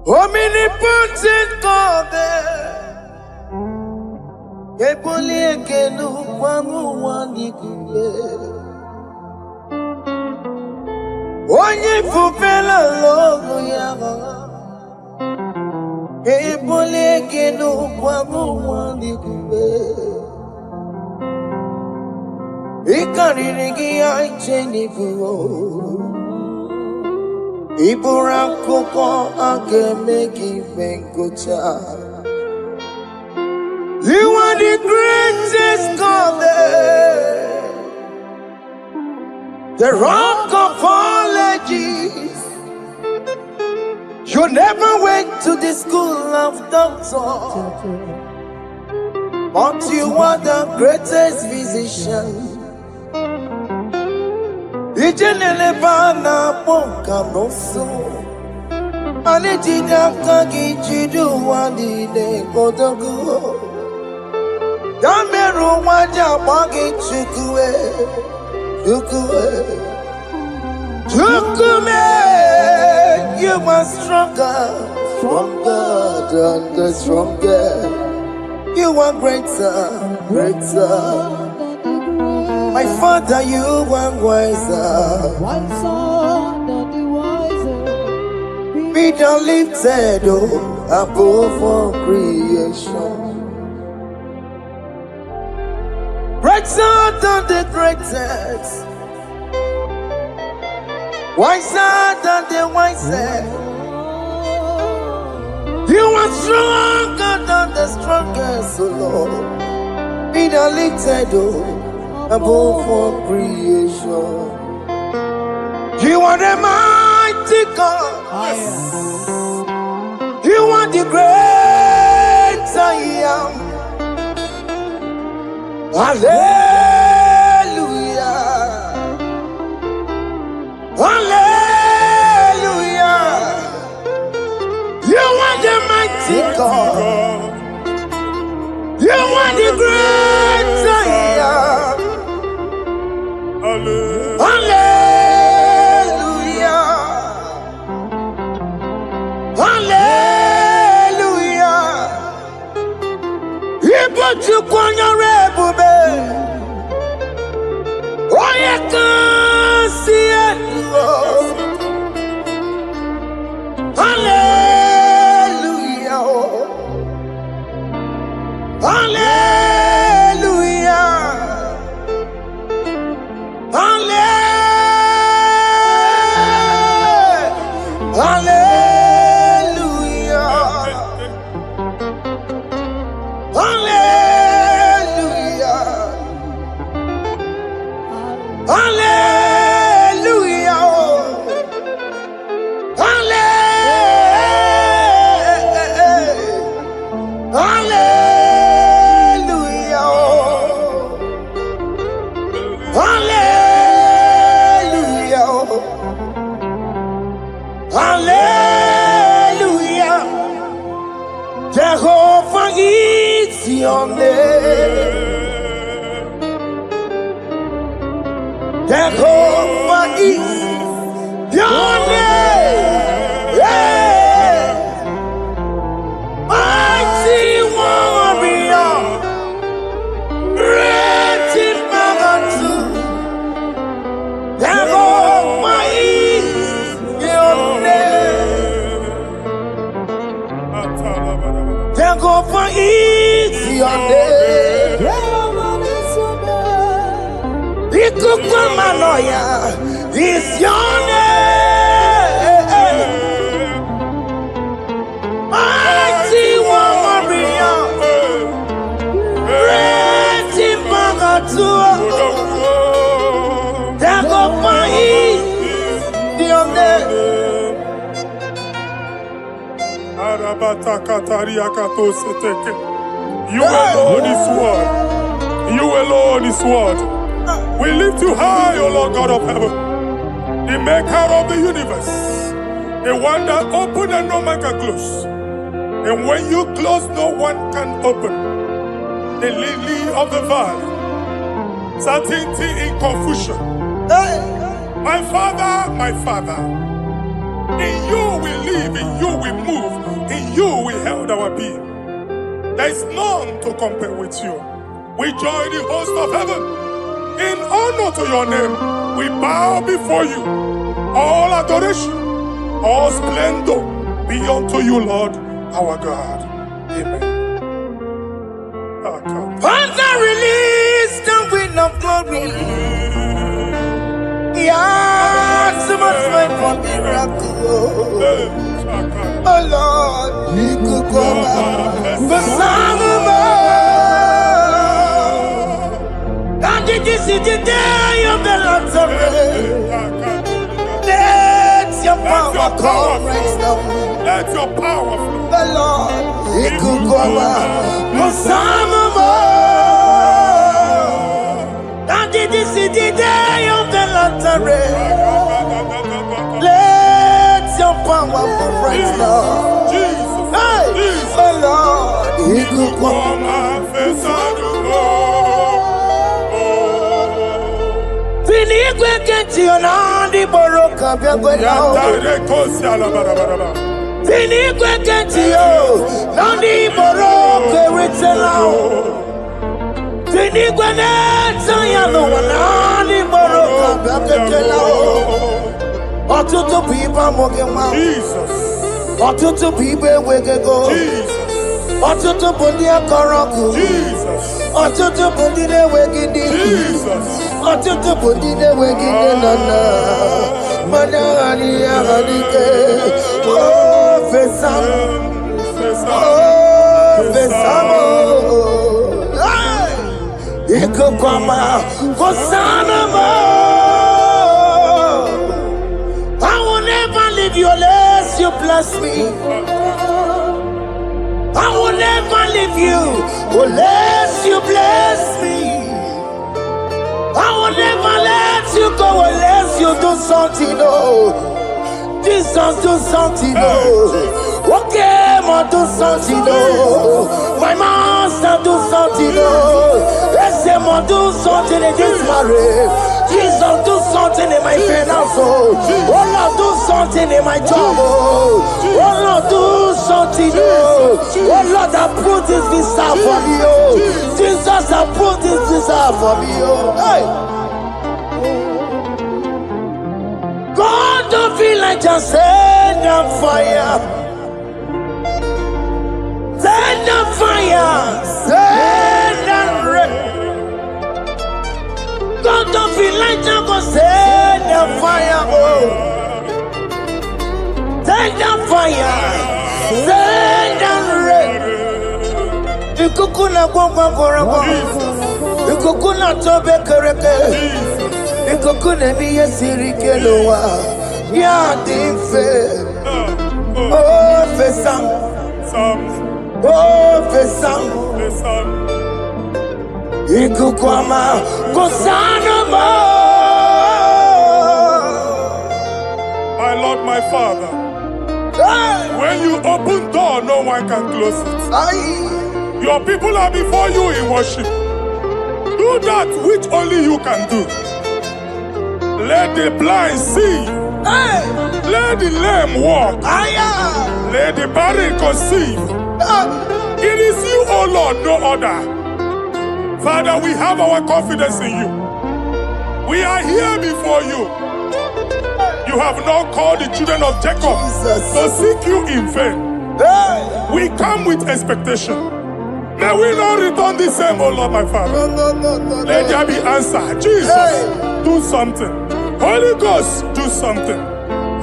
Omnipotent God, Kepoli ekenu kwangu wanikuye. Onye fupela logo yaga, Kepoli ekenu kwangu wanikuye. Ikarigi aicheni fuo, Iburakoko akemeki venkocha. You are the greatest God, the rock of all ages. You never went to the school of doctor, but you are the greatest physician. Ijenele bana ponka noso, anejida kagi jidu wani ne kodogu. Yameru waja wagi chukue, chukume. You are stronger than the strongest. You are greater. My Father, you are wiser than wiser. Be thou lifted above all creation. Greater than the greatest, wiser than the wisest. You are stronger than the strongest, O Lord. Be thou lifted above all creation. You are the mighty God. Yes. You are the great I am. Hallelujah. Hallelujah. You are the mighty God. You are the great I am. Hallelujah. Hallelujah. You put you on your rebube. Oh, you can see it. Hallelujah. Hallelujah. Hallelujah. Hallelujah. Hallelujah. Hallelujah. Jehovah is your name. Jehovah is your name. Yeah. Mighty warrior, great in magnitude. Jehovah is your name. Jehovah is your name. Ikukumanoya is your name. Mighty warrior, great in magnitude. Jehovah is your name. You alone is word. You alone is word. We lift you high, O Lord God of heaven, the maker of the universe, the one that opened and no man can close. And when you close, no one can open. The lily of the valley, certainty in confusion. My Father, in you we live live, in you we move, in you we held our being. There is none to compare with you. We join the host of heaven. In honor to your name, we bow before you. All adoration, all splendor be unto you, Lord, our God. Amen. Father, release the wind of glory. Yeah, so much time for miracle. Oh Lord, we could go back. The Son of God. And this is the day of the Lord's Let your power come right now. Let your power flow. The Lord, we could go back. The Son of God. And this is the day of the Lord's Let your power come right now. Jesus, Hey, Jesus. the Lord, we could go back. Finigwe kenti onandi boroka biagwela. Finigwe kenti yo nandi boroka ritela. Finigwe neta yalo nandi boroka biagwela. Otutu pipa mogema. Jesus. Otutu pipe wegego. Jesus. Otutu bundi akoroku. Jesus. Otutu bundi ne wegidi. Jesus. Otutu bundi ne wegidi nana. Manani agadike. Oh fesam. Oh fesam. Iko kwama kosana mo. I will never leave you unless you bless me. I will never leave you unless you bless me. I will never let you go unless you do something. Oh, Jesus, do something. Oh, okay, ma do something. Oh, my master, do something. Oh, let's say, ma do something in this marriage. Jesus, do something in my finance. Oh, Lord, do something in my job. Oh, Lord, do something. Oh, Lord, I put this visa for me. Oh, Jesus, I put this visa for me. Oh, hey. God, don't feel like just send the fire. Send the fire. Send the rain. God, don't feel like just go send the fire. Oh, send the fire. Send the rain. You kukuna kwa kwa. You kukuna tobe kereke. Ikokune miye sirikelowa ya dimfe. Oh fesam, oh fesam. Ikukwama kosano mo. My Lord, my Father, when you open door, no one can close it. Your people are before you in worship. Do that which only you can do. Let the blind see. Let the lame walk. Let the barren conceive. It is you, O Lord, no other. Father, we have our confidence in you. We are here before you. You have not called the children of Jacob to seek you in vain. We come with expectation. May we not return the same, O Lord, my Father. Let there be answer. Jesus, do something. Holy Ghost, do something.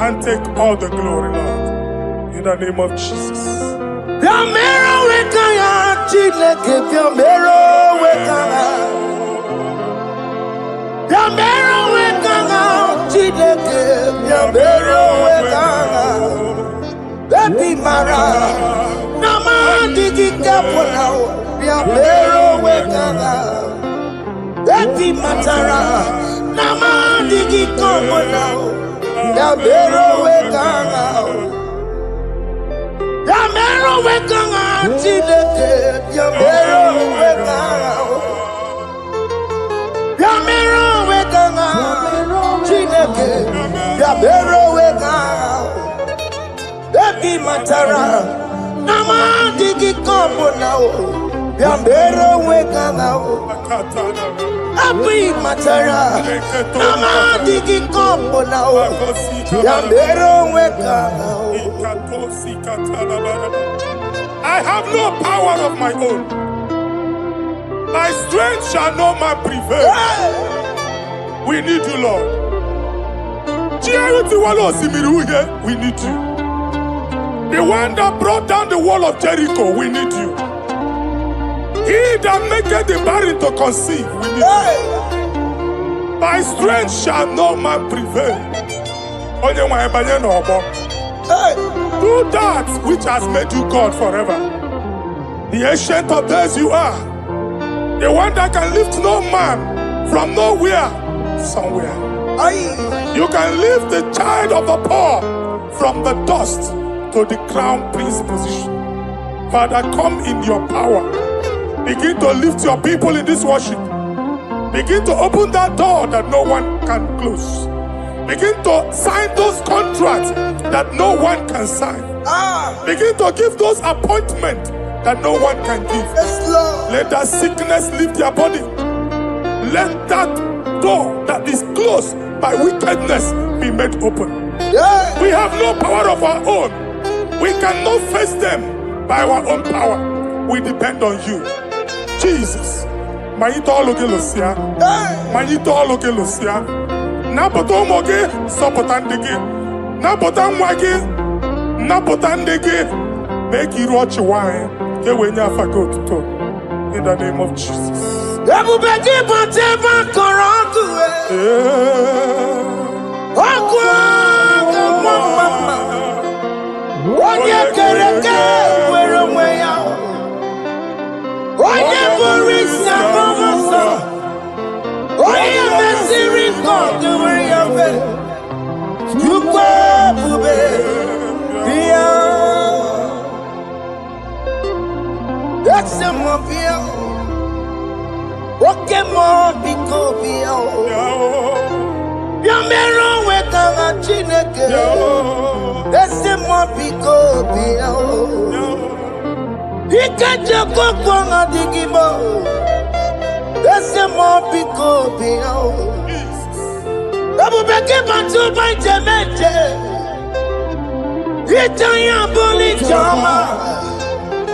And take all the glory, Lord. In the name of Jesus. Baby Mara, Namandi Kapona, Yamero Wekana, Baby Matara, Namandi Kapona, Yamero Wekana, Yamero Wekana, Chileke, Yamero Wekana, Yamero Wekana, Chileke, Yamero Wekana. matara. Nama digi kombo now. Yambero weka now. Abi matara. Nama digi kombo now. Yambero weka now. I have no power of my own. My strength shall not man prevail. We need you, Lord. We need you. The one that brought down the wall of Jericho, we need you. He that maketh the barren to conceive, we need you. My strength shall no man prevail. Do that which has made you God forever. The ancient of days you are. The one that can lift no man from nowhere, somewhere. You can lift the child of the poor from the dust to the crown prince position. Father, come in your power. Begin to lift your people in this worship. Begin to open that door that no one can close. Begin to sign those contracts that no one can sign. Begin to give those appointments that no one can give. Let that sickness leave their body. Let that door that is closed by wickedness be made open. We have no power of our own. We cannot face them by our own power. We depend on you. Jesus. Manito Logelosia. Manito Logelosia. Napotomoge, Sopotandege. Napotamwage, Napotandege. Make you watch wine. In the name of Jesus. Okay, more because Yamero weka chineke. Ese more because Ikaja kwa digimo. Ese more because Abu beke bantu banjemeje. Itanya boli jama.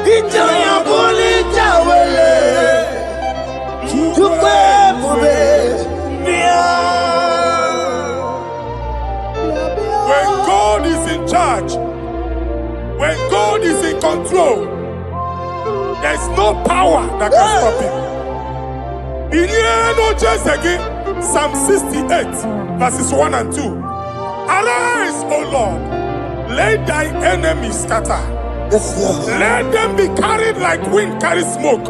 Itanya boli jawele. When God is in charge, when God is in control, there's no power that can stop him. Psalm 68, verses 1 and 2. Arise, O Lord, let thy enemies scatter. Let them be carried like wind carries smoke.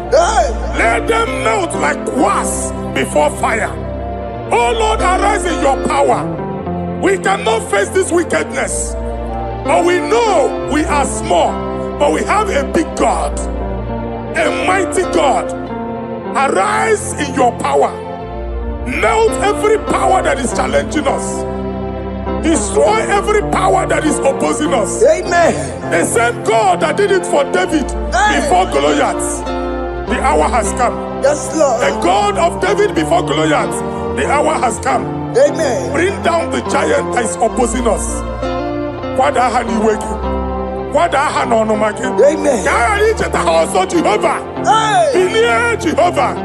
Let them melt like wax before fire. Oh Lord, arise in your power. We cannot face this wickedness, but we know we are small, but we have a big God, a mighty God. Arise in your power. Melt every power that is challenging us. Destroy every power that is opposing us. Amen. The same God that did it for David before Goliath, the hour has come. Yes, Lord. The God of David before Goliath, the hour has come. Amen. Bring down the giant that is opposing us. Amen. Jehovah.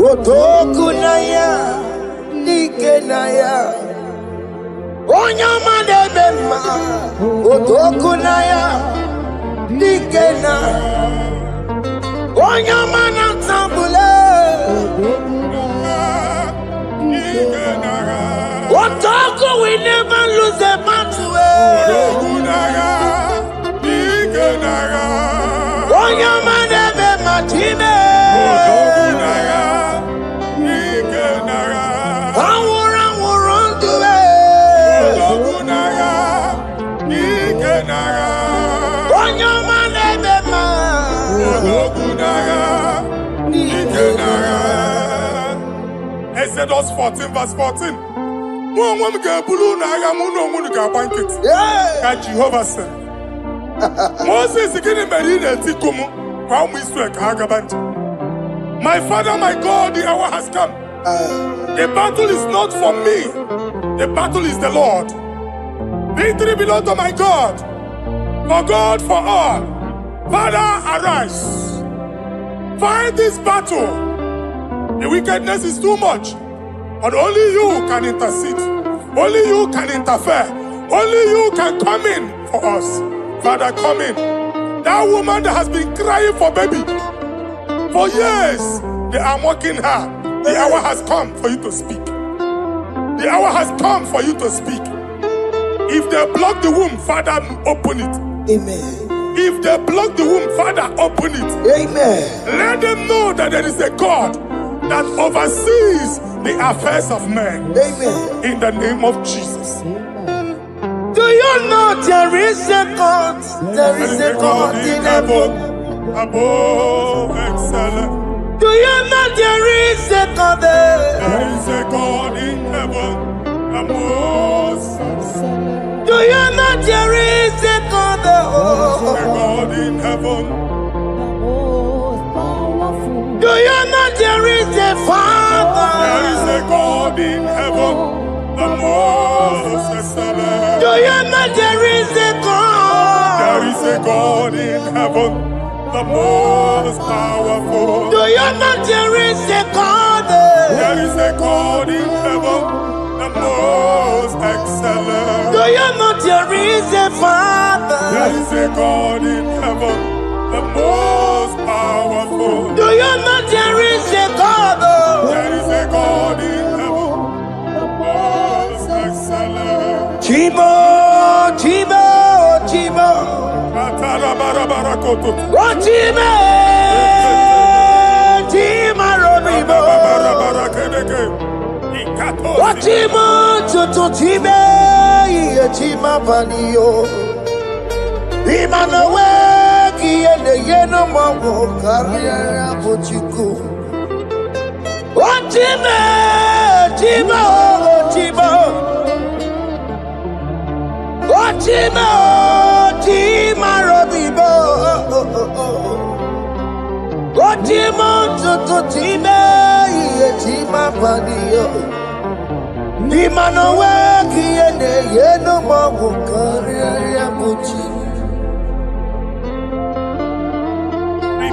Otokunaya, Nikenaya, Onyama Bema, Otokunaya, Nikena, Onyama Natambule, Otoku, we never lose a battle. Onyama Bema, Time. Exodus 14 verse 14. Jehovah said, Moses my father, my God, the hour has come. The battle is not for me. The battle is the Lord. Victory belongs to my God. For God, for all. Father, arise. Fight this battle. The wickedness is too much. But only you can intercede. Only you can interfere. Only you can come in for us. Father, come in. That woman that has been crying for baby for years, they are mocking her. The hour has come for you to speak. The hour has come for you to speak. If they block the womb, Father, open it. Amen. If they block the womb, Father, open it. Amen. Let them know that there is a God that oversees the affairs of men. Amen. In the name of Jesus. Do you know there is a God? There is a God in heaven. Above excellent. Do you know there is a God there? There is a God in heaven. Above excellent. Do you know there is a God there? There is a God in heaven. Do you know there is a Father? There is a God in heaven. The most excellent. Do you know there is a God? There is a God in heaven, the most powerful. Do you know there is a God? There is a God in heaven, the most excellent. Do you know there is a Father? There is a God in heaven, the most powerful. Do you know there is a God? There is a God in heaven, the most excellent. Chibo, Chibo, Chibo. Oh, Chibo, Chima Robibo. Oh, Chibo, Chutu Chibe, Chima Panio. Imanawe, Kiene Yeno Mawo, Karriere Pochiku. Oh, Chibo, Chibo, Chibo. Chima, Chima Robibo. Chima, Chima, Chima Padio. Chima no work, Yeno Mawu, Karriere Puchi.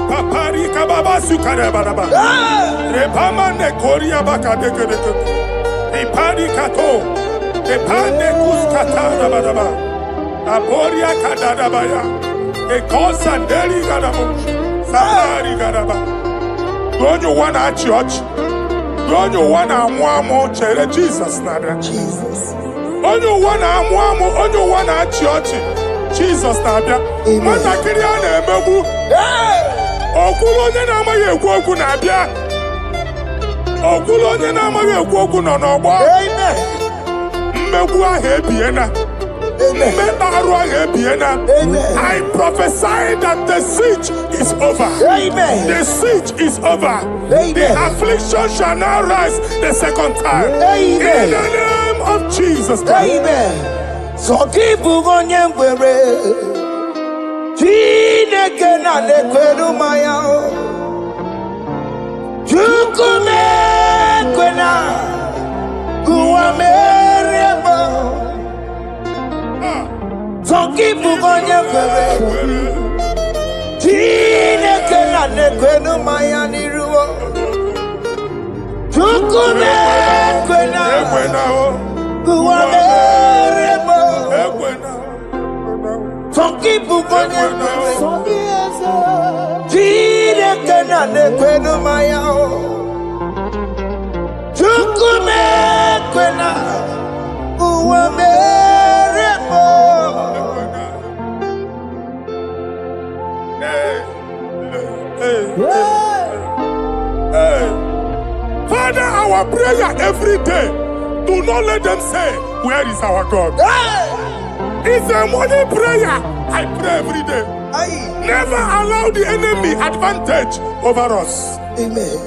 Papari Kababa Sukarababa. Repamane Korea Bakadeke. Repari Kato. Epane kuskatana badaba. Aboria kadadabaya. Ekosa deli gadabo. Sabari gadaba. Don't you want a church? Don't you want a mwamo chere Jesus nada? Jesus. Don't you want a mwamo? Don't you want a church? Jesus nada. Mata kiriane emebu. Okulonye na amaye ekwoku nabia. Okulonye na amaye ekwoku no n'ogbo. Amen. I prophesy that the siege is over. Amen. The siege is over. Amen. The affliction shall now rise the second time. Amen. In the name of Jesus Christ. Amen. So keep on your way. Chineke na nekweru maya. Chukume kwena. So keep on your way. Chineke na nekwenu maya niruo. Chukume kwena. Ekwena o. Uwameremo. Ekwena. Forgive kwena. Jide kena ne kwenu maya o. Chukume kwena. Uwameremo. Hey. Father, our prayer every day, do not let them say, where is our God? It's a morning prayer. I pray every day. Never allow the enemy advantage over us. Amen.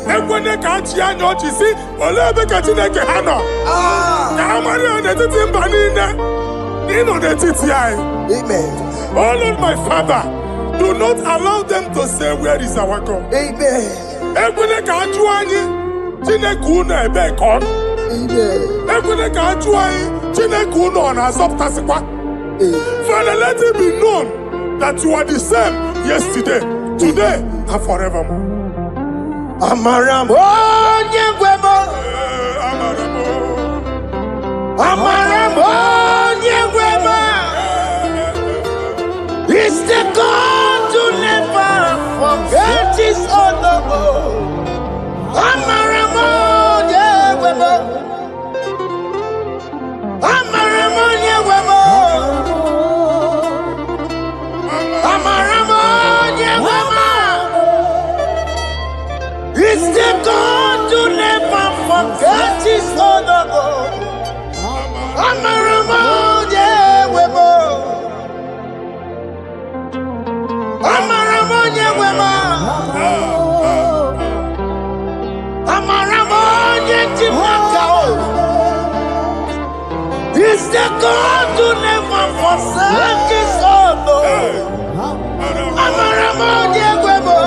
Amen. Oh Lord, my Father, do not allow them to say, where is our God? Amen. Amen. Father, let it be known that you are the same yesterday, today, and forevermore. Amaramo nyegwemo. Amaramo nyegwemo. It's the God to never forget his honor. Amaramo nyegwemo. Amaramo nyegwemo. Amaramo nyegwemo. It's the God to never forget his honor. Amaramo nyegwemo. Amaramo nyegwemo. Amaramo nyegwemo. It's the God to never forsake his honor. Amaramo nyegwemo.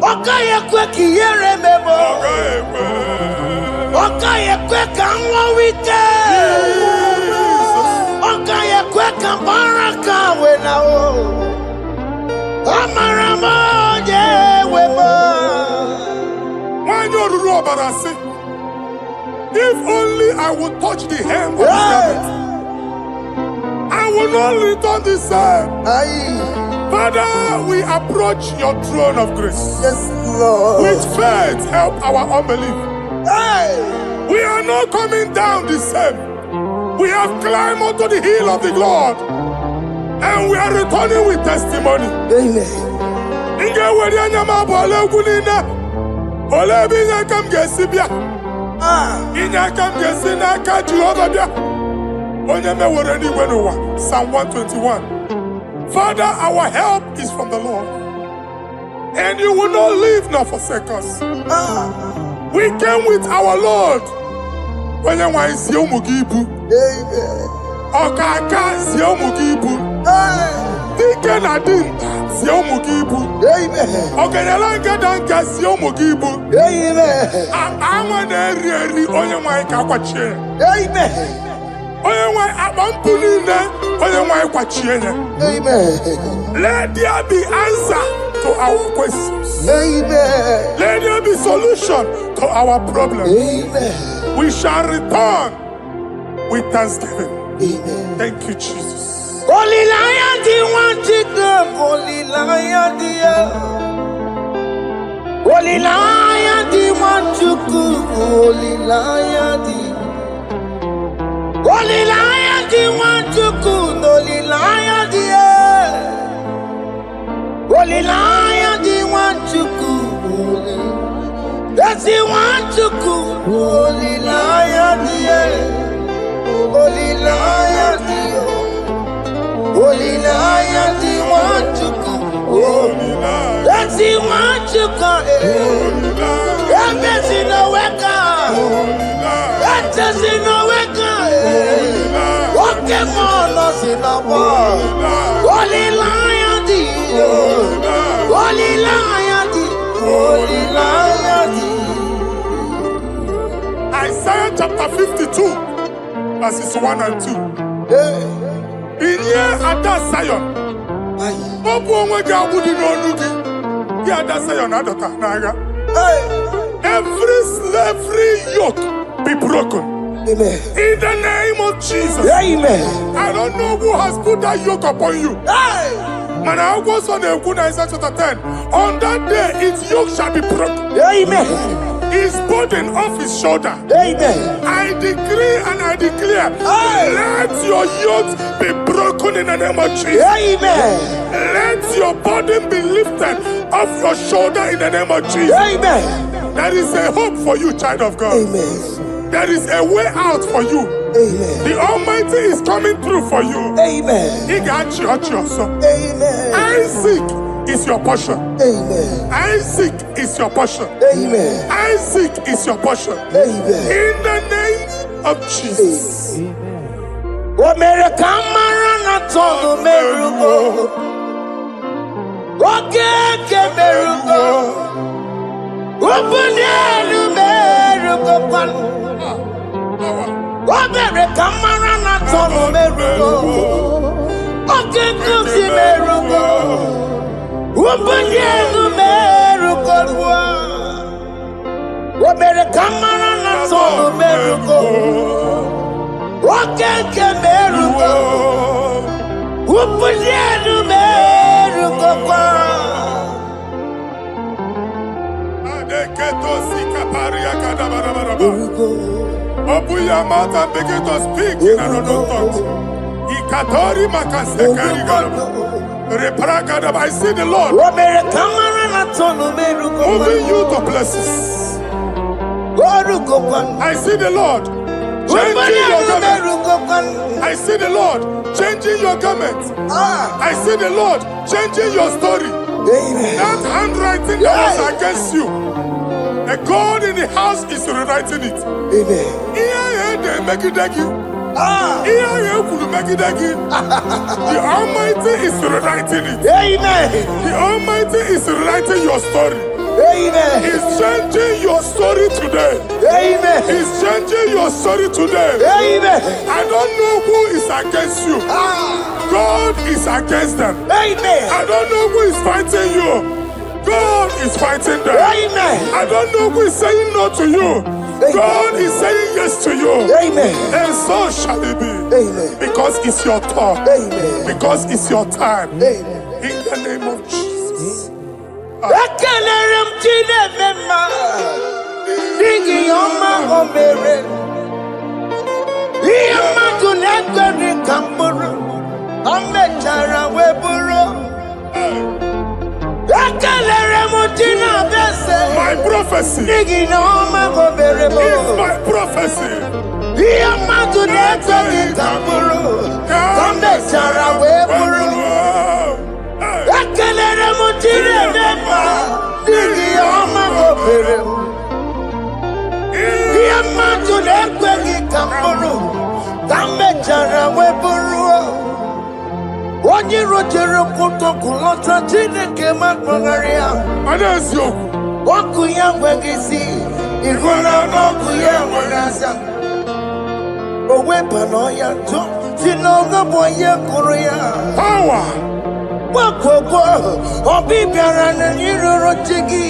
Okaye kwe kiyere mebo. Okaye kwe kanwa wite. Okaye kwe kambaraka wenao. Amaramo nyegwemo. If only I would touch the hem of his garment, I will not return the same. Father, we approach your throne of grace. Yes, Lord. With faith, help our unbelief. We are not coming down the same. We have climbed onto the hill of the Lord, and we are returning with testimony. Amen. Psalm 121. Father, our help is from the Lord, and you will not leave nor forsake us. We came with our Lord. Amen. Let there be answer to our questions. Amen. Let there be solution to our problems. Amen. We shall return with thanksgiving. Amen. Thank you, Jesus. Holy Lion, the one to come. Holy Lion, Holy Lion, the one to come. Holy Lion, Holy Lion, the one to come. Holy Lion, Holy Lion, the one to come. That's the one to come. Holy Lion, Holy Lion, Holy Lion, the one to come. That's the one to come. That's in the wake. That's in the wake. Walk him on us in the world. Holy Lion, Holy Lion, Holy Lion. Isaiah chapter 52, verses 1 and 2. In here at that Zion, every slavery yoke be broken. Amen. In the name of Jesus. Amen. I don't know who has put that yoke upon you. Hey. And I was on the Isaiah chapter 10. On that day, its yoke shall be broken. Amen. His burden off his shoulder. Amen. I decree and I declare, Hey. let your yokes be broken in the name of Jesus. Amen. Let your burden be lifted off your shoulder in the name of Jesus. Amen. There is a hope for you, child of God. Amen. There is a way out for you. Amen. The Almighty is coming through for you. Amen. He got you, son. Amen. Isaac is your portion. Amen. Isaac is your portion. Amen. Isaac is your portion. Amen. In the name of Jesus. What made a camera not on the miracle? What can miracle? Open the miracle. What made a camera not on the miracle? Okay, come see miracle. Open the miracle. What made a camera not on the miracle? What can miracle? Open the miracle. Open your mouth and begin to speak in another tongue. I see the Lord moving you to places. I see the Lord changing your garment. I see the Lord changing your garment. I see the Lord changing your story. That handwriting that was against you, a God in the house is rewriting it. The Almighty is rewriting it. Amen. The Almighty is rewriting your story. Amen. He's changing your story today. Amen. He's changing your story today. Amen. I don't know who is against you. God is against them. Amen. I don't know who is fighting you. God is fighting them. Amen. I don't know who is saying no to you. Amen. God is saying yes to you. Amen. And so shall it be. Amen. Because it's your turn. Amen. Because it's your time. Amen. In the name of Jesus. My prophecy is my prophecy. Onye rojere kutokulota Chineke makpọgharịa. Ọkụ ya nweghị isi, ịhụla n'ọkụ ya nwere asa. O weba n'ọya tụ, si n'ọgọ bụ onye kụrụ ya. Power. Gbakọgwọ, ọbị bịara n'iruru chi gị.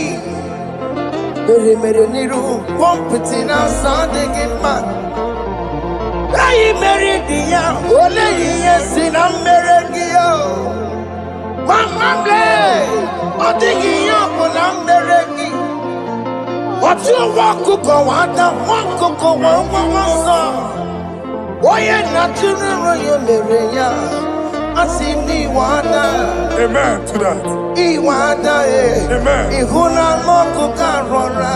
Mere n'iru, kpọmpụtị na-asa adịghị mma. Anyị mere dị ya, ole ihe si na mmere gị ya. Mama ble, ọ dịghị ihe ọ bụ na mmere gị. Ọtụ ụwa ọkụkọ wada, nwa ọkụkọ nwa nwa nsọ. Onye na-atụrụ ya mere ya, asị n'iwe ada. Amen to that. Iwe ada Amen. Ịhụ na anụ ọkụkọ arọra.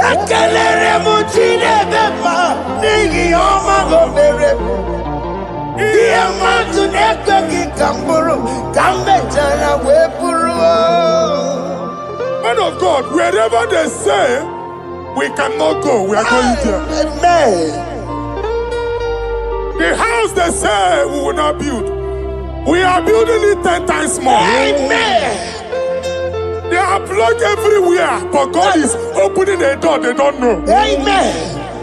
Ekelere m Chineke ma n'ihi ọma o mere. Ihe mmadụ na-ekweghị ka m bụrụ, ka m mechara wee bụrụ. Man of God, wherever they say we cannot go, we are going there. Amen. The house they say we will not build, we are building it 10 times more. Amen. They are blocked everywhere, but God is opening a door they don't know. Amen.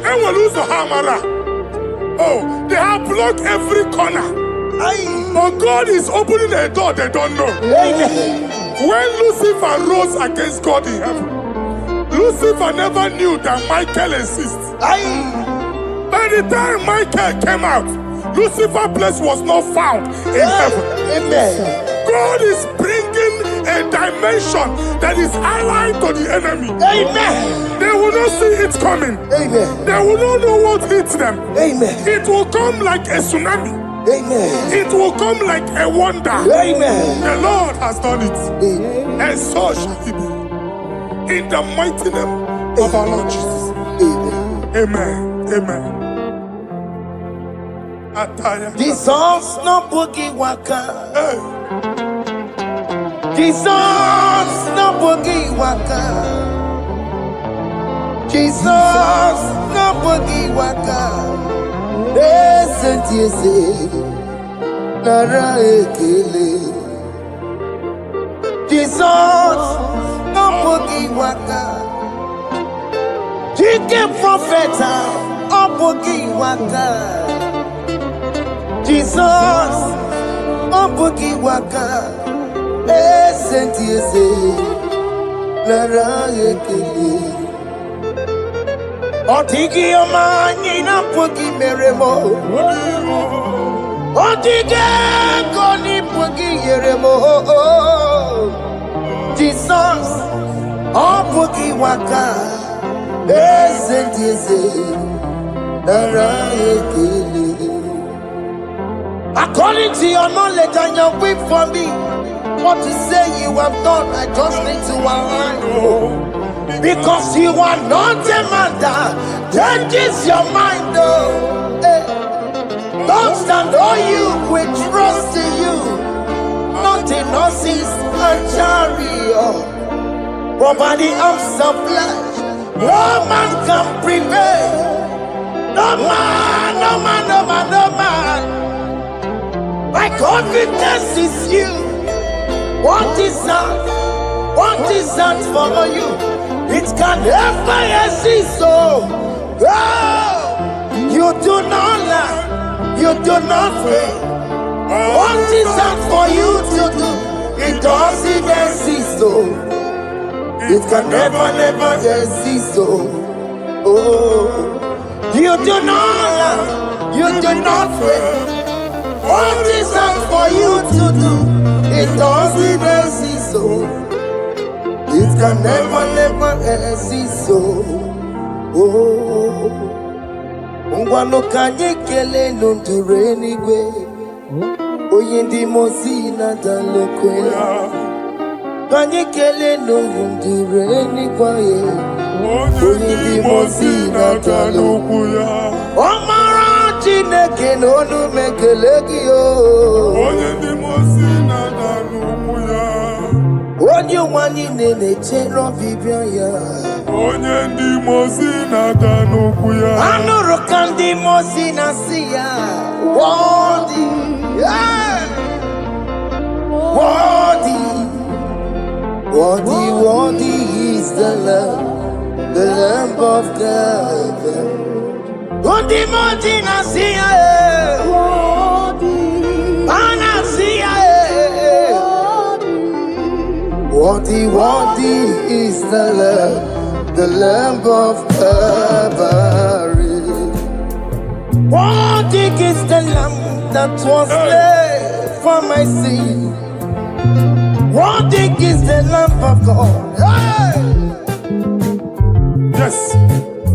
And we lose the hammer. Oh, they have blocked every corner, but God is opening a door they don't know. Amen. When Lucifer rose against God in heaven, Lucifer never knew that Michael exists. Aye. By the time Michael came out, Lucifer's place was not found in heaven. Amen. God is bringing a dimension that is allied to the enemy. Amen. They will not see it coming. Amen. They will not know what hits them. Amen. It will come like a tsunami. Amen. It will come like a wonder. Amen. The Lord has done it. Amen. And so shall it be. In the mighty name of our Lord Jesus. Amen. Amen. Amen. Ataya. Jesus no boogie waka. Hey. Jesus no boogie waka. Jesus no boogie waka. Listen to you say, Nara ekele. Jesus no boogie waka. Jike profeta no boogie waka. Jesus no boogie waka. Listen to you say, Nara ekele. Otigi omani na pogi meremo. Otige koni pogi yeremo. Jesus, oh pogi waka. Esentiese, nara ekele. According to your knowledge and your will for me, what you say you have done, I just need to align. Because you are not a man that changes your mind, though. Don't stand on you, we trust in you. Not in horses and chariot, but by the arms of flesh, no man can prevail. No man, no man, no man, no man. My confidence is you. What is that? What is that for you? It can never exist, so you do not lie, you do not fail. What is that for you to do? It doesn't exist, so it can never, never exist, so you do not lie, you do not fail. What is that for you to do? It doesn't exist, so it can never, never exist, so Ngwano kanye kele nundure nigwe Oyindi mozi na dalokwe Kanye kele nundure nigwe Oyindi mozi na dalokwe Omara chineke nonu mekelegi yo Oyindi mozi na dalokwe Onye wani nene chero bibia ya Onye ndi mozi na danukwu ya Anụrụ ka ndị mozi na si ya Worthy, yeah. Worthy, worthy, worthy is the Lamb of God. Ndị mozi na si ya Ana si ya Worthy, worthy is the Lamb of Calvary. Worthy is the Lamb that was slain for my sin. Worthy is the Lamb of God. Hey! Yes.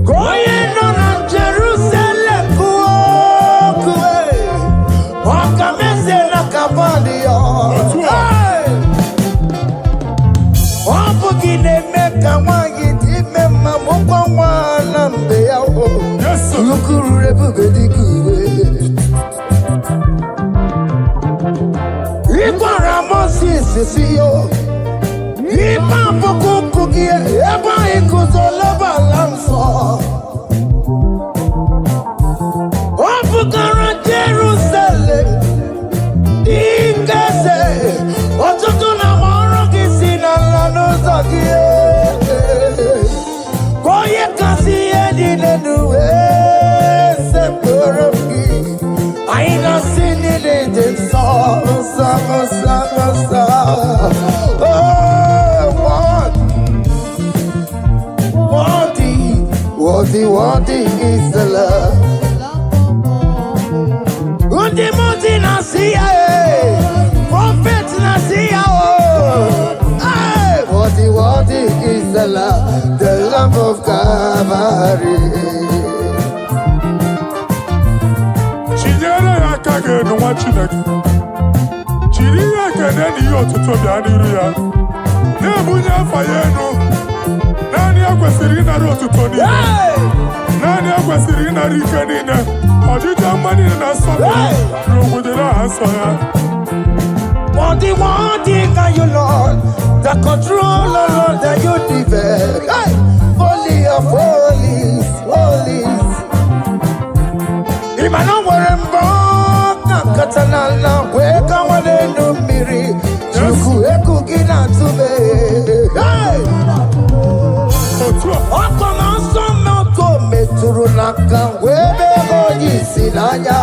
Going on Jerusalem, yes, sir. Jerusalem, I ain't not seen it in Worthy is the love. Undi muti nasiya, prophet nasiya. Worthy is the love of Calvary. Chinyere akage no wachineke. Chiri akene ni otuto bia niru ya. Na bunya fayenu. Nani akwesiri na otuto ni. Nani akwesiri na rike ni ne. Ojija mani na sobe. Rogudera asoya. Worthy are you, Lord, the controller, Lord, that you develop. Hey! Holy of holies, holies. Imano warembo, katanala, weka wane numiri, chuku eku gina tume. Hey! Oko manso moko meturu naka, webe hoji silaya,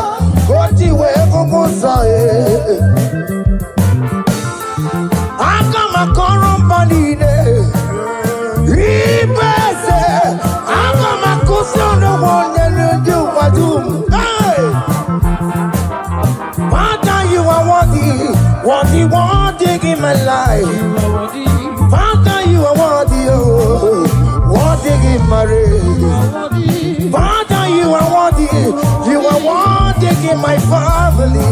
koti weko musa. Makorombanine, Ibese, Agamakusono one you wadum. Father, you are worthy in my life. Father, you are worthy in my race. Father, you are worthy in my family.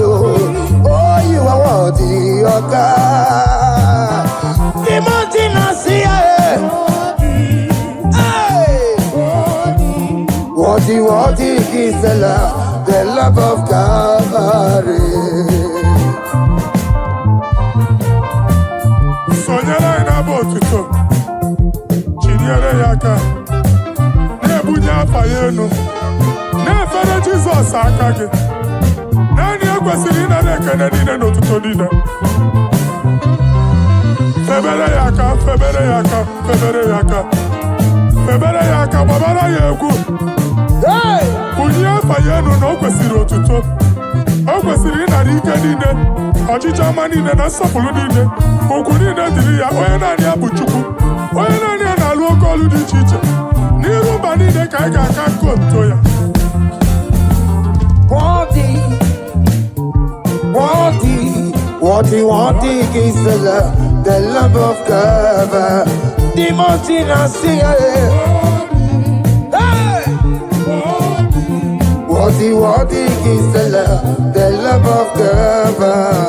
Oh, you are worthy, oh God. Worthy is the love of Calvary. Sonyala ina botuto, chiniere yaka, nebunya fayenu, nefere Jesus akage, nani akwesiri na nekene nine no tuto nine. Febere yaka, babara yegu. Kunya fayenu no kwesiri otuto. O kwesiri na rike nine. Ojija mani nine na sopulu nine. Oku nine diri ya oye nani abuchuku. Oye nani na luo kolu di chiche. Nirumba nine kaiga kakonto ya. Worthy is the love of God. The mountain I see. Worthy is the love of God.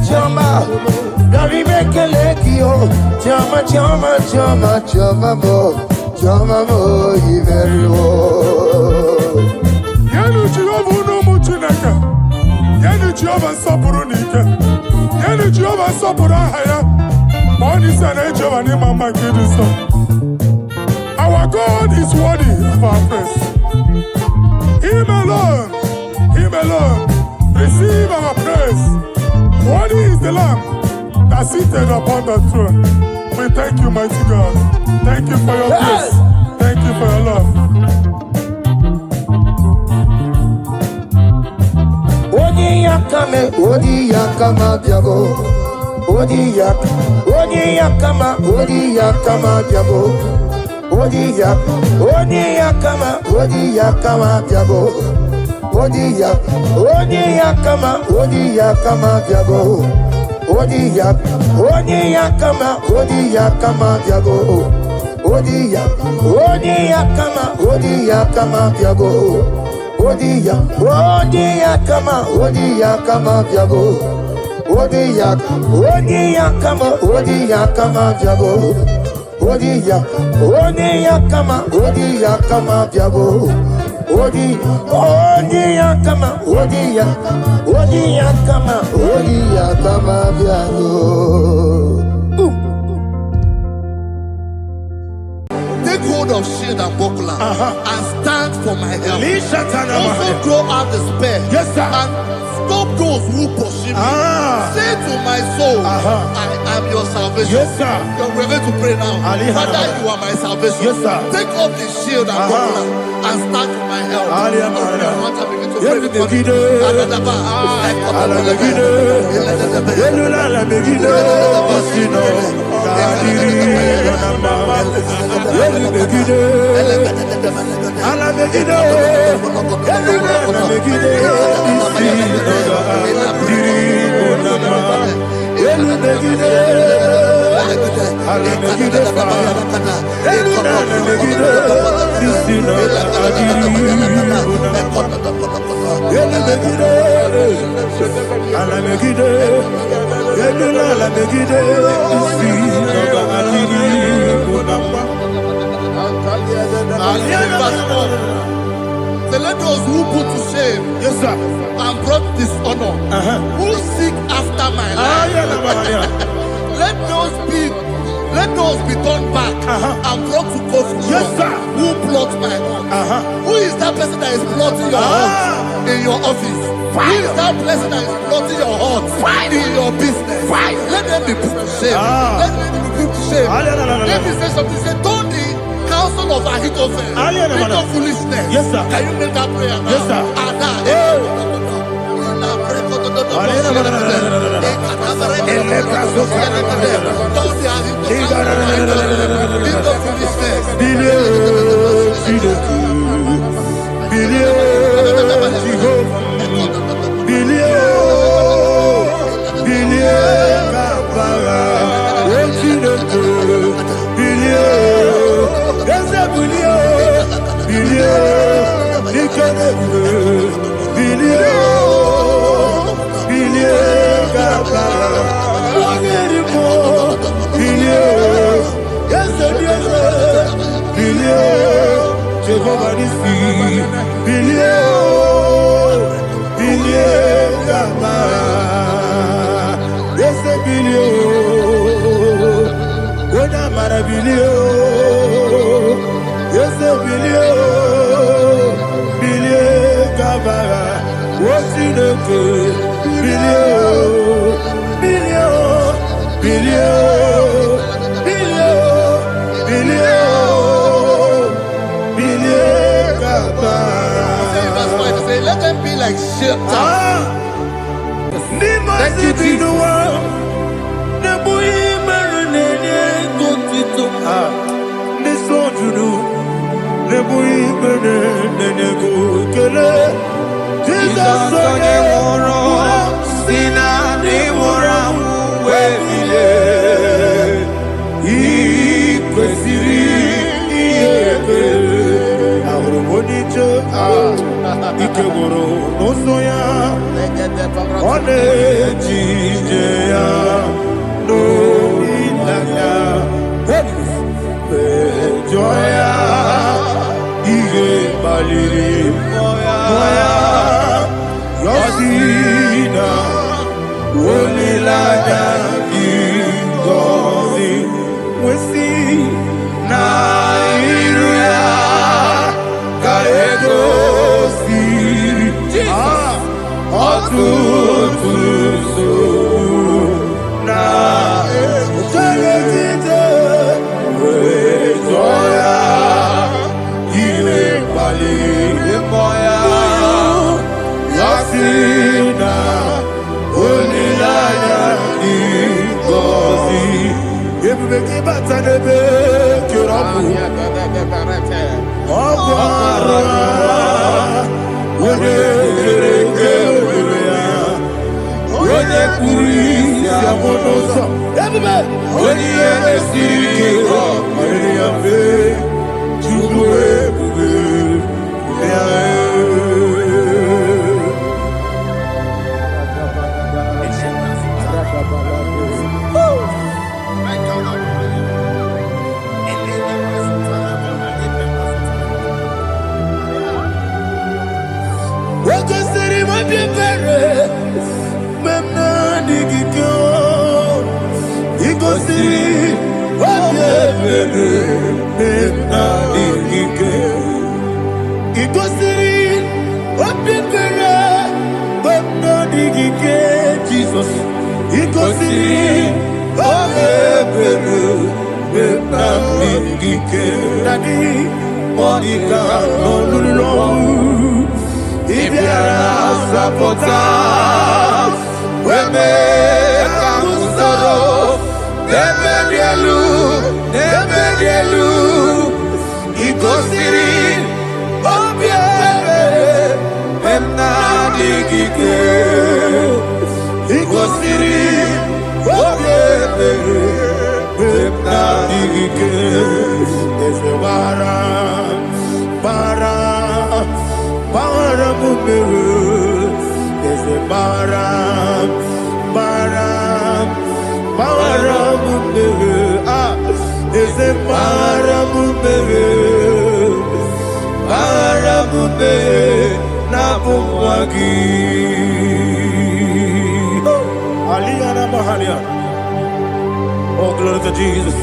Chama, Our God is worthy of our praise. Him alone, receive our praise. Worthy is the Lamb that seated upon the throne. We thank you, mighty God. Thank you for your grace. Thank you for your love. Odiame, Odiyakama Diabo. Odiyakama Diabo. Odiyakama Diabo. Odiyakama Diabo. Odiyakama Diabo. Odiyakama Diabo. Odiyakama Diabo. Odiyakama Diabo. Odiyakama Diabo. Odiyakama Diabo. Take hold of shield and buckler and stand for my help. Also throw out despair. Yes, sir. And stop those who pursue me. Say to my soul, I am your salvation. Yes, sir. We're going to pray now. Father, you are my salvation. Yes, sir. Take off the shield and buckler and stand for my help. So let those who put to shame, Yes, sir. and brought dishonor, who seek after my life, let those be turned back and brought to confusion. Yes, sir. Who plot my hurt? Who is that person that is plotting your hurt in your office? Who is that person that is plotting your hurt in your business? Let them be put to shame. Let them be put to shame. Let me say something. Say, don't the counsel of Ahithophel think of foolishness. Yes, sir. Can you make that prayer now? Yes, sir. Let them be like shelter. Thank you, Jesus. Jesus, oh, glory to Jesus.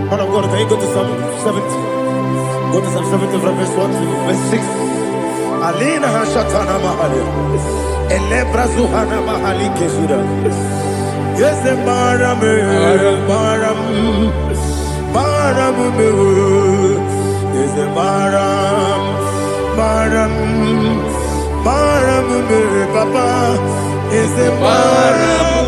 Man of God, can you go to Psalm 70? Go to Psalm 70 from verse 1 to verse 6. Alina Hashatana Mahali. Elebra Zuhana Mahali Kesuda. Yes, the Baram, yes, the Baram, Papa, is the Baram,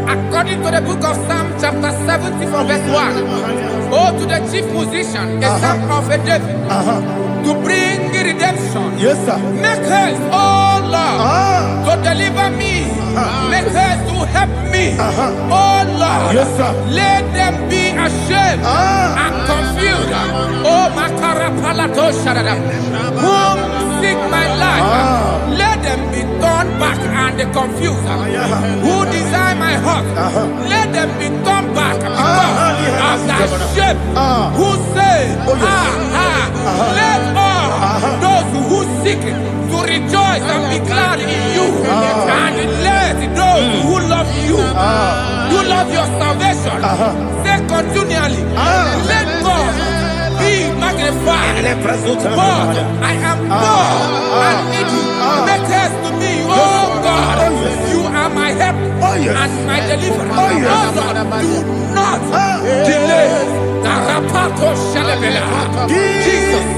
According to the book of Psalm chapter 70 from verse 1, oh, to the chief musician, a psalm of a David, to bring redemption. yes, sir. Make haste, oh Lord, to deliver me. Make haste to help me. Oh Lord, Yes, sir. let them be ashamed and confused. Oh Makarapalato Shadada, whom seek my life, let them be turned back and confused. Who desire my heart, let them be turned back because of that shape. Who say, let all those who seek to rejoice and be glad in you, and let those who love you, you love your salvation, say continually, let God be magnified. God, I am poor and needy. Make haste to me, oh God. You are my help and my deliverer. Oh Lord, do not delay. Tarapato Shalabela. Jesus.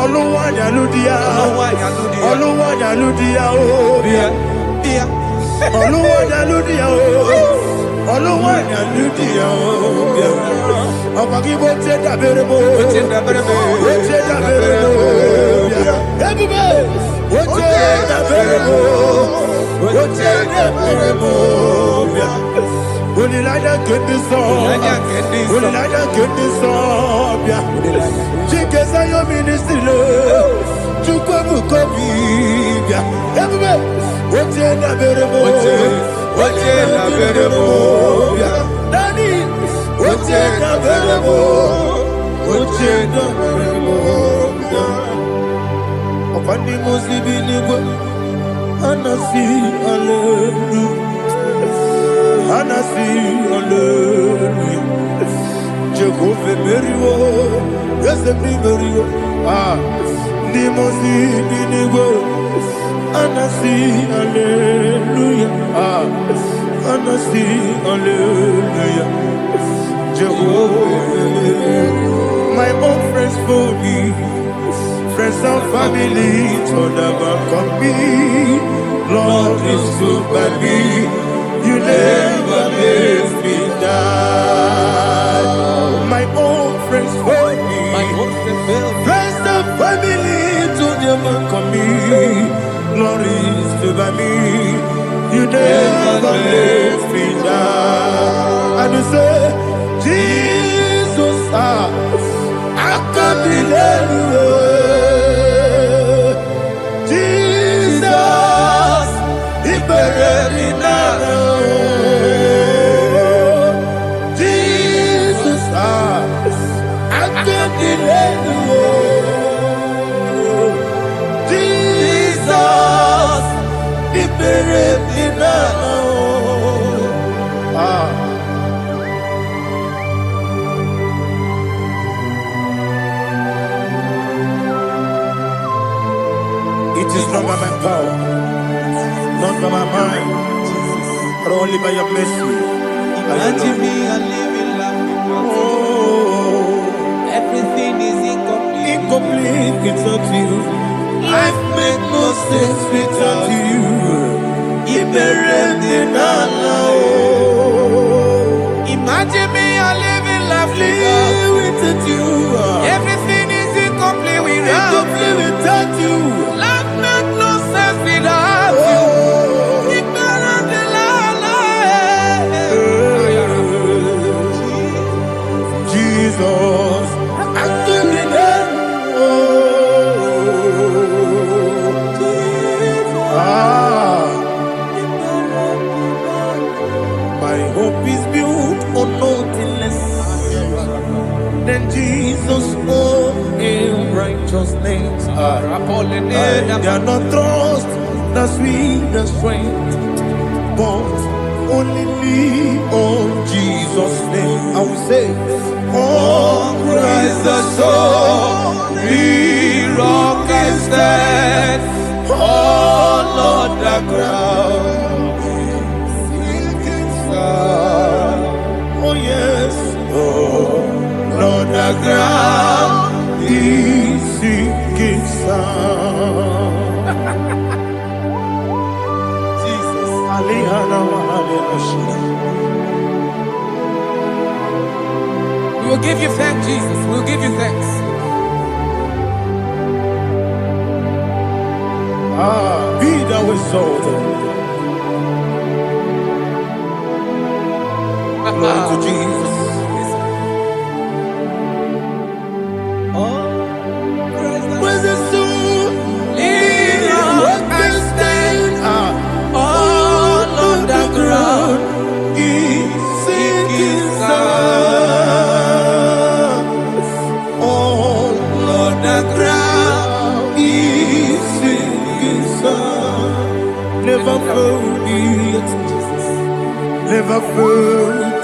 Oluwayaludia, Oluwayaludia, Oluwayaludia, Oluwayaludia, Abagibo Tenda Berebo, Tenda Berebo, everybody, Tenda Berebo, Tenda Berebo. Only like that get this song. Only like that get this song. Chicken say your ministry love. Chukwu kobi. Everybody, what's in the berebo? What's in the berebo? Daddy, what's in the berebo? What's in the berebo? Upon the Muslim Anasi Hallelujah. Anasi, hallelujah. Jehovah Merio, yes, the Merio. Nimosi, Binigo. Anasi, hallelujah. Anasi, hallelujah. Jehovah, my own friends for me, friends and family, told them come me. Lord is good by me. You never let me die. My own friends for me, friends and family to them come me. Glory is to by me. You never let me die. And you say, Jesus, I can't believe you. Jesus, He buried in It is not by my power, not by my mind, but only by your mercy. Imagine me a living life. Everything is incomplete. Incomplete without you. Life makes no sense without you. Imagine me a living life without you. Everything is incomplete without you. Life makes no sense without you. Jesus, my hope is built on nothing less than Jesus' own righteousness. They are not trust the sweetest strength, but only lean on Jesus' name. I will say, on Christ the solid rock I stand. All on the ground is sinking sand. Oh yes, all on the ground is sinking sand. Jesus, we will give you thanks, Jesus. We will give you thanks. Be thou exalted. Glory to Jesus. Where's the soul? What can stand? All on the ground is sinking sand. All on the ground is sinking sand. Never forget, never forget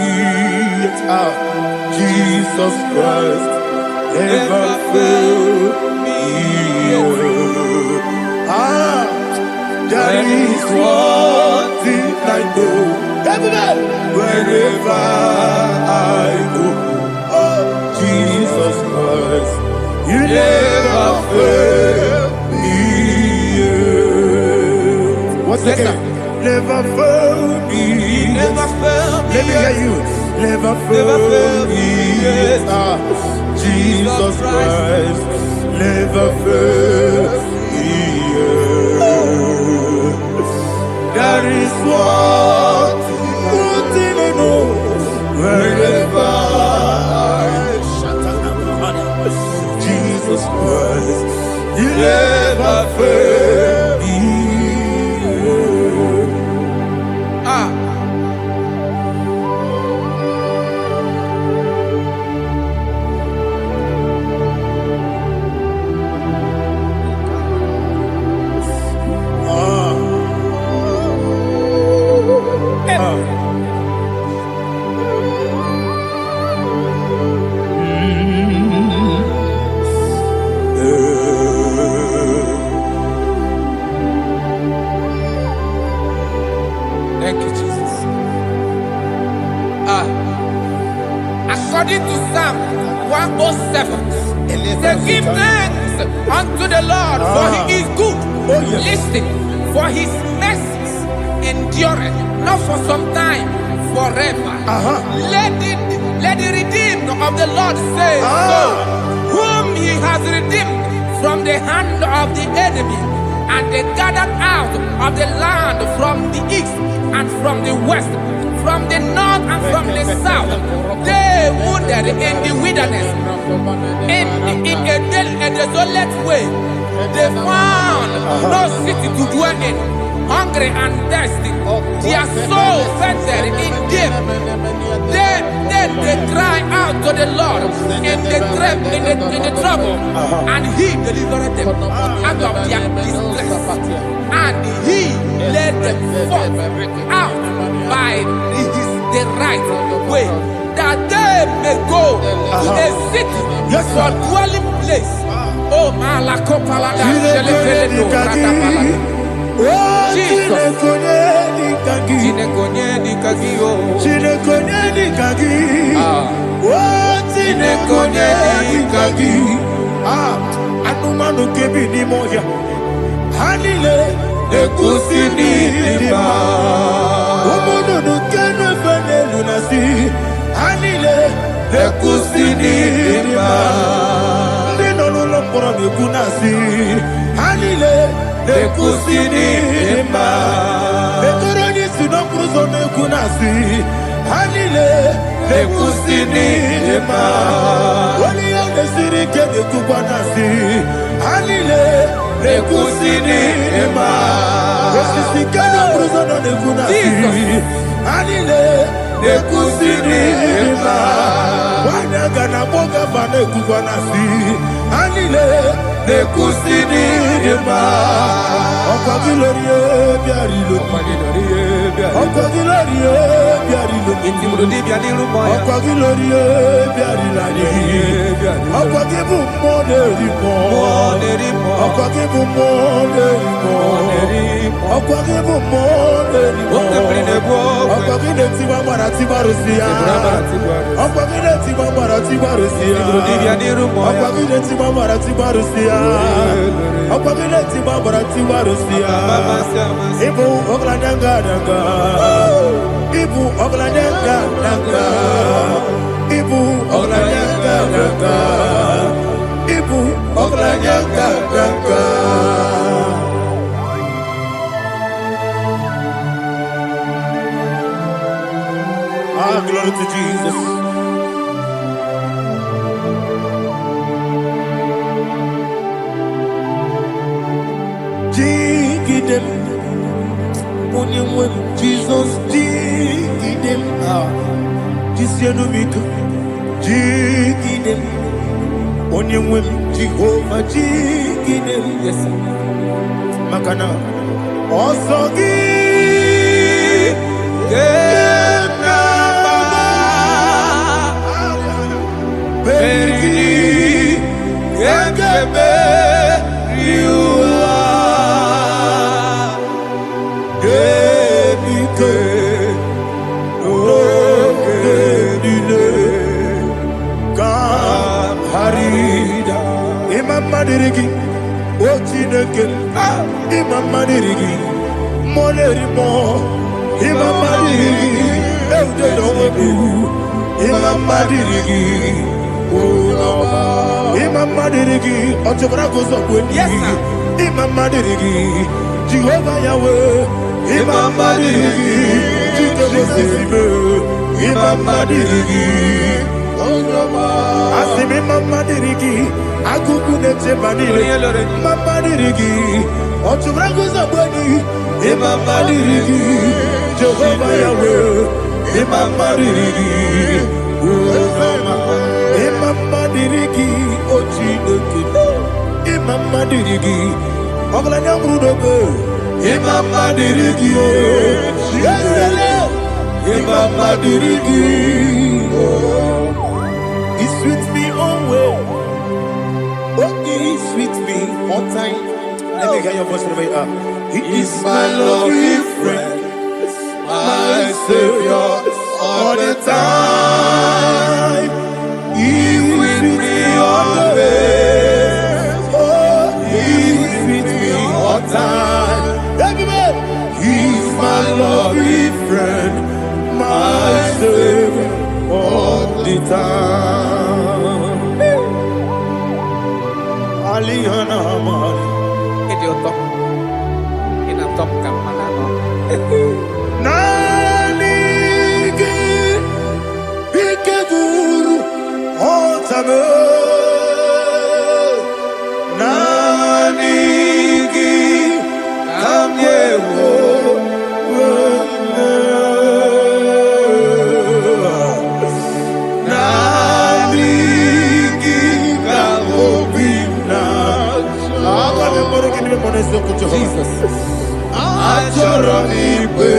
Jesus Christ. Never forget. There is one thing I know. Wherever I go, oh Jesus Christ, you never fail. once Yes, again. sir. Never fail me. Never fail me. Let me hear you. Never Never fail fail me. me. Yes. Jesus Christ. Never fail me. That is one thing I know. Wherever Jesus Christ, He never fail me. Thank you, Jesus. According to Psalm 107, they give thanks unto the Lord, for He is good. Listen, for His mercies endureth not for some time, forever. Let the redeemed of the Lord say so, whom He has redeemed from the hand of the enemy, and they gathered out of the land from the east and from the west, from the north and from the south. They wandered in the wilderness, in a desolate way. They found no city to dwell in, hungry and thirsty. Their soul fainted in deep. Then they cry out to the Lord in the trouble, and He delivered them out of their distress, and He led them forth out by the right way, that they may go to a city for dwelling place. Oh, Malakopalada, Jesus. Anumanu kebi ni moya. Hanile ekusini lima. Umudu nukene fene lunasi. Hanile ekusini lima. Nino nulo pora mikunasi. Hanile ekusini lima. Etoroni sino kruzo mekunasi. Hanile ekusini lima. Wali yane siri kene kubanasi. Hanile ekusini lima. Esisi kene kruzo mekunasi. Hanile ekusini lima. Wanaga na boga bane kubanasi. Hanile ekusini lima. Ọkọ̀ gílóríé biarilo. Ọkọ̀ gílóríé biarilo. Ọkọ̀ gílóríé biarilani. Ọkọ̀ gíbù mọ́ lérí mọ́. Ọkọ̀ gíbù mọ́ lérí mọ́. Ọkọ̀ gíbù mọ́ lérí mọ́. Ọkọ̀ gílé tí wọ́n mọ̀ra tí wọ́n rò sí ya. Ọkọ̀ gílé tí wọ́n mọ̀ra tí wọ́n rò sí ya. Ọkọ̀ gílé tí wọ́n mọ̀ra tí wọ́n rò sí ya. Ọkọ̀ gílé tí wọ́n mọ̀ra tí wọ́n rò sí ya. Ibu oglanyanga danga. Ibu oglanyanga danga. Ibu oglanyanga danga. Ibu oglanyanga danga. Glory to Jesus. Jigidem, Onyemwem, Jesus, Jigidem, Jisianumika, Jigidem, Onyemwem, Jehovah, Jigidem, yes, Makana, Osogi, Imam Madirigi, Molerimo, Imamadiri, Eudedobu, Imamadiri, Imamadiri, Otobragos of Winnie, Yes, sir. Imamadiri, Jehovah Yahweh, Imamadiri, Jehovah Imamadiri, Asimi Mamadiri, Akukunete Maniri, Mamadiri, Otobragos of Winnie, Imamadiri, Jehovah Yahweh, Imamadiri, Imamadiri, Ochineki, Imamadiri, Oglanyamudobe, Imamadiri, Yesele, Imamadiri, He sweet me always, He sweet me all time. Let me hear your voice from here. He is my lovely friend, my Savior all the time. He with me always. Oh, He with me all time. Everybody, He's my lovely friend, my Savior all the time. Aliyana Mari. Nanigi Ikeguru Otame Nanigi Kamyewo Nanigi Kamobina Jesus Achoronipe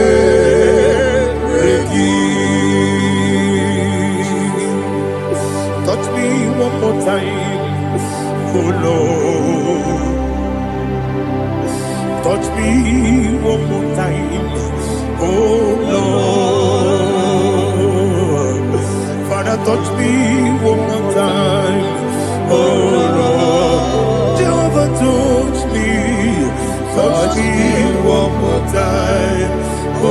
touch me one more time, oh Lord. Touch me one more time, oh Lord. Father, touch me one more time, oh Lord. Jehovah, touch me. Touch me one more time, oh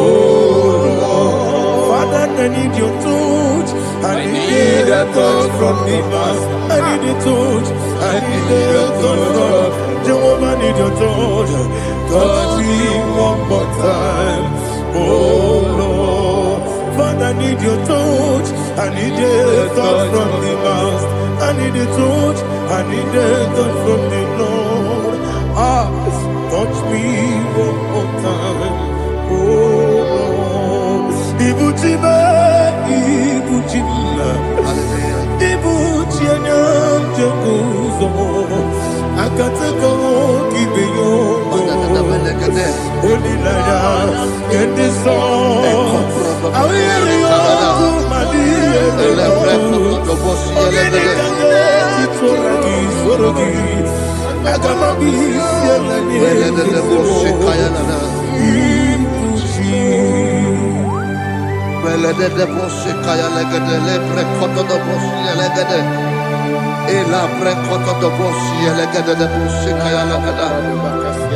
Lord. Father, I need your touch. I need a touch from the master. I need a touch. I need a touch from Jehovah. I need your touch. Touch me one more time, oh Lord. Father, I need your touch. I need a touch from the master. I need a touch. I need a touch from the Lord. Touch me one more time, oh Lord. Ibuchima, Ibuchima, Ibuchina, Jeruzo. Akateko kibeyo, Olilaya, get this song. I will hear you, Madia,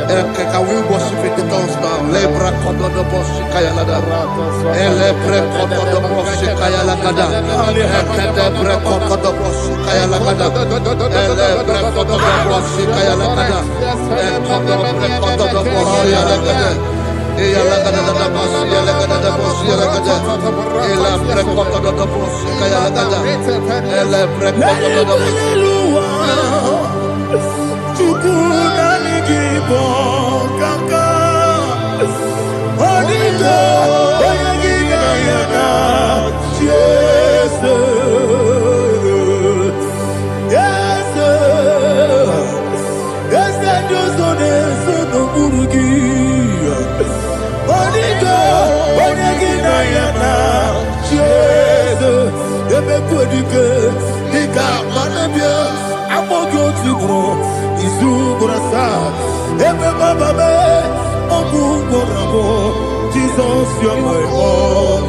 Can we worship in the tongues now? Lebra kodo do bosi kaya lada. Ele pre kodo do bosi kaya lada. Ekede pre kodo do bosi kaya lada. Ele pre kodo do bosi kaya lada. Ekodo pre kodo do bosi lada. Eya lada da bosi lada da bosi lada. Ele pre kodo do bosi kaya lada. Ele pre kodo do bosi. IGBO kaka Onigo Oyagina yana Jesus Yes Yes Josone Sono Burugi Onigo Oyagina yana Jesus Ebe Kodike Nika Manabia Amogo Tibro Izubrasa Ebe Baba Me Ogugorabo Jesus you're my all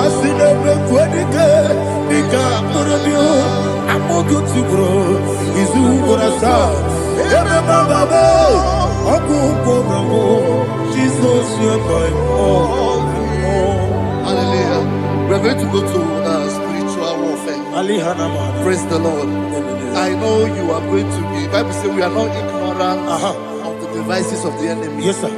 Asinebe Kodike Nika Manabia Amogo Tibro Izubrasa Ebe Baba Me Ogugorabo Jesus Hallelujah. We're going to go to spiritual warfare. Praise the Lord. I know you are going to be. Bible says we are not ignorant of the devices of the enemy. Yes, sir.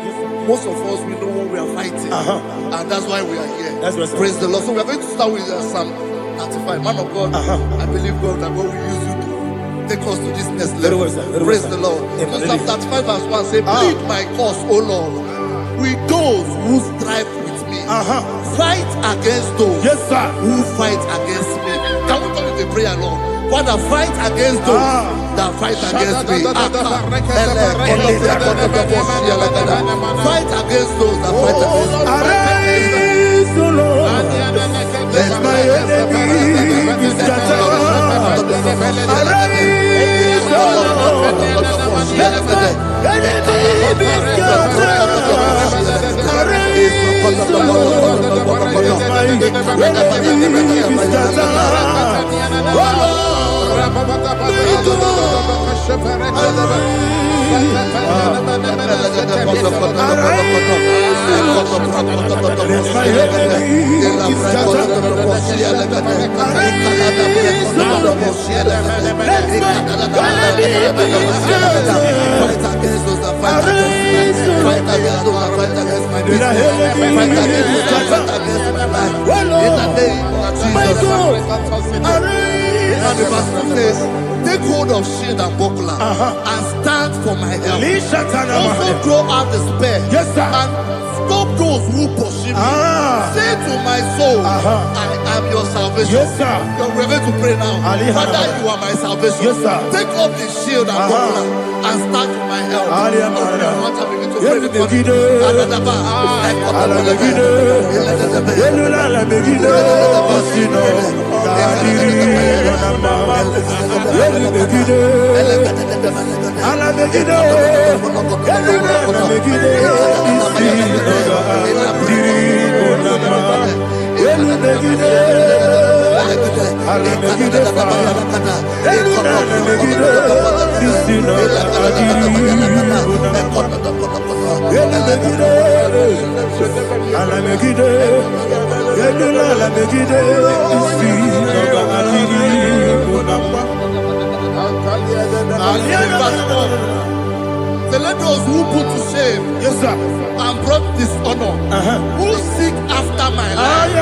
Most of us, we know what we are fighting. And that's why we are here. That's right, sir. Praise the Lord. So we are going to start with Psalm 95. Man of God, I believe God that God will use you to take us to this next level. Praise the Lord. So Psalm 35 verse 1 say, plead my cause, O Lord, with those who strive with me. Fight against those who fight against me. Can we come with a prayer, Lord? Father, fight against those that fight against me. Fight against those that fight against me. Arise, O Lord. Let my enemy be scattered. Arise, O Lord. Let my enemy be scattered. Arise, O Lord. Let my enemy be scattered. O Lord. And the verse 2 says, take hold of shield and buckler and stand for my help. Also throw out the spear and stop those who pursue me. Say to my soul, I am your salvation. We're going to pray now. Father, you are my salvation. Take up the shield and buckler and stand for my help. So let those who put to shame and brought dishonor, who seek after my life,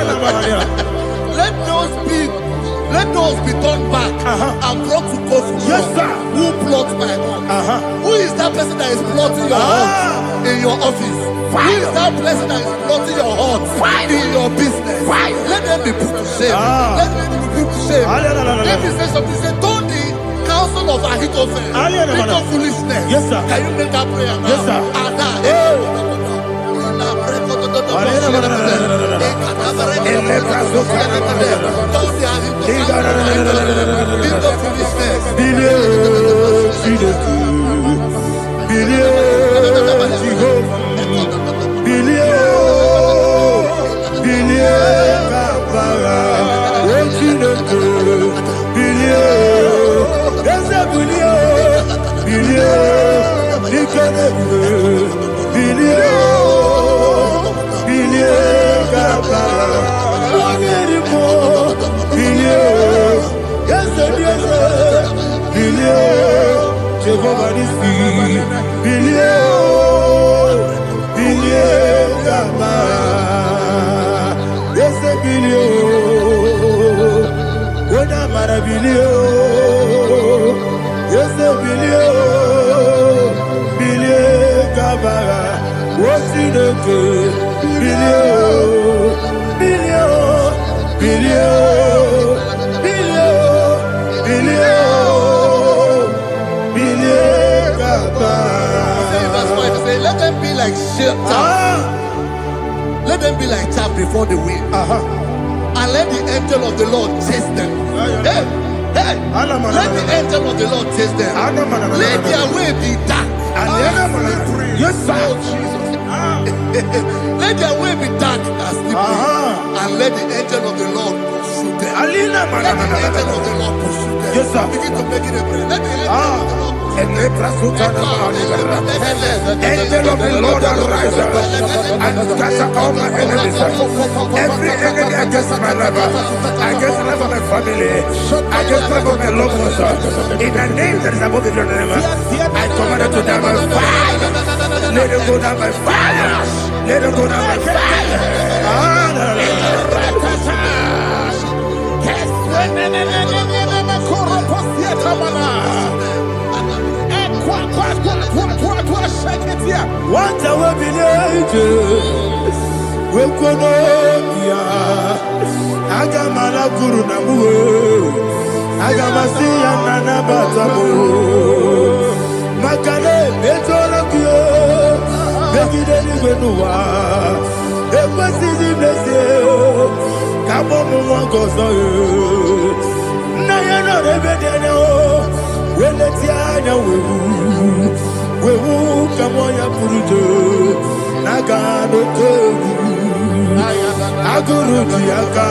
let those be turned back and brought to confusion. Who plot my own? Who is that person that is plotting your heart in your office? Who is that person that is plotting your heart in your business? Let them be put to shame. Let them be put to shame. Let me say something. Say, don't the counsel of Ahithophel think of foolishness. Can you make that prayer now? Yes, sir. Let them be like chaff. Let them be like chaff before the wind. And let the angel of the Lord chase them. Hey, hey. Let the angel of the Lord chase them. Let their way be dark. Yes, sir. Let their way be dark and slippery. And let the angel of the Lord pursue them. Let the angel of the Lord pursue them. Yes, sir. Begin to make it a prayer. Let the angel of the Lord pursue them. Angel of the Lord arise and scatter all my enemies. Every enemy against my life, against the life of my family, against the life of my loved ones. In the name that is above your name, I command it to die by fire. Let it go down by fire. Let it go down by fire. What I will be we kono ya aga mala guru na mu aga masiya na batamo makale betolo kyo begide ni gbenuwa e kwesi ni blesse kabo mu won gozo na ya no rebede ne o we leti anya wewu kamo ya purujo naga no togu aguru diaka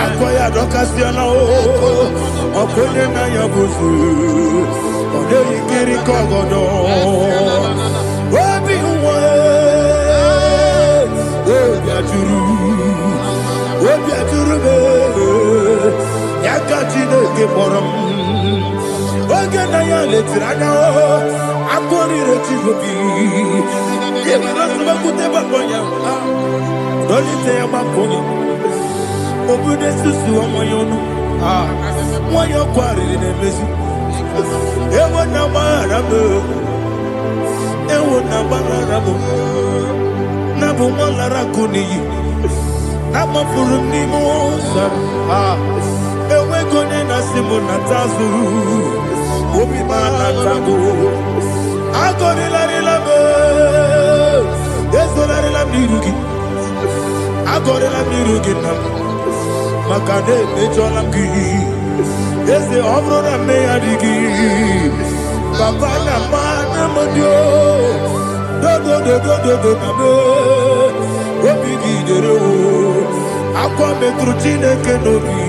akoya dokasiana o okonye na ya bozu ode ikiri kogodo obi uwe obi aturu be yakati no ke borom oge na ya letirana o akori retigobi yebara suba kute bakonya dolite ya bakonya obude susu omoyono moyo kwari ne mesu ewo na marabo na bu molara kuni na mafuru ni mosa ewe gone na simu na tazu obi mana tango agori la be esolari la mirugi agori la mirugi na makane mejola ki ese obro na me adigi papa na mana modio do na me obi gidere o akwa metrutine kenobi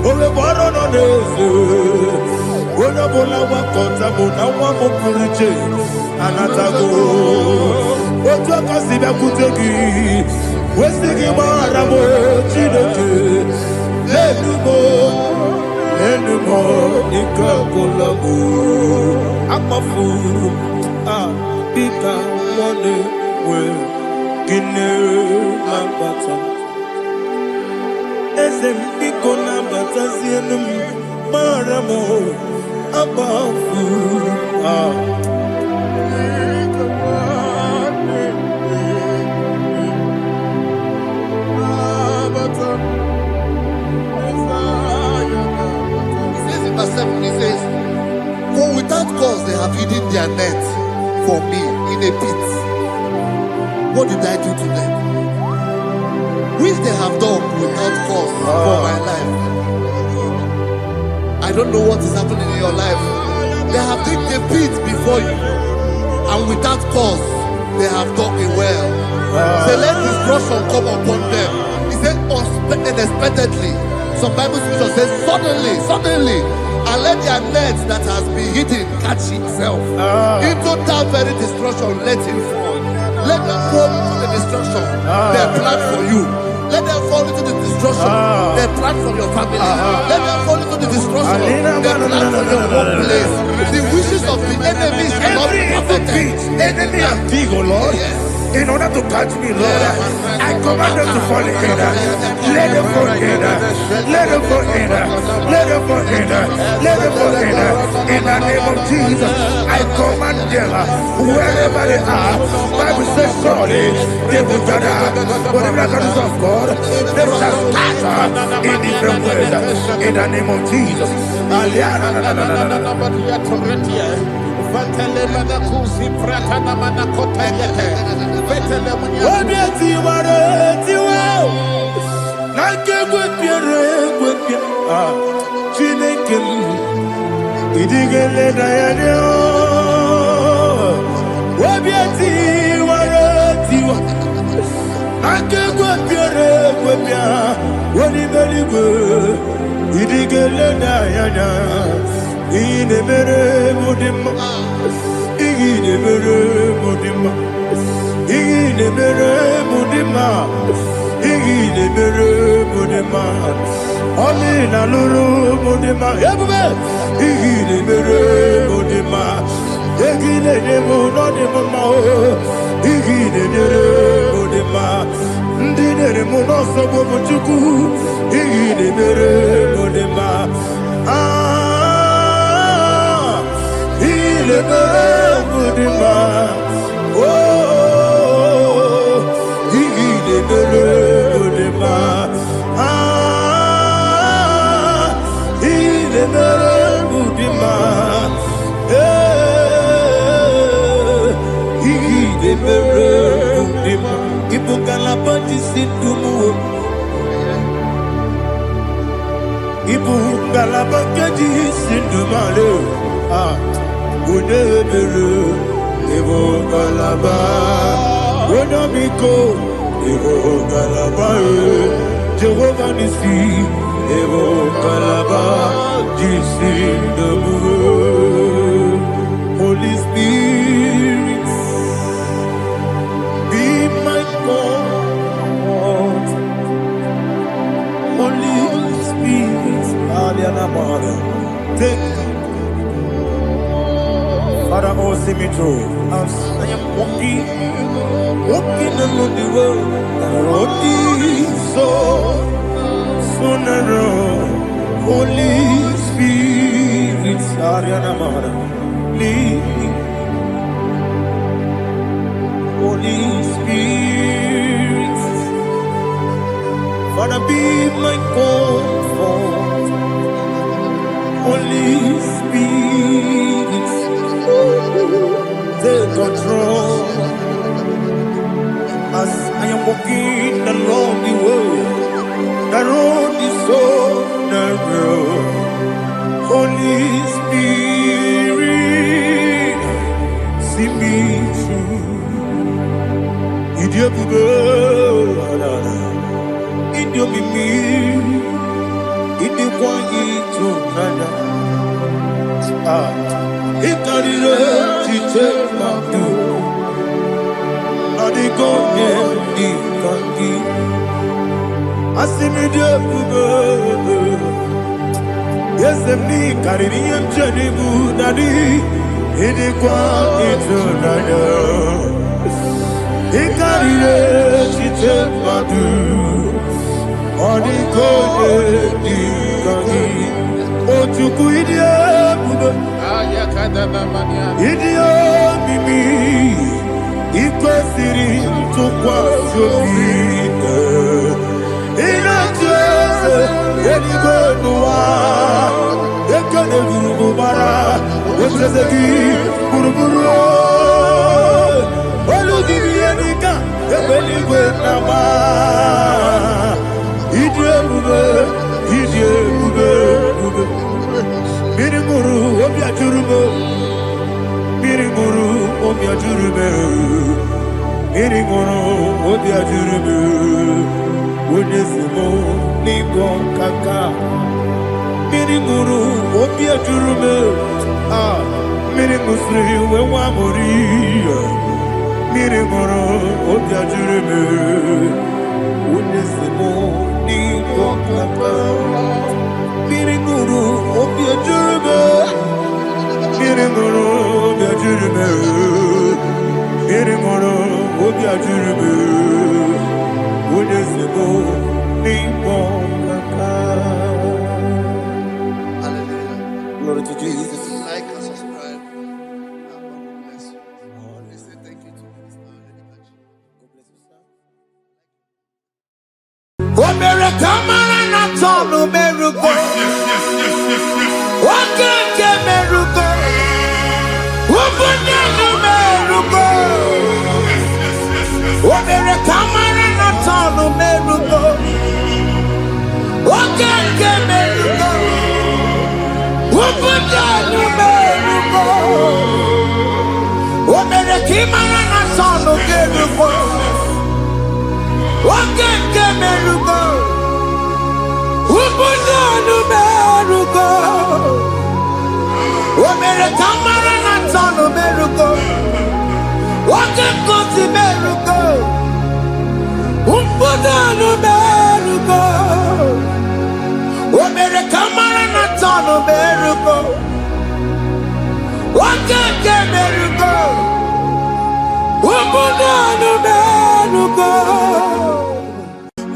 ole boro no neze ona bola wa kota bona wa mo puriche anatago otu akasiba kutegi wesigi mara mo chineke lenumo ikakolago amafu bika one we kine mabata esem biko na bata sienum mara mo abafu He says, for without cause they have hidden their net for me in a pit. What did I do to them? Which they have done without cause for my life. I don't know what is happening in your life. They have digged a pit before you, and without cause they have dug it well. Say, let destruction come upon them. He said, unexpectedly. Some Bible scripture says, suddenly, and let their net that has been hidden catch itself. Into that very destruction, let it fall. Let them fall into the destruction they plan for you. Let them fall into the destruction they plan for your family. Let them fall into the destruction they plan for your workplace. The wishes of the enemies are not perfected. Enemy and big, oh Lord. Yes. In order to catch me, Lord, I command them to fall in. Let them fall in. Let them fall in. Let them fall in. Let them fall in. In the name of Jesus, I command them wherever they are. Bible says surely they will gather. But the miracles of God, they shall scatter in different ways. In the name of Jesus. mere mudima. Igine mere mudima. Igine mere mudima. Igine mere mudima. Oli na luru mudima. Ebube. Igine mere mudima. Igine nemo no nemo ma. Igine mere mudima. Ndine mo no sobo muchuku. Igine mere mudima. Igine mere mudima. Oh, igine mere mudima. Igine mere mudima. Igine mere mudima. Ibukala bati sindumu. Ibukala bati sindumalo. Unebere. Ibukala ba. Unamiko. Ibukala ba. Jehovah Nisi. Ibukala ba. Jisindumu. Holy Spirit. Be my God, Holy Spirit, take Father, oh, see me through. As I am walking along the road, the road is so narrow. Holy Spirit, lead me. Holy Spirit, Father, be my comfort. Holy Spirit, take control. As I am walking along the road is so narrow. Holy Spirit, see me through. Idio bugo, idio mimi, idio kwa ito nana. Ikarire tite madu, adigo ne ikangi. Asimi dio bugo, yesemi kariri mjani budadi, idio kwa ito nana. Ikarire chite madu, odiko di kangi. Ochuku idie bube, idie mimi. Iko siri tukwa sopite. Inatese edigo nuwa, ekane gurugu bara, wetezegi buruburu. Olugibiyenika, ebeligwe nama. Idie bube, bube. Mirimuru obia jurube, mirimuru obia jurube, mirimuru obia jurube. Wonesimo ningo kaka, mirimuru obia jurube. Mirimusri wewa moria. Mirimoro obia jurebe, unesimo ningo kaka. Mirimoro obia jurebe, mirimoro obia jurebe, mirimoro obia jurebe, unesimo ningo kaka. Hallelujah. Glory to Jesus. Like and subscribe. God bless you. Let's say thank you to Minister Lady Kachi. God bless you, sir. Omere kamara na tonu merugo. Wakeke merugo. Ubunye no merugo. Omere kamara na tonu merugo. Wakeke merugo. Ubunye no merugo. Omere kimara na tonu merugo. Wakeke merugo. Ubunye no merugo. mere kamara na tonu meruko. Wake kosi meruko. Umpudanu meruko. O mere kamara na tonu meruko. Wake ke meruko. Umpudanu meruko.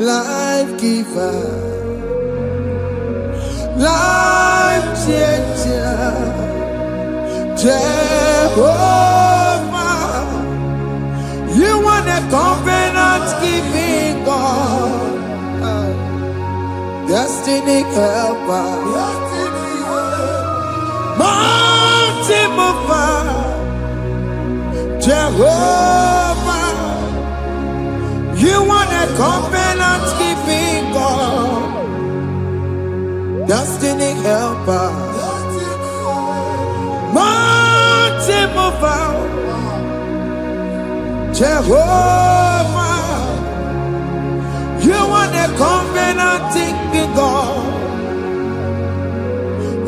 Life giver, life changer, Jehovah, you are the covenant keeping God, destiny helper, mountain mover, Jehovah, you are the covenant keeping God, destiny helper, mountain mover, Jehovah, you are the covenant keeping God.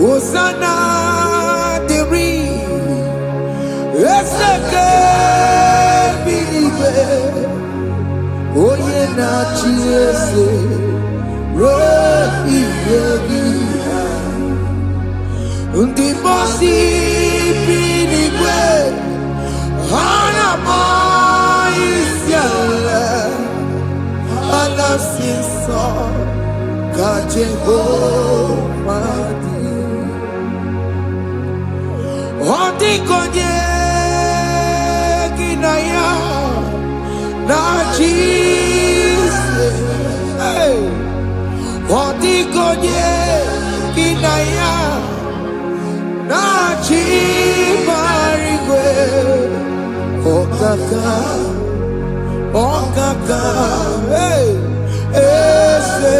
Hosanna, the it's the good. Oh yeah, na chiese, rohi yogi, undi bosi pinigwe, hana moisyala, alasinso, kaje homadi, odi konye kinaya. Na Jesus, hey, Odigonye kinaya, na chibarigwe, okaka, hey, ese,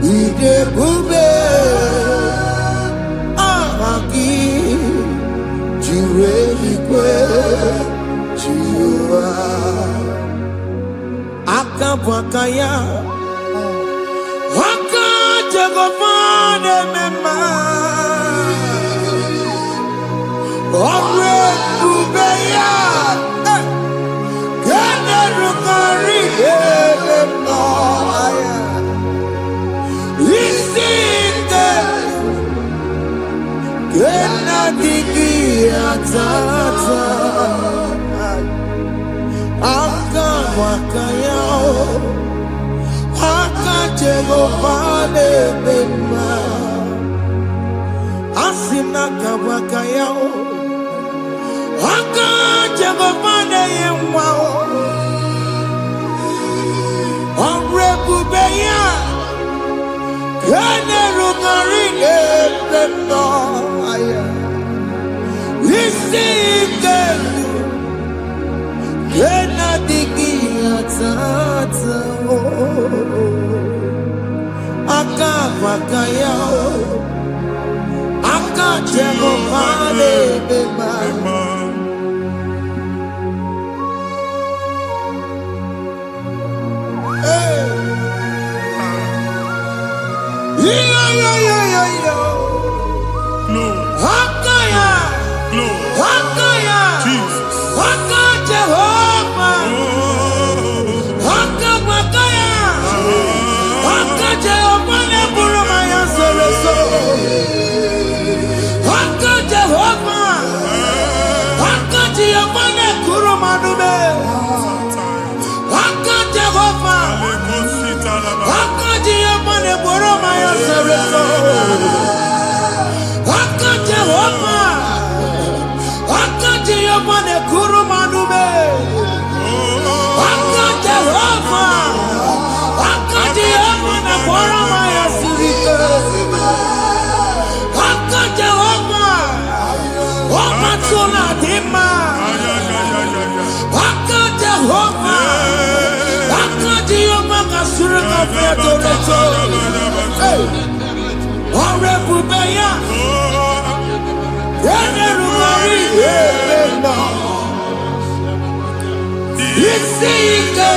ide bube, ahaki, jireligwe, jiwa. Akabwakaya Wakajagofane mema Omre Kubeya Kene Rukari Mema Isinde Kena Diki Atata Akabwakaya Akajegofane mema Asina kabwakaya Akajegofane yemwa Omrebubeya Kene Rugarine mema Isike Kena digi atata Akabakaya Akajegofane mema Hakaya Hakaya Jesus. Jehovah Hakabakaya Jehovah Neburumaya Sereso Jehovah Jehovah Nekurumanume Jehovah Jehovah Neburumaya Sereso Jehovah Jehovah Nekurumanume Jehovah Jehovah Neburumaya Sirike Jehovah Omatuna Dima Jehovah Jehovah Kasurika Fedoreto Orebubeya Yenerumari Yemena Isike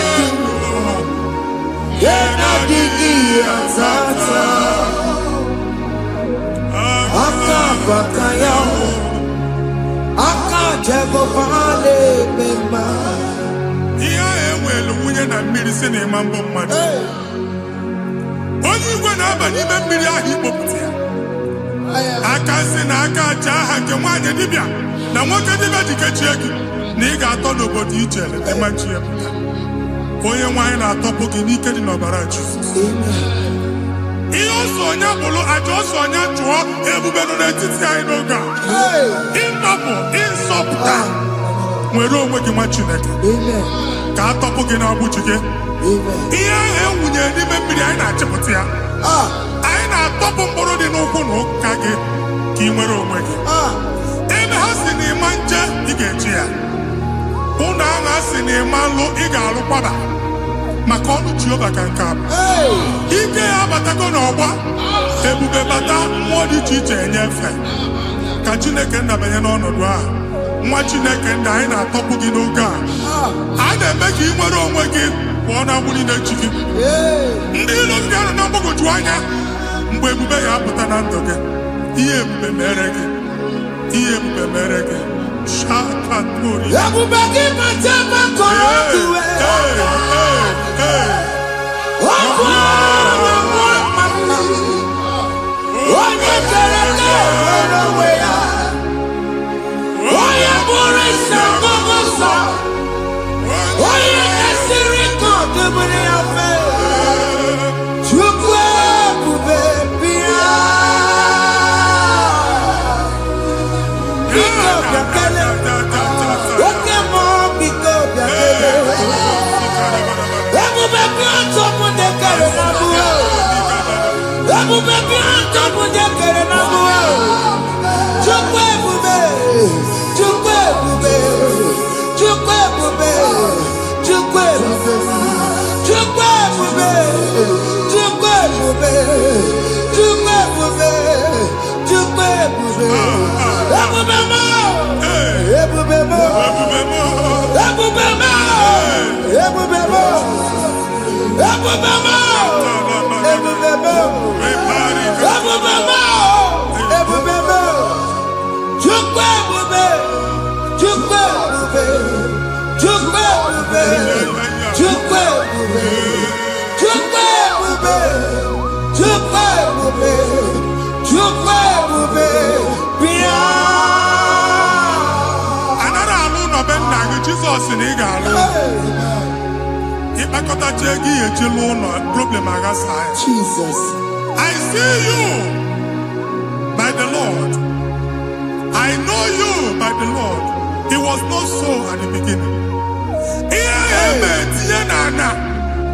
Yena Digi Atata Akabakaya Ihe ewelu nwunye na mmiri si na ịma mbọ mmadụ. Onye igwe na-aba n'ime mmiri ahụ ikpopụta ya. Aka si na aka aja aha nke nwaanyị dibịa na nwoke dibịa ji kechie gị na ị ga-atọ n'obodo ijele ịmachi ya pụta. Onye nwaanyị na-atọpụ gị n'ike dị n'ọbara Jizọs. Ihe ọsọ onye bụrụ aja ọsọ onye chụọ ebube nọ n'etiti anyị n'oge a. Ịnọpụ ịsọpụta nwere onwe gị nwa Chineke ka atọpụ gị n'agbụchi gị. Ihe ahụ ewunye n'ime mmiri anyị na-achịpụta ya. Anyị na-atọpụ mkpụrụ dị n'ụkwụ na ụka gị ka ị nwere onwe gị. Ebe ha si na ịma nje ị ga-eji ya. Ụlọ ahụ ha si na ịma nlụ ị ga-alụkwaba maka ọnụ Jehova ka nke a bụ. Ike ya abatago n'ọgba ebube bata mmụọ dị iche iche enyefe ka Chineke ndabanye n'ọnọdụ ahụ. Nwa Chineke ndị anyị na-atọpụ gị n'oge a. A na-eme ka ị nwere onwe gị pụọ na agbụrụ na-echi gị. Ndị ilo ndị ahụ na mgbagwoju anya mgbe ebube ya apụta na ndụ gị. Ihe ebube mere gị. Ihe ebube mere gị. Shakatori. Ebube gị mata maka ọdụ onye kere nwere onwe ya. Onye bụrụ isi ọgụgụ nsọ. Onye na-esiri ka ọdụbụrụ ya mfe. Chukwu ebube bịa. Biko bịakele. Oke mmụọ biko bịakele. Ebube bịa ntọpụ dekere na mbuo. Ebube bịa ntọpụ dekere na mbuo. Chukwu ebube. Chukwu ebube. Chukwu ebube. Chukwu ebube. Chukwu ebube. Chukwu ebube. Chukwu ebube. Chukwu ebube. Ebube mo. Ebube mo. Ebube mo. Ebube mo. Ebube mo. Ebube mo. Ebube mo. Ebube mo. Chukwu ebube. Chukwu ebube. Chukwu ebube. Chukwu ebube. Chukwu ebube. Chukwu ebube. Chukwu ebube. Bịa. Anara alụ nọ be nna gị Jizọs na ị ga-alụ. Ịkpakọtacha ego ihe eji lụọ ụlọ problem aghasa ya. Jesus. I see you by the Lord. I know you by the Lord. It was not so at the beginning. Ihe eme tinye na ana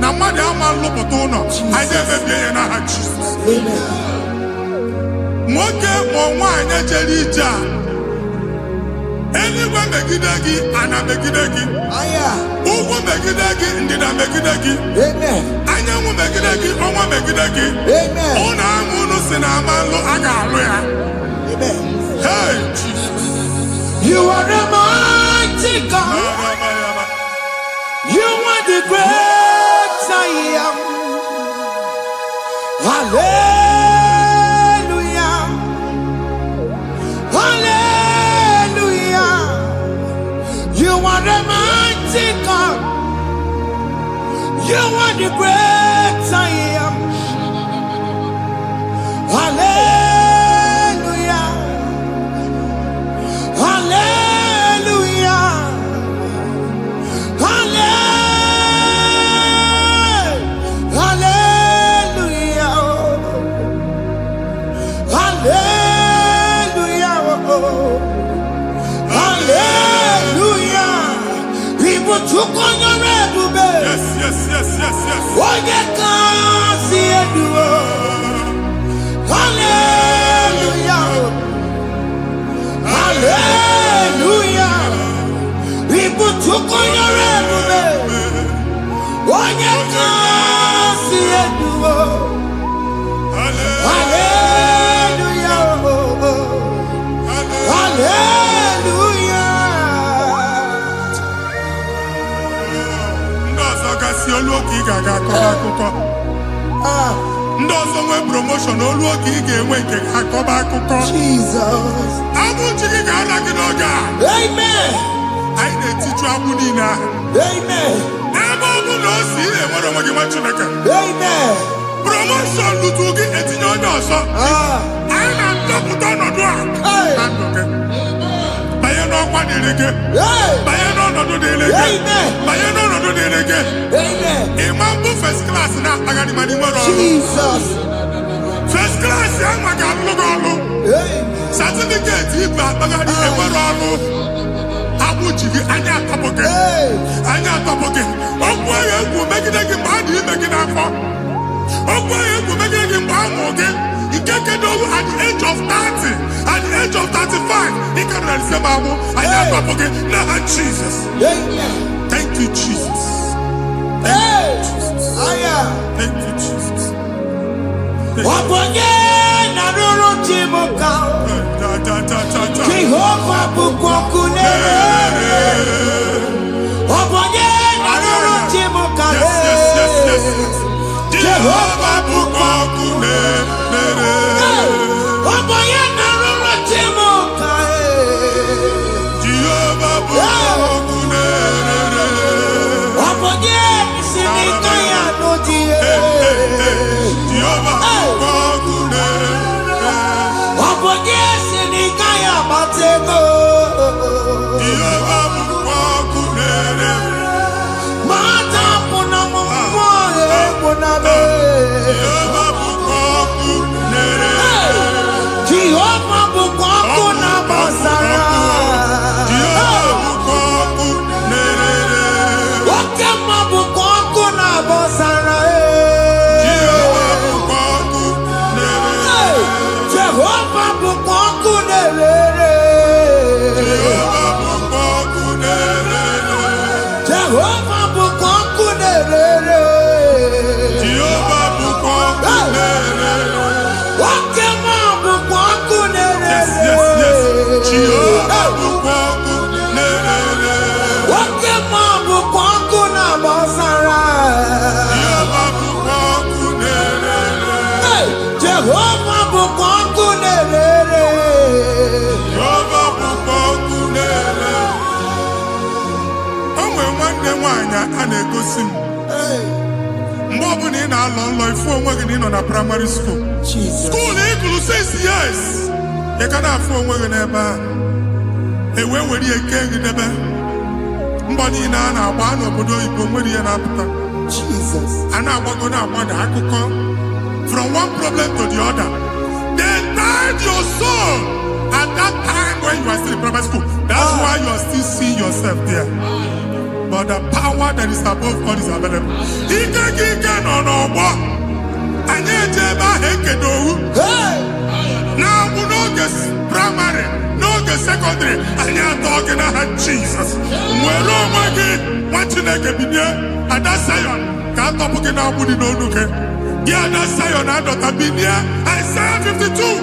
na mmadụ ama lụpụta ụlọ. Anyị ga-emebie ya n'aha Jizọs. Nwoke ma nwaanyị jere ije a. Eluigwe megide gị, ana megide gị. Ugwu megide gị, ndịda megide gị. Anyanwụ megide gị, ọnwa megide gị. Ụlọ ahụ unu si na ama nlụ a ga-alụ ya. Hey, Jesus. You are the mighty God. You are the great I am. Hallelujah. Hallelujah. You are the mighty God. You are the great I am. Hallelujah. Hallelujah. Hallelujah. Hallelujah. Hallelujah. People took on your red. Yes, yes, yes, yes, yes. Oh, you can't see it. Hallelujah. Hallelujah. People took on your red. Oh, you can't see it. Hallelujah. Hallelujah. Ndị ọzọ gasị olu oge ị ga-aga akọba akụkọ. Ndị ọzọ nwee promotion olu oge ị ga-enwe nke ga-akọba akụkọ. Jesus. Abụ chi gị ga-ala gị n'oge a. Amen. I need to teach you now. Amen. Amen. Promotion lutugi etinyo nyoso. Ana ndoputa nodwa. Andoke. Baye no kwa delege. Baye no nodo delege. Amen. Baye no nodo delege. Amen. Imambu first class na agani mani moro. Jesus. First class yang maga lugolo. Certificate iba agani emoro. Abu jigi anya topoke. Anya topoke. Ogbo ye ku megidegi madi megidafo. At the age of 30, at the age of 35, he can say, Mama, I am not forget. Now, Jesus. Thank you, Jesus. Thank you, Jesus. Thank you, Jesus. Jehovah bukokune nere. Oboye naroro chimoka. Jehovah bukokune nere. Oboye sinika ya nodie. Jehovah bukokune nere. Oboye sinika ya batego. Jehovah bukokune nere. Mata puna mwa puna be. Jehovah bukokune nere. Jehovah bukokuna basara. Jehovah bukokune nere. Okema bukokuna basara. Jehovah bukokune nere. Jehovah bukokune nere. Jehovah bukokune nere. Jehovah bukokune nere. Jehovah bukokune nere. Okema bukokune Yes, nere. yes, yes. Jehovah bukokune nere. Okema bukokuna basara. Jehovah bukokune nere. Jehovah bukokune nere. Jehovah bukokune nere. O nwere nwanne nwaanyị a na-egosi m mgbe ọ bụla ị na-alọ nlọ ifu onwe gị na ị nọ na praịmarị skuul Jesus. skuul ịgụrụ 6 years ị ka na-afụ onwe gị n'ebe a ewee were eke gị debe mbọ niile a na-agba n'obodo oyibo nwere ihe na-apụta Jesus. a na-agbago na-agbada akụkọ from one problem to the other. They tied your soul at that time when you are still in primary school. That's why you are still seeing yourself there. But the power that is above God is available. Ike no n'ọgbọ. Anyị ejebe ahụ ekedowu. Na-abụ n'oge primary, n'oge secondary, anyị atọ gị n'aha Jesus. Nwere onwe gị, nwa Chineke binie, Ada Zion, ka atọpụ gị na-agbụ dị n'onu gị. Gị Ada Zion adọta binie, Isaiah 52,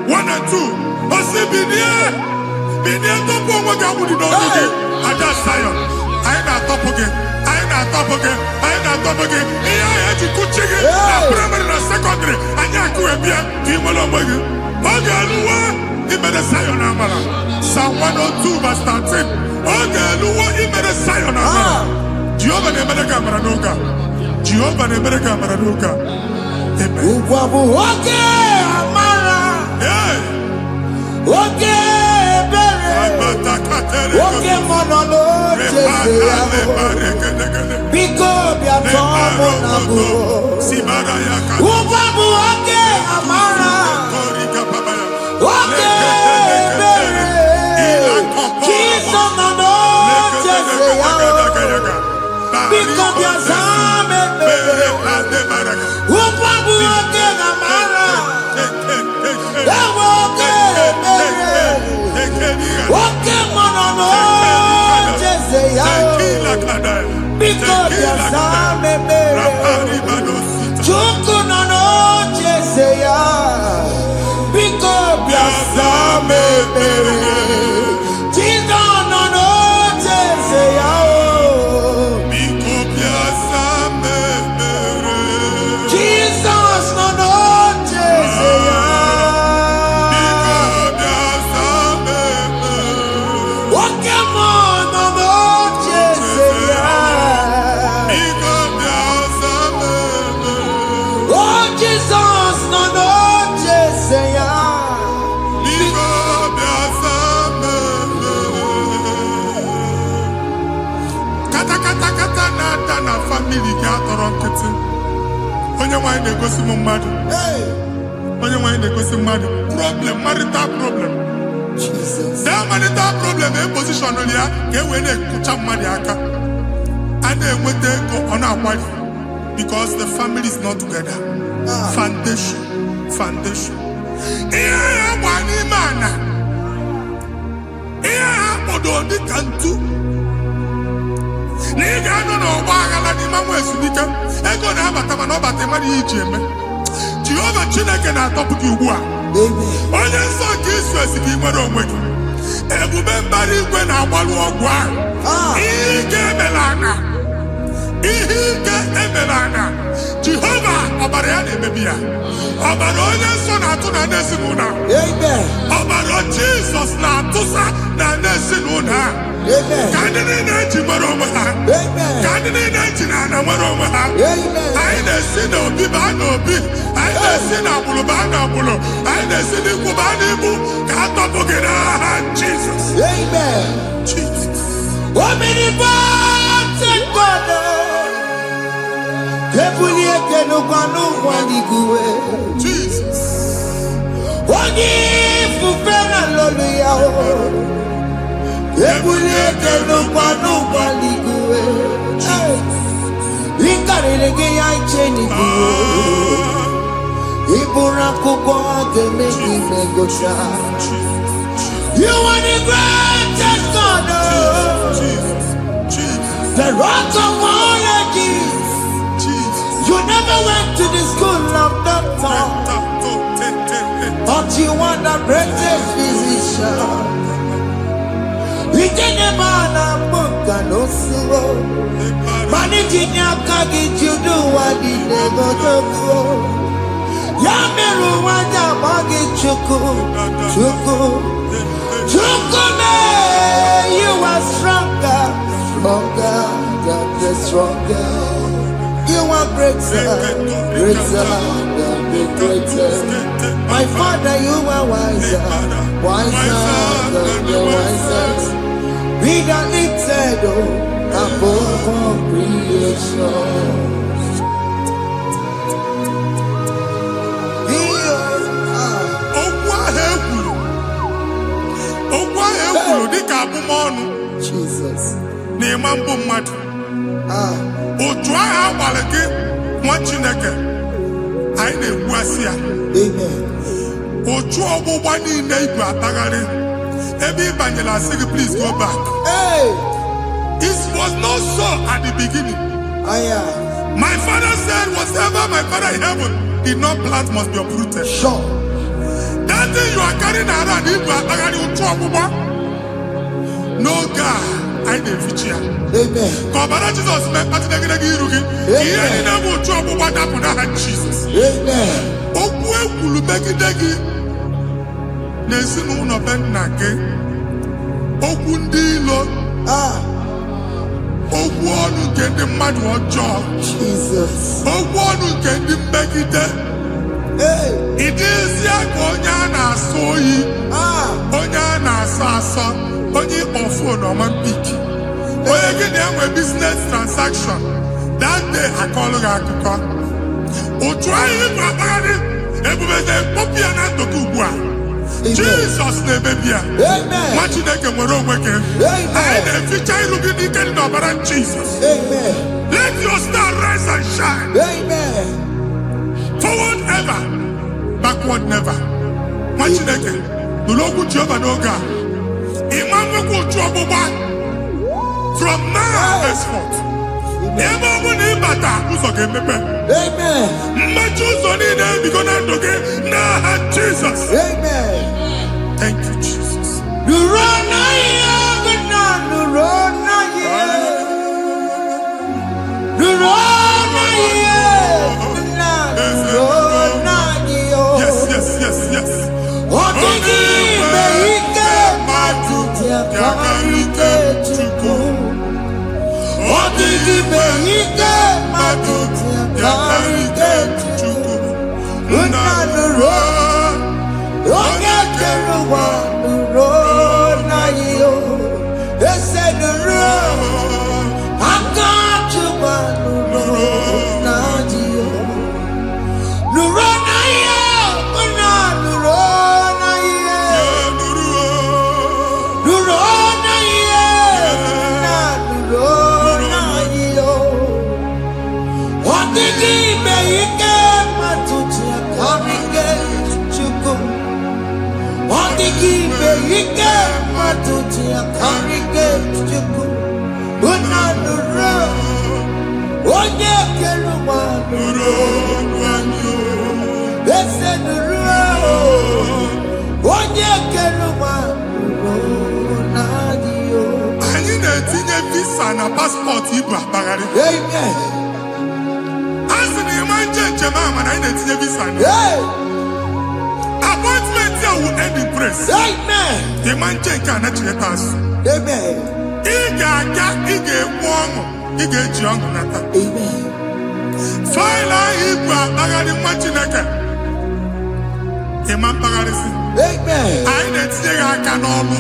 1 and 2. Osi binie tọpụ onwe gị agbụ dị n'onu gị, Ada Zion. Anyị na-atọpụ gị, anyị na-atọpụ gị, anyị na-atọpụ gị. Ihe anyị eji kuchi gị na primary na secondary, anyị akụwebie ka ị nwere onwe gị. Oge eluwe imere Zion amara. Psalm 102 verse 13. Oge eluwe imere Zion amara. Jehova na-emere gị amara n'oge a. Jehova na-emere gị amara n'oge a. Amen. Ugwa bụ oge amara. Hey! Oge ebere. Oge mọnọ n'oche ya. Biko bịa tọọ mụ na bụ. Ugwa bụ oge amara. Oge ebere. Jizọs nọ n'oche ya. Biko bịa zaa m ekpere. Ugwa bụ oge amara. Ewe oge ebere. Oge mọnọ n'oche ya. Biko bịa zaa m ekpere. Chukwu nọ n'oche ya. Biko bịa zaa m ekpere. Jizọs nọ n'oche ya. Jesus nọ n'oche ya. Oke atọrọ nkịtị. Onye nwanyị na-egosi m mmadụ. Onye nwanyị na-egosi mmadụ. Problem, marital problem. That marital problem in position on ya ka e wee na-ekụcha mmadụ aka. A na-enweta ego ọ na-akwari because the family is not together. Foundation. Ihe ya gba n'ime ana. Ihe ha kpọdọ dị ka ntu. Na ị ga-anọ n'ọgba aghara n'ime nwa ezumike. Ego na-abata mana ọ bata mmadụ ihe iji eme. Jehova Chineke na-atọpụ gị ugbu a. Onye nsọ nke Izrel ka ị nwere onwe gị. Ebube mbara igwe na-agbalụ ọgwụ ahụ. Ihe ike emela ana. Jehova ọbara ya na-emebi ya. Ọbara onye nsọ na-atụ na n'ezinụlọ. Ọbara Jizọs na-atụsa na n'ezinụlọ. Ka ndị niile eji nwere onwe ha. Ka ndị niile eji na ana nwere onwe ha. Anyị na-esi n'obi baa n'obi. Anyị na-esi n'agbụrụ baa n'agbụrụ. Anyị na-esi n'ikwu baa n'ikwu. Ka a tọpụ gị n'aha Jizọs. Jesus. Omnipotent God. Jesus. Onye fufere hallelujah. Ebulieke n'ụkwa n'igwe. Ịkarịrị gị ya iche n'igwe. Ịbụrụ akwụkwọ ga-eme gị megocha. You are the greatest God. The rock of all ages. You never went to the school of doctor, but you are the greatest physician. We didn't man a book and also managing your carriage, you do what you never do. Yameru wanda magi chuku. You are stronger than stronger. You are greater than the greatest. My Father, you are wiser than the wisest. Be the lifted above all creation. Jesus. Otu agha agbara gị nwa Chineke anyị na-egbu asị ya. Otu ọgbụgba niile igwe atagharị ebe ị banyere asị gị please go back. It was not so at the beginning. My father said whatever my father in heaven did not plant must be uprooted. Sure. That thing you are carrying around igwe atagharị otu ọgbụgba. No God. I didn't feature. Amen. Kọbara Jesus mee kpatị negidegi iru gị. Ihe niile bụ otu ọgbụgba dapụ n'aha Jesus. Amen. Okwu ekwuru megide gị n'ezinụlọ be nna gị. Okwu ndị ilo. Okwu ọnụ nke ndị mmadụ ọjọọ. Jesus. Okwu ọnụ nke ndị mmegide. Ị dịzie ka onye a na-asọ oyi. Onye a na-asọ asọ. Onye ọfụ n'ọma mpiki. Onye gị na-enwe business transaction. That day akọlụ gị akụkọ. Otu anyị gbagharị ebube na-ekpọpụ ya na ndụ gị ugbu a. Jesus na-emebi ya. Nwa Chineke nwere onwe gị. Anyị na-eficha iru gị n'ike dị n'ọbara Jesus. Let your star rise and shine. Forward ever, backward never. Nwa Chineke nụrụ okwu Jehova n'oge a. From now henceforth, ebe ọ bụ na ịbata ụzọ ga-emepe. Mmechi ụzọ niile ebigo na ndụ gị n'aha Jizọs. Thank you, Jesus. Yes. They said the road, I got you by the road. mana passport ibu akpagharị. Amen. Asị na ịma njem a mana anyị na-etinye visa na. Appointment ya will end in praise. Amen. Ịma nke a na-echeta azụ. Amen. Ị ga-aga, ị ga-ekwu ọṅụ, ị ga-eji ọṅụ nata. Amen. Faịlụ ahụ ibu akpagharị nwa Chineke. Ịma mkpagharịsị. Amen. Anyị na-etinye gị aka n'ọlụ.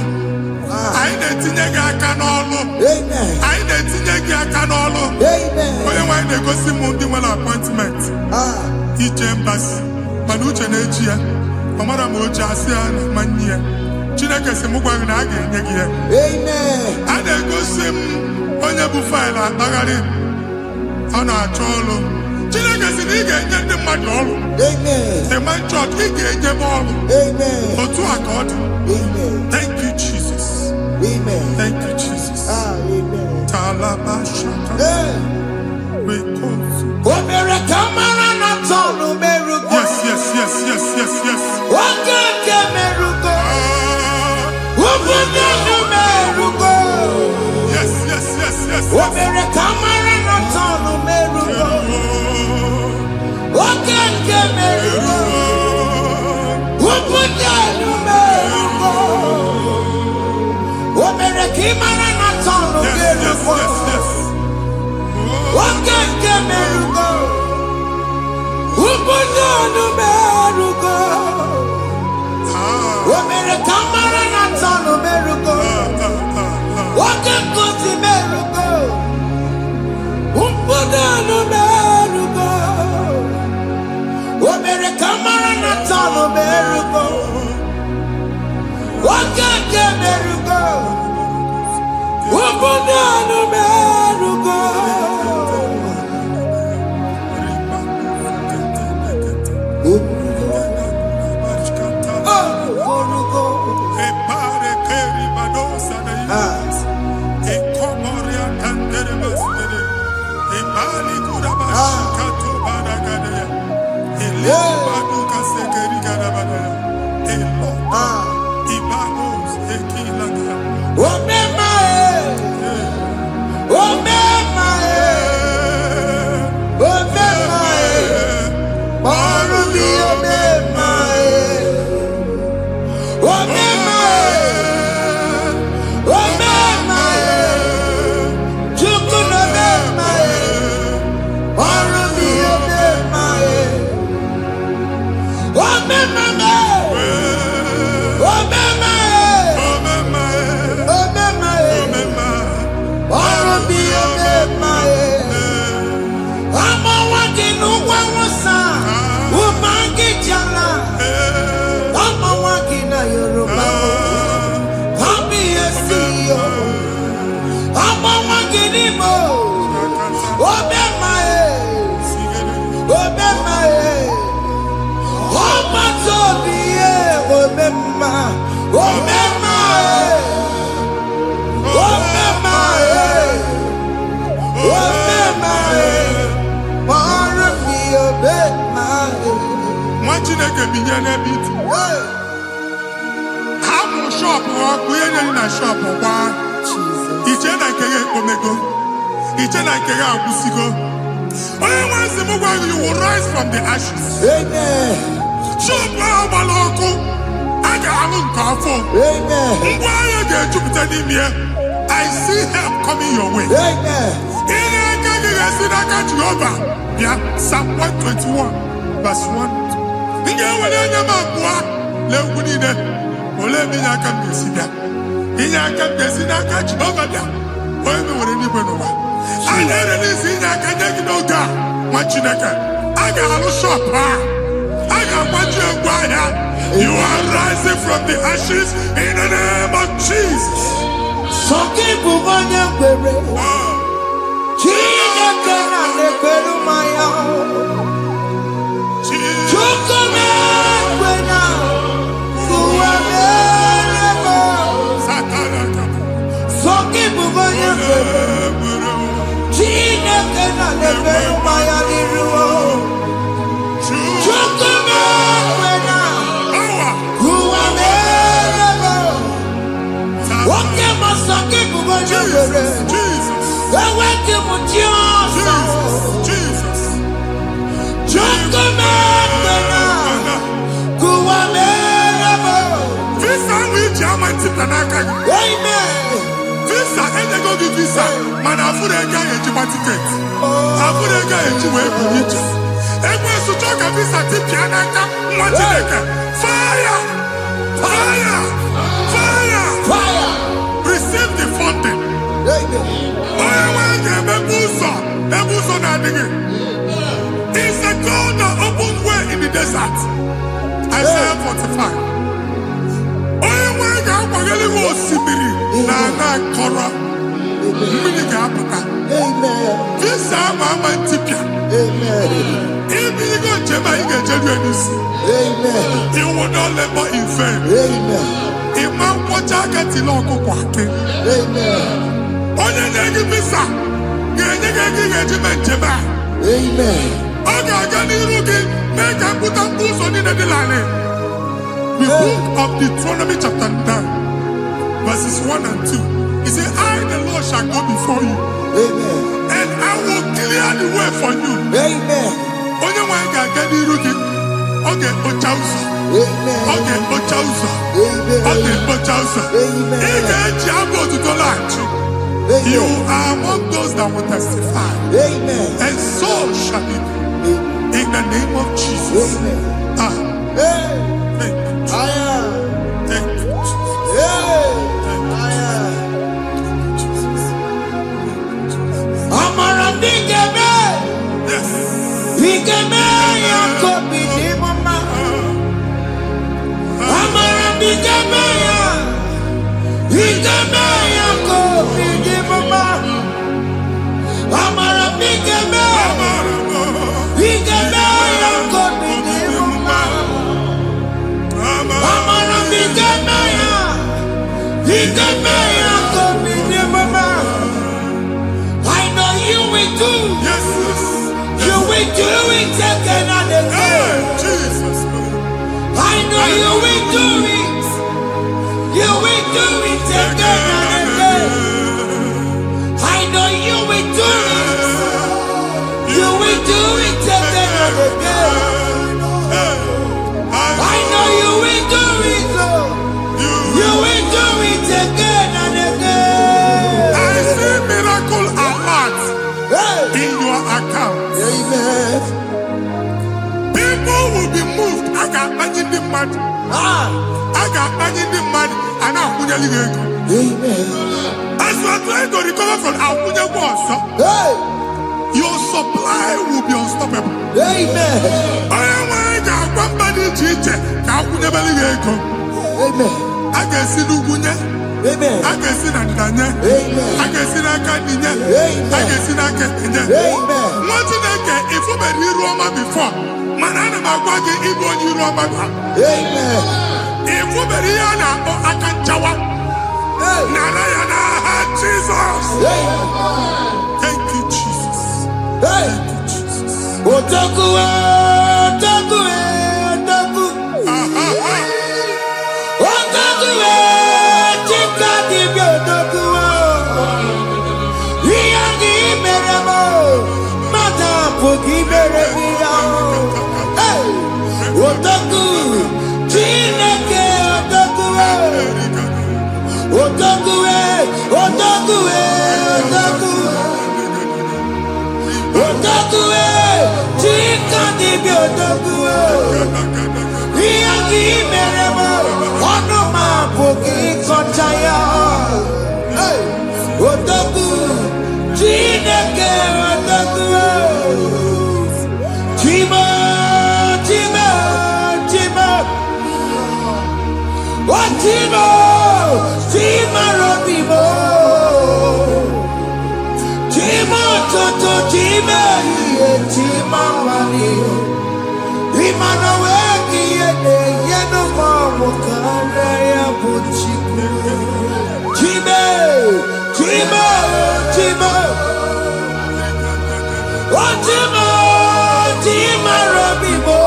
Anyị na-etinye gị aka n'ọlụ. Amen. Anyị na-etinye gị aka n'ọlụ. Amen. Onye nwaanyị na-egosi m ndị nwere appointment ije mbasi mana uche na-eji ya ọ mara ma o ji asị ya na mmanyi ya. Chineke sị m gwa gị na a ga-enye gị ya. Amen. A na-egosi m onye bụ faịlụ akpagharị ọ na-achọ ọlụ. Chineke sị na ị ga-enye ndị mmadụ ọrụ. Amen. The man church ị ga-enye m ọrụ. Amen. Otu a ka ọ dị. Amen. Thank you Jesus. Amen. Thank you Jesus. Amen. Talabashaka. Rekosu. Omere kamara na tonu merugo. Yes, yes, yes, yes, yes, yes. Okeke merugo. Obudu merugo. Yes, yes, yes, yes. Omere kamara na tonu merugo. Okeke merugo. Obudu merugo. Omere kamara na tonu Yes, yes, merugo. yes, yes. Okeke merugo. Obudu merugo. Omere kamara na tonu merugo. Okeke merugo. Obudu merugo. Omere kamara na tonu merugo. Okeke merugo. Obudu merugo. Chineke binye n'ebe iti. Hapụ shọpụ ọkụ ihe nyere na shọpụ kwa. Iche na nke ya ekpomego. Iche na nke ya agwụsigo. Onye nwe nsị m gwa gị, you will rise from the ashes. Amen. Shọpụ ahụ gbara ọkụ, a ga-alụ nke afọ. Amen. Ngwa ahịa ga-ejupụta n'ime ya. I see help coming your way. Amen. Ihe aka gị ga-esi n'aka Jehova bịa. Psalm 121 verse 1. Ị ga-ewere anya m abụọ n'egwu niile. Olee ebe inye aka m ga-esi bịa? Inye aka m ga-esi n'aka Jehova bịa. Onye mewere n'igwe n'ụwa. A na-ere n'isi inye aka nye gị n'oge a, nwa Chineke. A ga-alụ shọpụ a. A ga-agbaji egwu ahịa. You are rising from the ashes in the name of Jesus. Sọkị bụ onye kwere. Chineke na na-ekwere mmanya. Chukwu na-ekwe na ụwa na-erego. Sọkị bụ onye kwere. Chineke na na-ekwere mmanya n'iru. Chukwu na-ekwe na ụwa na-erego. Nwoke ma sọkị bụ onye kwere. Jesus. Visa which German Titanaka. Amen. Visa and they go give visa. Man, I put a guy in Japan ticket. I put a guy in Japan. And when you talk a visa Titanaka, fire! Fire! Fire! Fire. Receive the funding. Amen. It's a God that opens way in the desert. Isaiah 45. You will not labor in vain. Imam Pochakati Loko Kwake. Onye na-egi visa ga-enye gị regiment jebe. Ọ ga-aga n'iru gị mee ka mpụta mkpụ ụzọ niile dị larịị. The book of Deuteronomy chapter 9 verses 1 and 2. He said, I the Lord shall go before you. And I will clear the way for you. Onye nwanyị ga-aga n'iru gị. Ọ ga-ekpocha ụzọ. Ọ ga-ekpocha ụzọ. Ọ ga-ekpocha ụzọ. Ị ga-eji abụ otuto laghachi. You are among those that will testify. And so shall it be. In the name of Jesus. Thank you. Thank you, Jesus. Amara bigeme. Yes. Bigeme yakobi ni mama. Amara bigeme ya. Bigeme yakobi ni mama. Amara bigeme. Bigeme yakobi ni mama. Amara bigeme ya. Bigeme yakobi ni mama. I know you will do. Yes. You will do it again and again. Jesus. I know you will do it. You will do it again and again. I know you will do it. You will do it again and again. I know you will do it, Lord. You will do it again and again. I see miracle alert in your account. Amen. People will be moved. I can imagine the mad. I can imagine the mad. And I'm going to Amen. as you are trying to recover from Abuja Boss, your supply will be unstoppable. Amen. I am somebody teacher. Amen. I can see Lugunya. Amen. I can see Nadanya. Amen. I can see Nakaninya. I can see Nakaninya. Amen. What did I get? If you were in Roma before, Manana Magwagi, Ibon, you Roma. Amen. If you were Rihanna or Akanchawa, Narayana, Jesus. Thank you, Jesus. Thank you, Jesus. Otaku, otaku, otaku. Otaku, chika di otaku. Iyagi meremo, mata pogi meremia. Otaku, chineke otaku. Otaku, otaku, otaku. Otaku, chika di otaku. Iyagi meremo, onoma pogi kochaya. Otaku, chineke otaku. Chima, chima, chima. Chima, chima robimo. Chima toto, chima iye, chima mani. Imana weki yene, yeno mamu kare ya buchiku. Chima, chima, chima. Chima, chima robimo.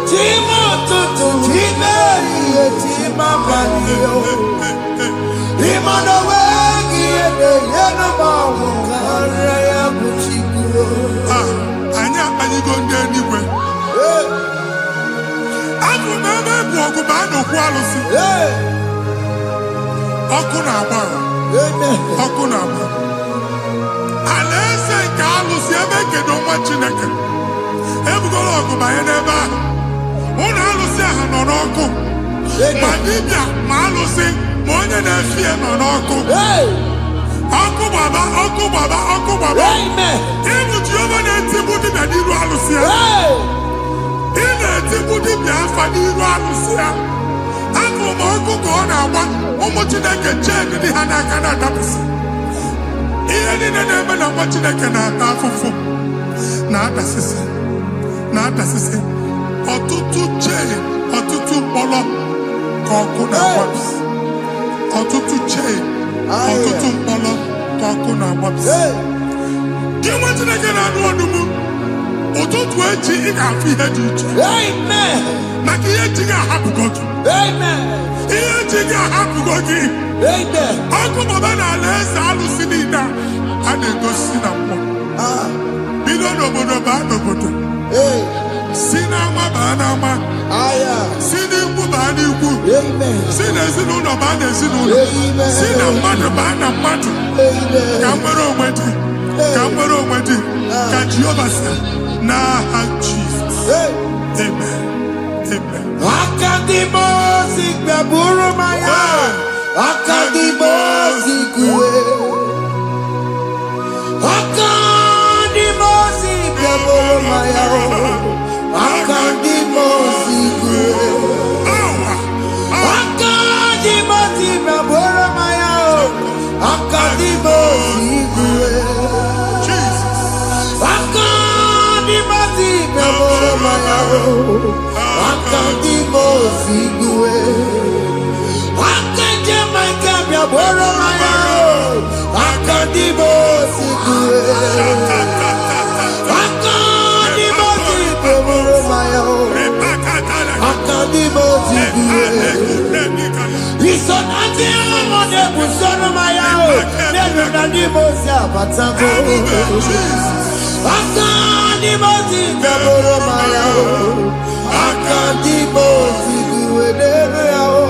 Chima toto, chima iye, chima mani. Imana weki yene. baa n'okwu alụsị. Ọkụ na-agba. Ọkụ na-agba. Alaeze nke alụsị ebe kedu nwa Chineke. Ebugoro ọgụ banye n'ebe ahụ. Ụlọ alụsị ahụ nọ n'ọkụ. Ma dibịa ma alụsị ma onye na-efi ya nọ n'ọkụ. Ọkụ gbaba, ọkụ gbaba, ọkụ gbaba. Ịbụ Jehova na-etigbu dibịa n'iru alụsị ya. Ị na-etigbu dibịa afa n'iru alụsị ya. Afọ ma ọkụ ka ọ na-agba ụmụ Chineke chee ndị ha n'aka na-adapụsị. Ihe niile na-eme na nwa Chineke na-ata afụfụ na-adasịsị na-adasịsị. Ọtụtụ chee, ọtụtụ mkpọrọ ka ọkụ na-agbapụsị. Ọtụtụ chee, ọtụtụ mkpọrọ ka ọkụ na-agbapụsị. Gị nwa Chineke na-anụ ọdụmụ ụtụtụ echi ị ga-afụ ihe dị iche. Maka ihe echi ga-ahapụgo gị. Ihe echi ga-ahapụgo gị. Ọkụ baba na alaeze alụsị niile a na-egosi na mmụọ. Bido n'obodo baa n'obodo. Si n'ama baa n'ama. Si n'ikwu baa n'ikwu. Si n'ezinụlọ baa n'ezinụlọ. Si na mmadụ baa na mmadụ. Ka nwere onwe dị. Ka nwere onwe dị. Ka Jehova sị n'aha Jizọs. Amen. Amen. Akadimosi gbẹ̀bùrú maya. Akadimosi kúwe. Akadimosi gbẹ̀bùrú maya. Akadimosi kúwe. Akadimosi gbẹ̀bùrú maya. Akadimosi kúwe. Akadimosi gbẹ̀bùrú maya. Akadimosi kúwe. Akadimosi kúwe. Akadimosi gbẹ̀bùrú maya. Akadimosi kúwe. Ìsọ̀nà tí ọmọdé kù sọ́nù maya o. Nínú Akadimosi àbátágó. Akadimosi gbẹ̀bùrú maya o. Akadimosi kúwe nínú ya o.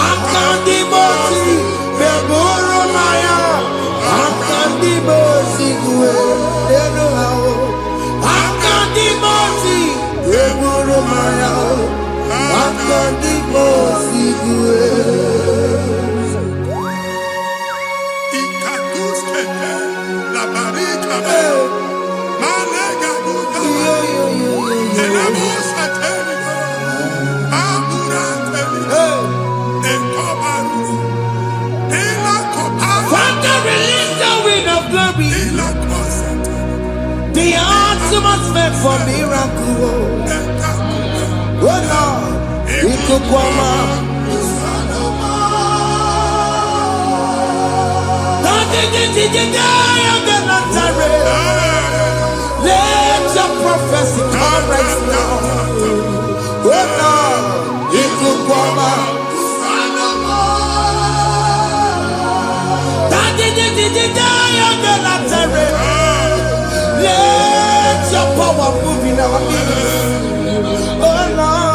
Akadimosi gbẹ̀bùrú maya. Akadimosi kúwe nínú ya o. Akadimosi gbẹ̀bùrú maya o. Akadimosi kúwe. The ultimate meant for miracle. Oh Lord, it could come out. Let your prophecy come right now. Oh Lord, it could come out. Let your power move in our midst. Oh Lord.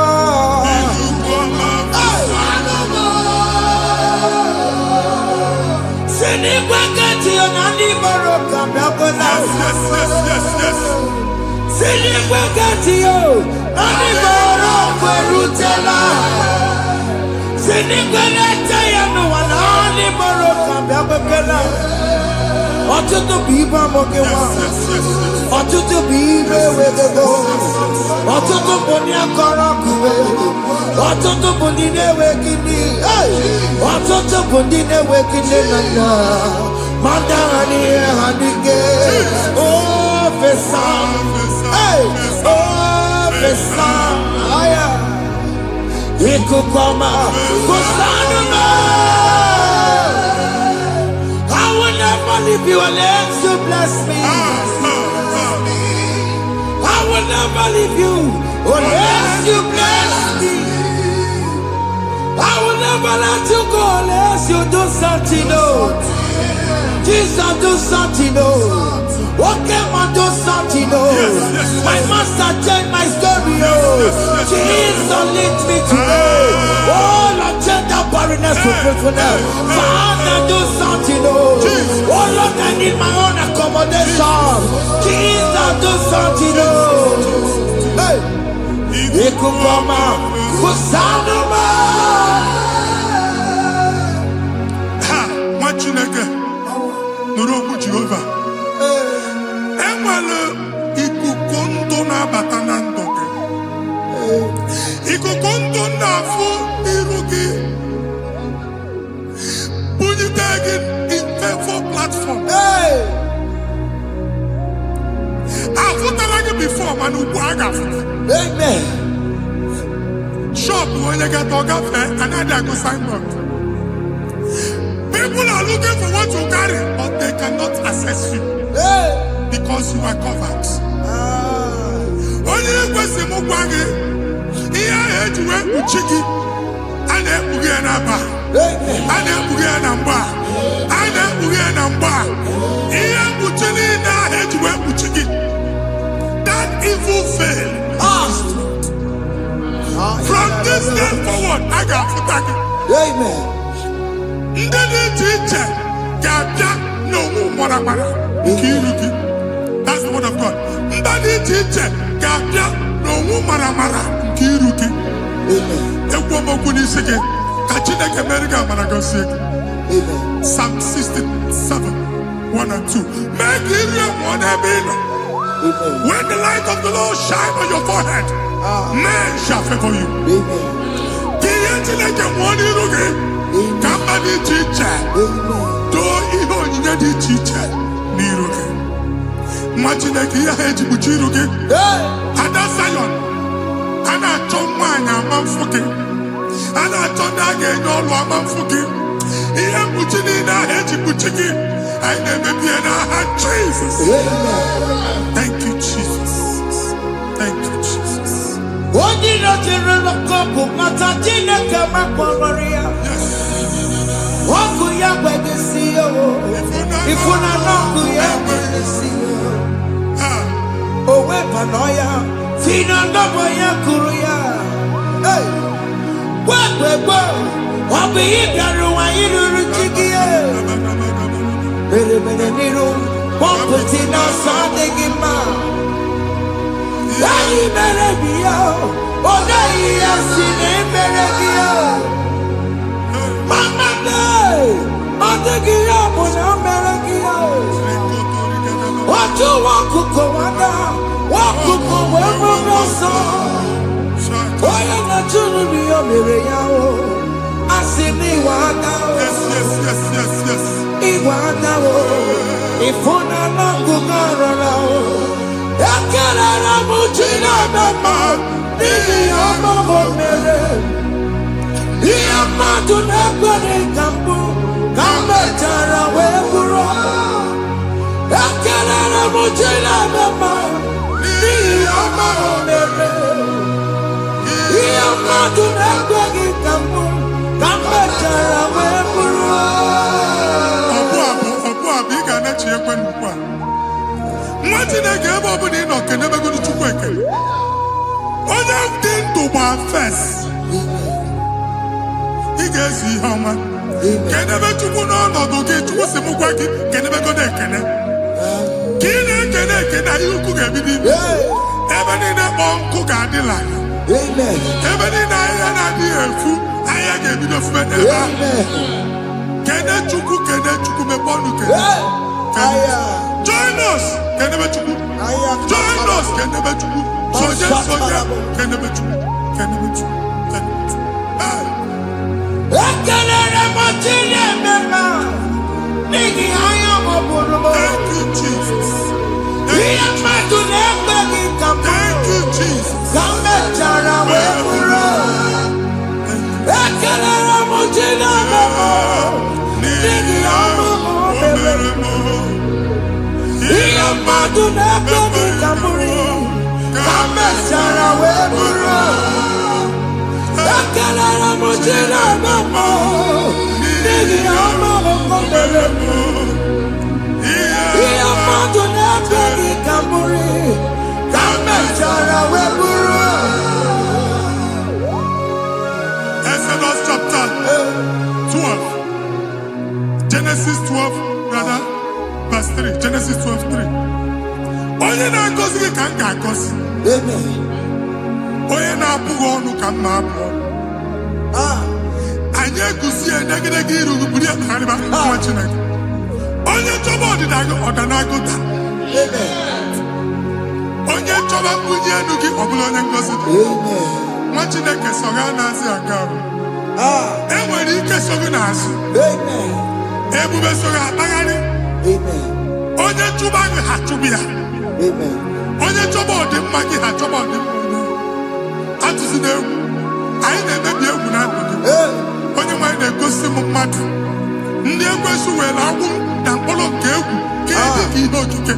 Send it back at you, Nani Baroka, send it back at you, Nani Baroka, Rutella. Send it back at you, Nani Baroka, Babakala. Ọtụtụ bụ ibe amụghị nwa. Ọtụtụ bụ ibe ewegego. Ọtụtụ bụ ndị akọrọ akụwe. Ọtụtụ bụ ndị na-enweghị nne. Ọtụtụ bụ ndị na-enweghị nne na nna. Ma ndị agha n'ihe ha n'ike. O fesa. O fesa. Ikuku ọma. Kụsanụ m. If you unless you bless me, I will never leave you unless you bless me. I will never let you go unless you do something. No, Jesus do something. No, okay, man do something. No, my master changed my story. Oh, Jesus, lead me today. Oh, Lord, change that barrenness to fruitfulness. Father, do something. Oh, Lord, I need my own accommodation. Jesus, do something. Hey, Ikukoma, Kusanuma. Ha, Machineke, Nuroku Jehovah. Emalo, Ikukondo na batanando. Ikukondo na fu irugi. Bunitagin in for platform. Hey, I've like before, man. amen. Shop when you get to cafe, another go signboard. People are looking for what you carry, but they cannot access you Hey, because you are covered. Only the question of Wagi, here I had to work with Chiki, and then Bugianaba, amen. and then Bugianamba, and then Bugianamba. Here Buchini, I had to work with Chiki. That evil failed. From this day forward, I got to thank you. Amen. That's the word of God. Amen. Psalm 67, 1 and 2. Make it when the light of the Lord shine on your forehead, men shall favor you. Jesus. Thank you, Jesus. Thank you, Jesus. Join us. Join us. Thank you, Jesus. Thank you, Jesus. Genesis 12, rather, verse 3. Genesis 12:3. Onye na-agọzi gị ka m ga-agọzi. Onye na-abụghị ọnụ ka m na-abụ ọnụ. Anyị eguzie negedege iru gị buru ya kparịba nwa Chineke. Onye chọba ọdịda gị ọdanagụta. Onye chọba mbunye elu gị ọ bụla onye ngọzi dị. Nwa Chineke so gị na-azị aga ahụ. Enwere ike so gị n'azụ. Ebube so gị akpagharị. Onye chụba gị ha chụba ya. Onye chọba ọdịmma gị ha chọba ọdịmma onye. Atụzina egwu. Anyị na-emebi egwu na ndụ gị. Onye nwanyị na-egosi m mmadụ. Ndị ekwensu were agwụ na mkpụrụ nke egwu ka dị ka ihe okike.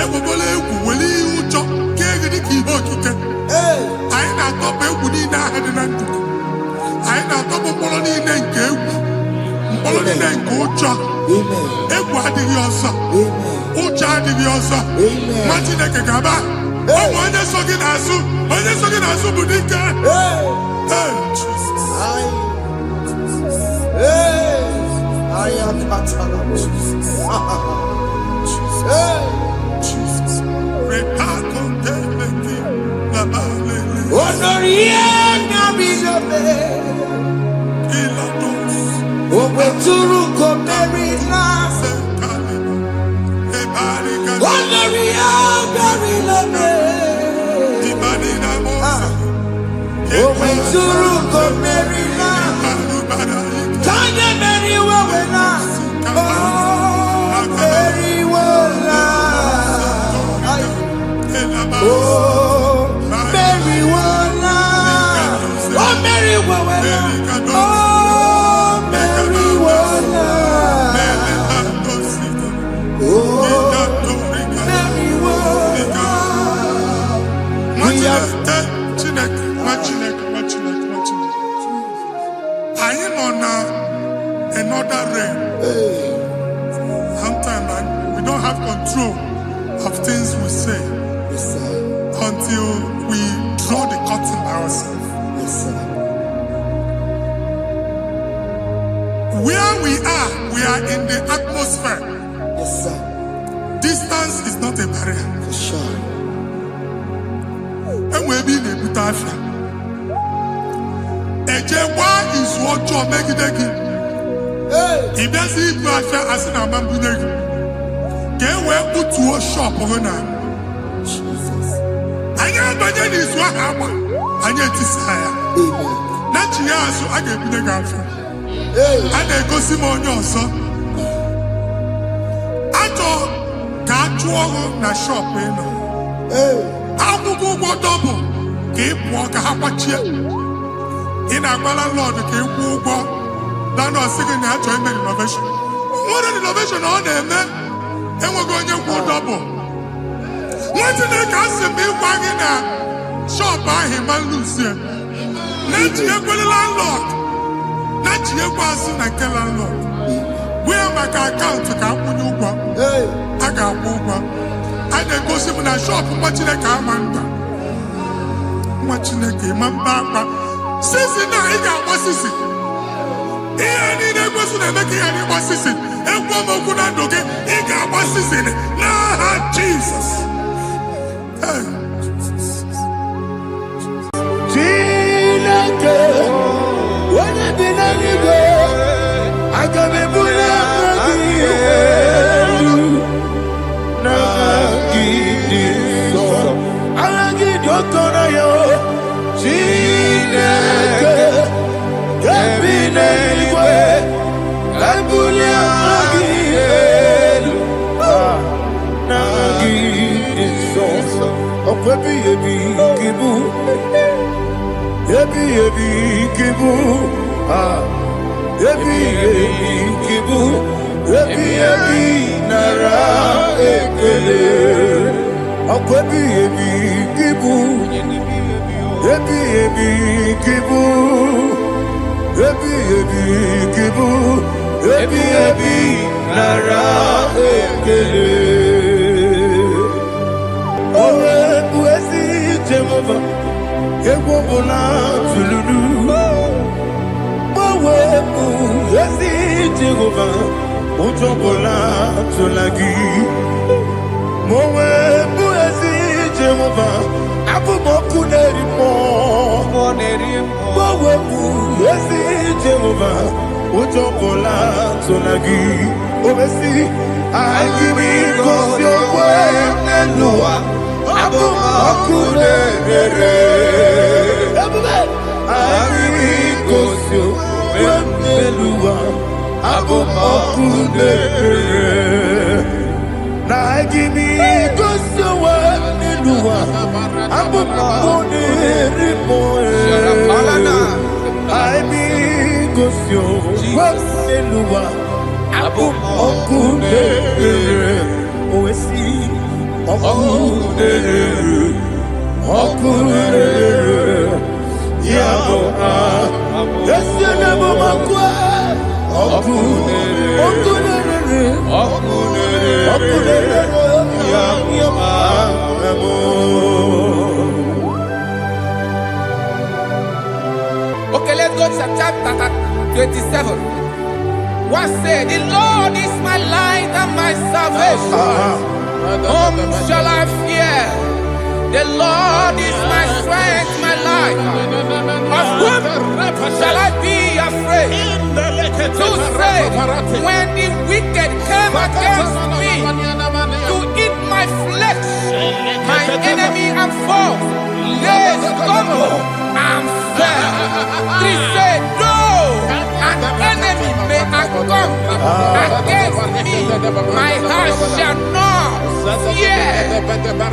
Egbebola egwu were ihe ụjọ ka dị ka ihe okike. Anyị na-atọpụ egwu niile ahụ dị na ndụ gị. Anyị na-atọpụ mkpụrụ niile nke egwu. Mkpụrụ niile nke ụjọ. Egwu adịghị ọzọ. Ụjọ adịghị ọzọ. Nwa Chineke ga-aba. Ọ bụ onye so gị n'azụ. Onye so gị n'azụ bụ dike. I am not Jesus. Jesus. Another realm. Sometimes we don't have control of things we say until we draw the curtain by ourselves. Where we are in the atmosphere. Distance is not a barrier. And we'll be in the Butafia. Ejewa is what you're making. If there's a pressure as an amambune, get where put to a shop or not. I am by then is what happened. I get desire. Not years, so I get the girlfriend. And I go Simon also. I thought, can't you na shop? I will go double. Keep walk a half a chair. In a Lord, keep walk. Now, no second year join me innovation. What an innovation on them, man. And we're going to go double. What did they cast me wagging a shop by him and Lucian? Not your landlord. Not your person and tell landlord. We have my account to come with you. I got over. I then go see in a shop watching a car man. Watching a game and back. Since now, he got what's this? Any person making any season, and one more good and okay, he got one season. Nah, Jesus. When I did any go, I can be put up again. Now, give this song. I'll give your corner. Yes. ezi Jehovah, ujobola tulagi. Mowe bu ezi Jehovah, abu moku nerimo. Mowe bu ezi Jehovah, ujobola tulagi. Obesi, IGBO Nelua, abu moku nerere. IGBO Nelua, abu moku nerere. Na IGBO Nelua, abu moku nerimo. IGBO Nelua, abu moku nerere. Oesi, moku nerere, moku nerere. Yabo Yesu na moku moku nerere, moku nerere. Yabo. Okay, let's go to chapter 27. What said, the Lord is my light and my salvation. Whom shall I fear? The Lord is my strength, my life. Of whom shall I be afraid? To say, when the wicked came against me to eat my flesh, my enemy and foe, they stumble and fell. They said, no, an enemy may come against me, my heart shall not fear.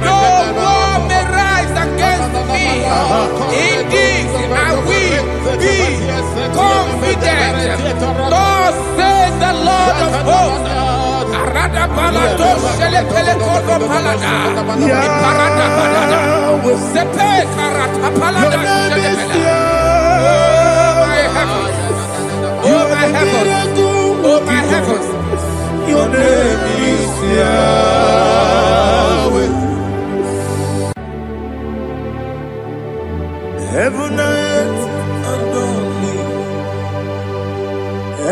No war may rise against me. Indeed, I will be confident. Thus says the Lord of hosts. Oh my heavens, oh my heavens, your name is Yahweh. Heaven and earth adore me,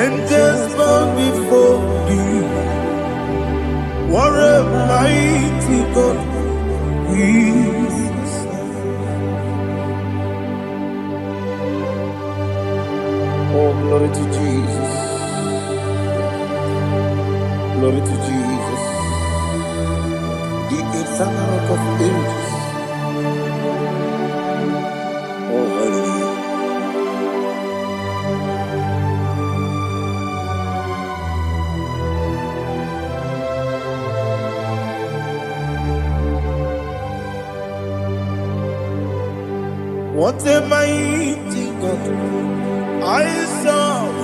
angels bow before thee. What a mighty God we serve. Oh, glory to Jesus. Glory to Jesus. The eternal rock of ages. Oh, hallelujah. What a mighty God I serve.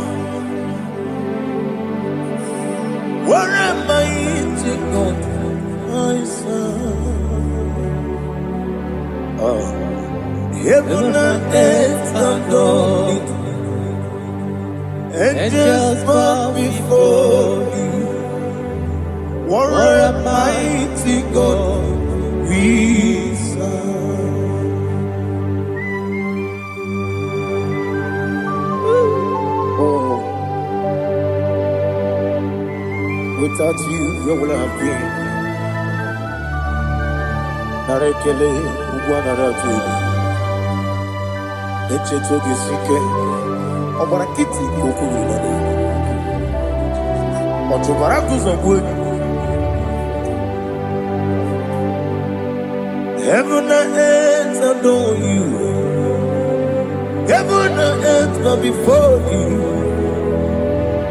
What a mighty God I serve. Heaven and earth adore it. Angels bow before you. What a mighty God we serve. Without you, where would I have been? Narekele, Ugwanaratu. Echetoge Sike, Obarakiti, Kokuru. Otobarakus of wood. Heaven and earth adore you. Heaven and earth bow before you.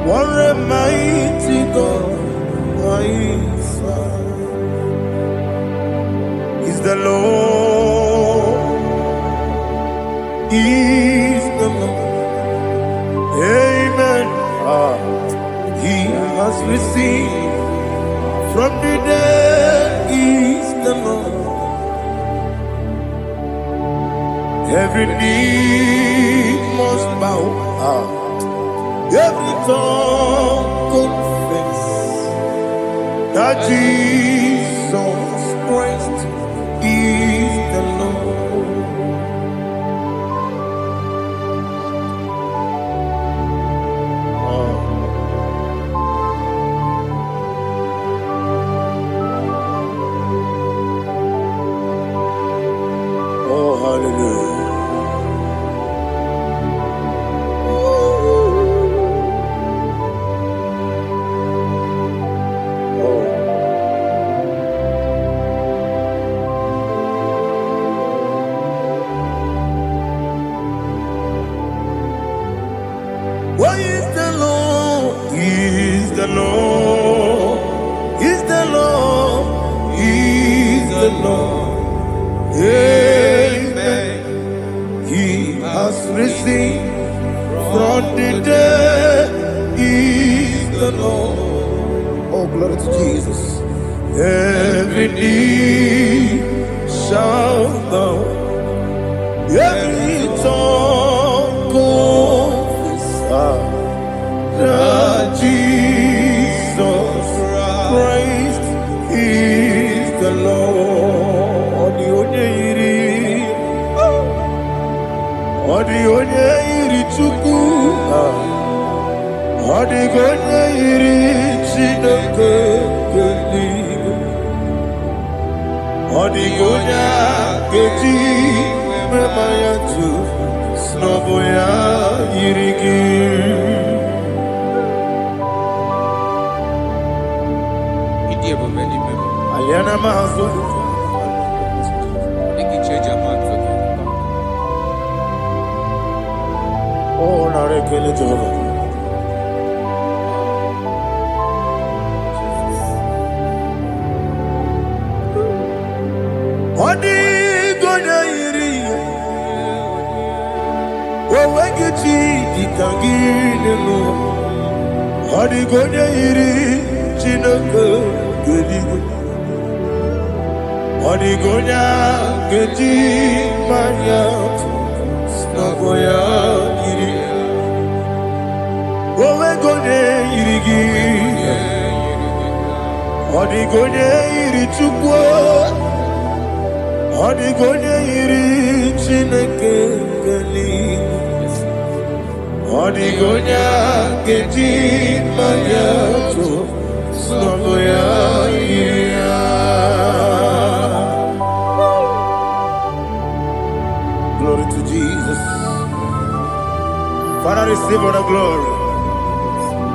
What a mighty God I serve. Is the Lord, is the Lord. Amen. He has received from the dead, is the Lord. Every knee must bow. Every tongue confess that Jesus Christ is the Lord. the Lord. Oh, glory to Jesus. Every knee shall bow, every tongue confess that Jesus Christ is the Lord. Odi onye iri Chukwu, odi onye iri Chineke eluigwe, odi onye ga-eji mema ya tu n'ọbụ ya yiri gị. Aliana mazo. Oh, narekele Jehovah. Odi gonya iri, owegiti dikangile lo. Odi gonya iri, Chineke geligo. Odi gonya geti manya, snagoya iri. Owegonya iri gi, odi gonya iri Chukwu. Odi gonya iri Chineke eluigwe, odi gonya geti manya to n'ọbụ ya yiri ya. Glory to Jesus. Father, receive all the glory,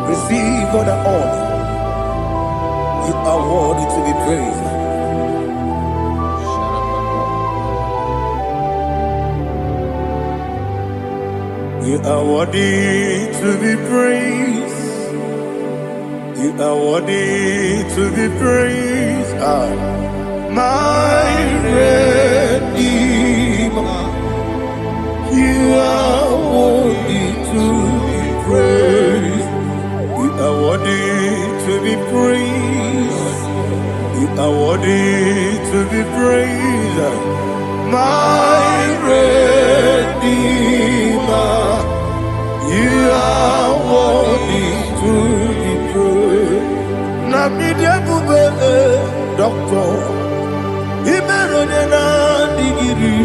receive all the honor. You are worthy to be praised. You are worthy to be praised. You are worthy to be praised. My Redeemer. You are worthy to be praised. You are worthy to be praised. You are worthy to be praised. My Redeemer. You are worthy to be praised. Namidia bube doctor, imerone na digiri,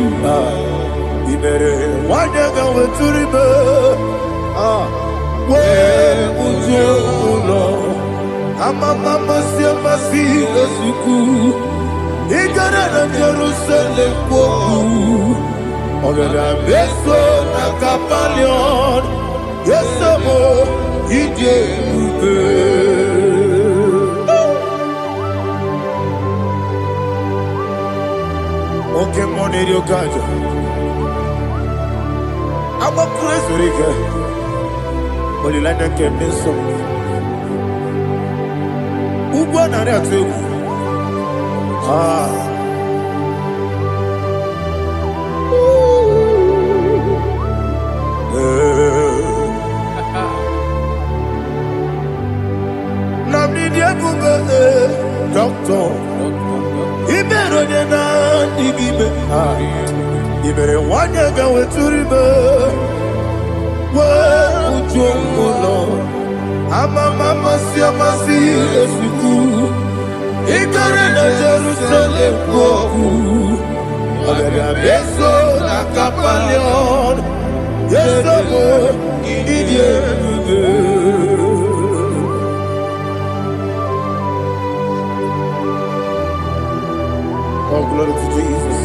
imere wanyaga weturibe, we ujulo, amama siamasi esuku, igara na Jerusalem kwoku, ogara beso na kapalion. Yes, amo ije ube. Okay, money dio kaja. Amo crazy rike. Oli lana kemeso. Ugwa na re ategu. Doctor, ibero de na digibe, ibere wanyaga weturibe, we ujongulo, amama siamasi esuku, igare na Jerusalem kwoku, ogara beso na kapalion, yesomo idie ube. Oh, glory to Jesus.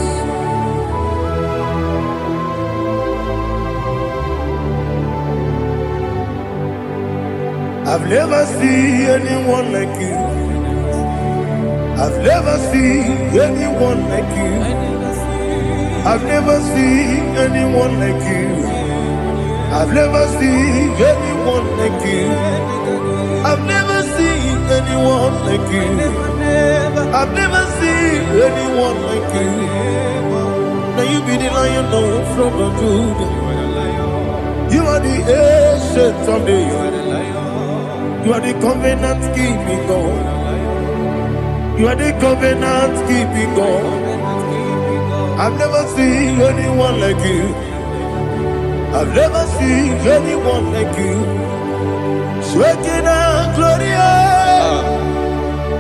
I've never seen anyone like you. I've never seen anyone like you. I've never seen anyone like you. I've never seen anyone like you. I've never seen anyone like you. I've never seen anyone like you. Now you be the Lion from the Judah. You are the ancient of days. You are the covenant keeping God. You are the covenant keeping God. I've never seen anyone like you. I've never seen anyone like you. Shaking and glorious.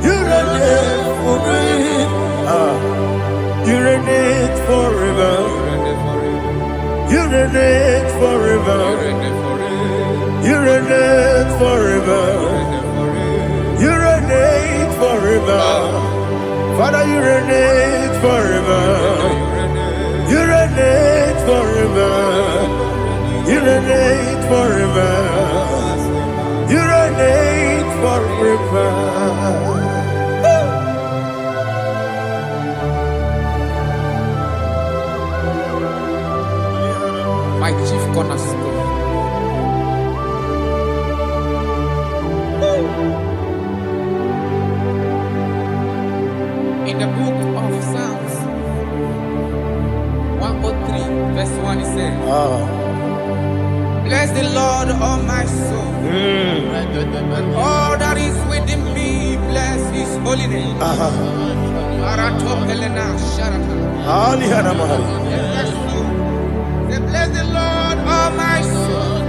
You reign for me. You reign forever. You reign forever. You reign forever. You reign forever. Father, you reign forever. You reign forever. You reign forever. You reign forever. My chief cornerstone. In the book of Psalms 103, verse 1, it says, bless the Lord, all my soul, and all that is within me, bless his holy name. Say, bless the Lord, all my soul,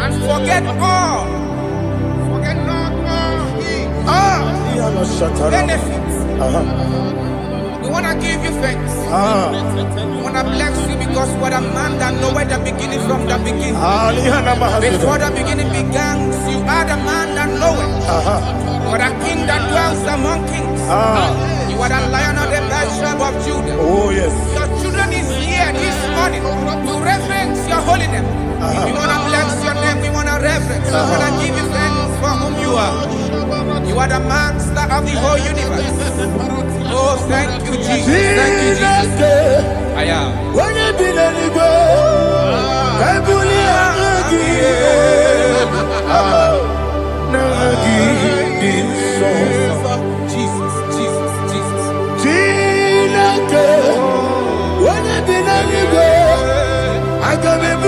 and forget not all his benefits. We want to give you thanks. We want to bless you because what a man that knoweth the beginning from the beginning. Before the beginning began, you are the man that knoweth. What a king that dwells among kings. You are the Lion of the tribe of Judah. Oh yes. Your children is here this morning to reverence your holiness. We want to bless your name. We want to reverence. We want to give you thanks for whom you are. You are the master of the whole universe. Oh, thank you, Jesus. Thank you, Jesus. I am. When you be anywhere, I Jesus, Jesus, Jesus. When you be anywhere, I can be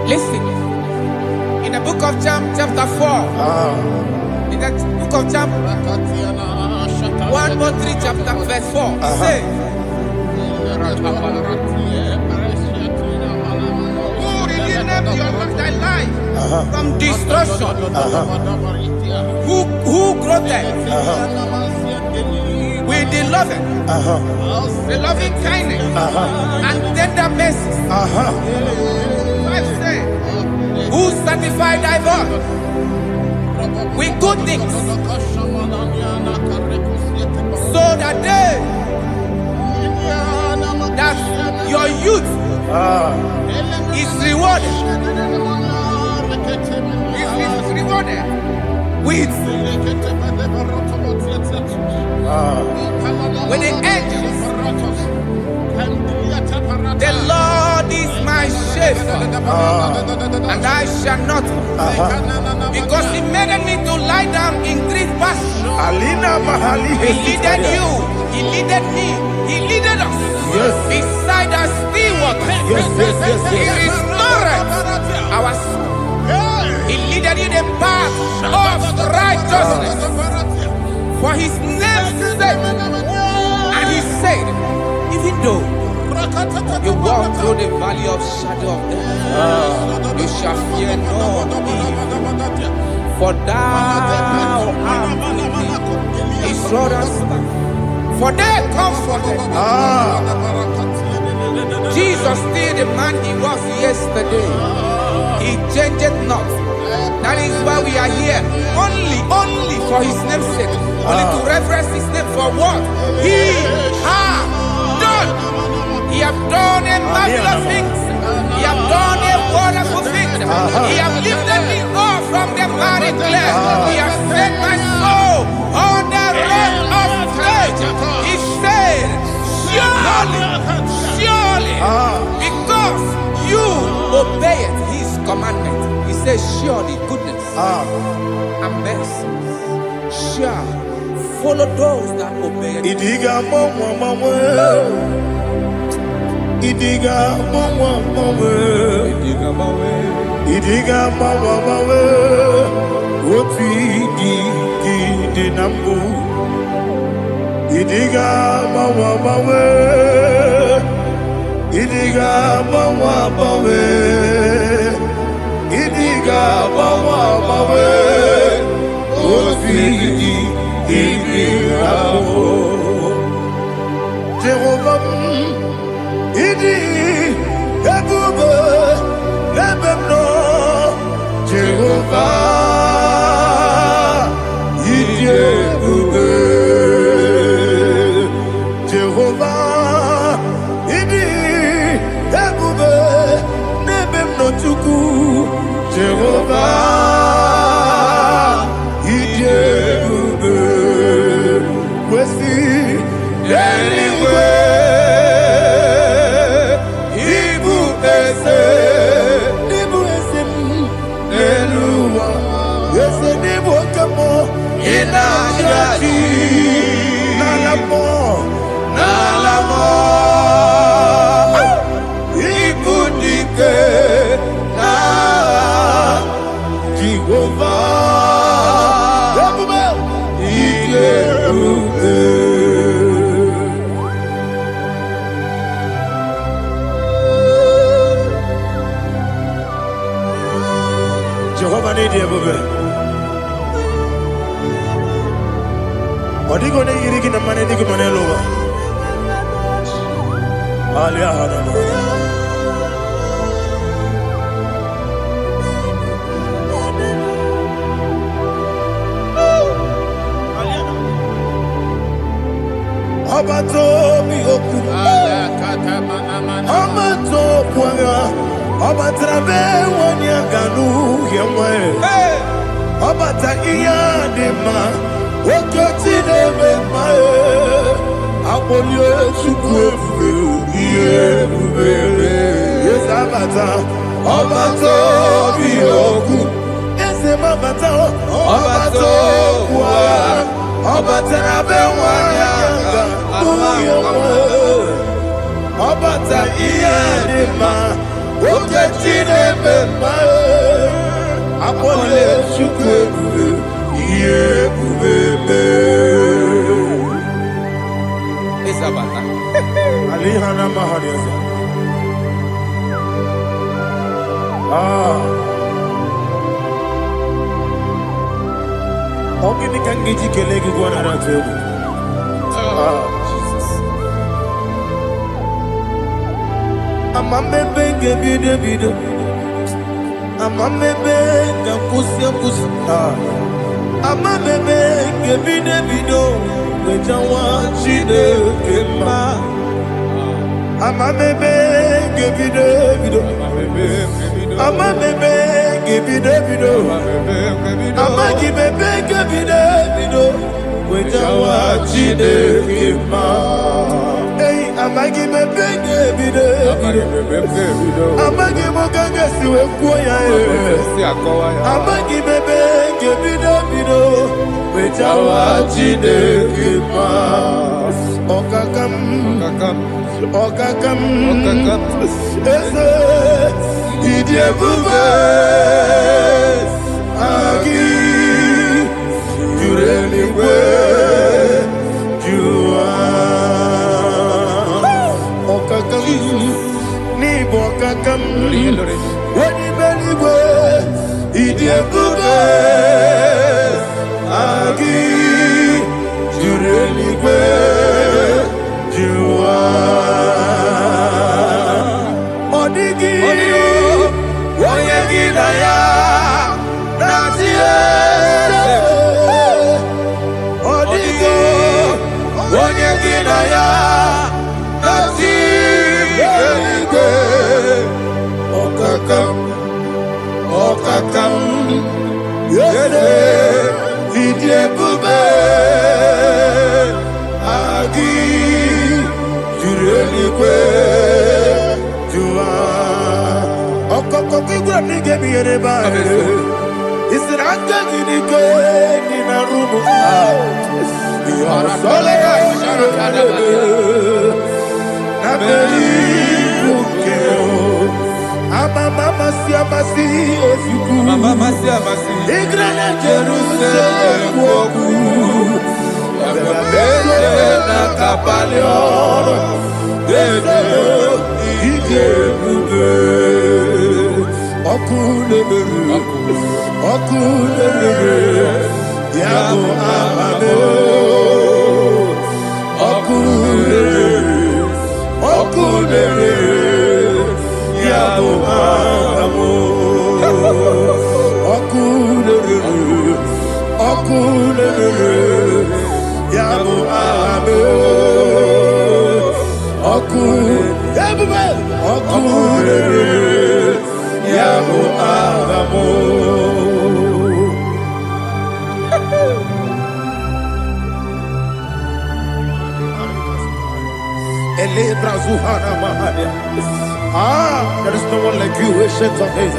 Listen, in the book of John, chapter 4, in the book of John 1:3, chapter verse 4, it says, who redeemed thy life from destruction, who groweth with the loving kindness and tender mercy. Who satisfy thy voice with good things, so that your youth is rewarded. Is rewarded with the angels. The Lord is my shepherd, and I shall not want, because He made me to lie down in green pastures. He leaded you, He leaded me, He leaded us beside the still waters. He restored our soul. He leaded you the path of righteousness for His name's sake. And He said, even though you walk through the valley of shadow of death, you shall fear no evil, for thou art with me. His rod and staff, for they comforted. Jesus still the man He was yesterday. He changed not. That is why we are here, only for His name's sake, only to reference His name for what He has done. He has done a marvelous things. He has done a wonderful thing. He has lifted me up from the miry clay. He has set my soul on the rock of faith. He said, surely, because you obeyed His commandment. He says, surely goodness and mercy shall follow those that obey. Idiga mawe oti di nambu. Idiga mawe Idiga mawe Idiga mawe oti di nambu. Jehovah Idi Ebube Ebemno Jehovah Idi Ebube Jehovah Idi Ebube Nebemno Tuku Jehovah Idi Ebube Wesi anyway. Jehovah need you, baby. What are you going to get in the money? You can lower. Obato Bioku, Obato Pwaga, Obatrabe, Wanyaganu, Yamwe, Obata Iyadema, Okotine Mae, Apolio Chukwe, Yes, Abata, Obato Bioku, Yes, Abata, Obato Pwaga. Obata bewanya Obata iyadema Oketine bema Apole chukwe Iye bubebe Isabata. Alihana mahariyaza Ogini kangiji kelegi gwana ratu. Jesus. Amamebe gebide bide. Amamebe gakusi. Amamebe gebide bido. Wejawa chide kema. Amamebe gebide bido. Amamebe gebide bido. Amagi bebe gebide bido. Wejawa chide kema. Hey, amagi bebe gebide bido. Amagi mokanga siwe kuya Amagi bebe gebide bido. Wejawa chide kema. Okakam. Eze Idiebube Agi Jureligwe Jua Okakam Nibo Okakam Wadi Beligwe Idiebube Agi Jureligwe Jua Odigi Oyegi Daya Nazie Odigi Oyegi Daya Nazie Okakam Yede Idiebube Agi Jureligwe Jua Okokokigura nige miyereba Isira nige nina rumu Yosolega Nabeli bukeo Mama siamasi ofiku Igrana Jerusalem woku Bebe na kapalioro Bebe Idiebube Okulere Yabo amame Okulere Yabo amamo Okulere Yabo amamo Okulere Yabo amamo There is no one like you, ancient of days.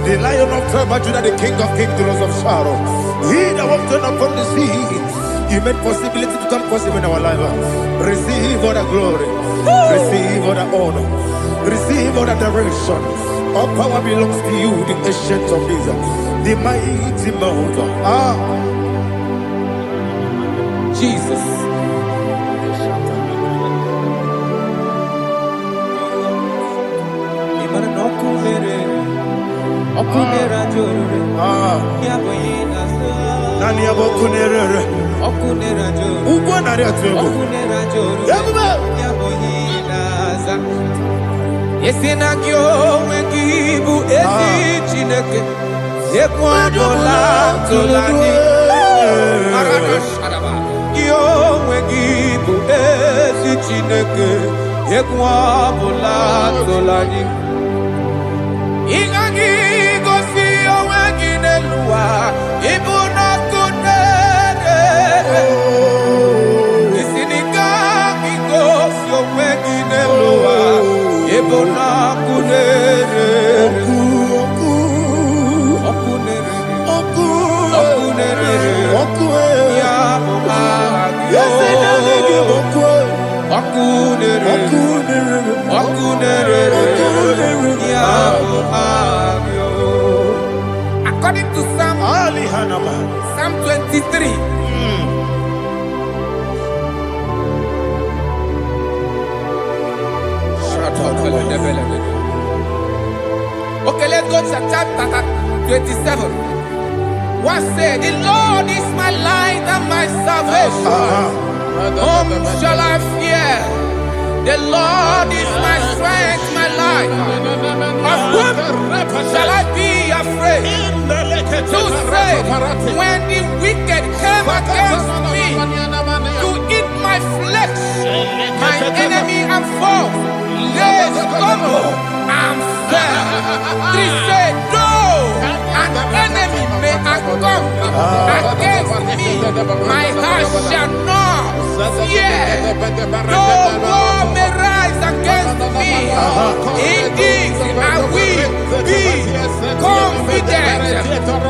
The Lion of tribe of Judah, the King of kings, the Rose of Sharon. He that walked upon the sea. You made possibility to come possible in our life. Receive all the glory. Receive all the honor. Receive all the direction. All power belongs to you, the ancient of days. The mighty mountain. Jesus. Nani abokunere Ugwa nari atuego Yesina kyo wengibu ezi chineke Ekwa dola tolani Arana shadaba Kyo wengibu ezi Chineke egwu ọbụla tụlanyị ịgaghị gosi onwe gị n'elu ụwa ịbụ n'ọkụ na-ere isi n'ịgaghị gosi onwe gị n'elu ụwa ịbụ n'ọkụ na-ere ya bụ aha gị according to Psalm 23. Okay, let's go to chapter 27. What said, the Lord is my light and my salvation. Whom shall I fear? The Lord is my strength, my life. Of whom shall I be afraid? To say, when the wicked came against me to eat my flesh, my enemy and foe, they stumble and fell. They said, no, an enemy may come against me, my heart shall not fear. No war may rise against me. In this I will be confident.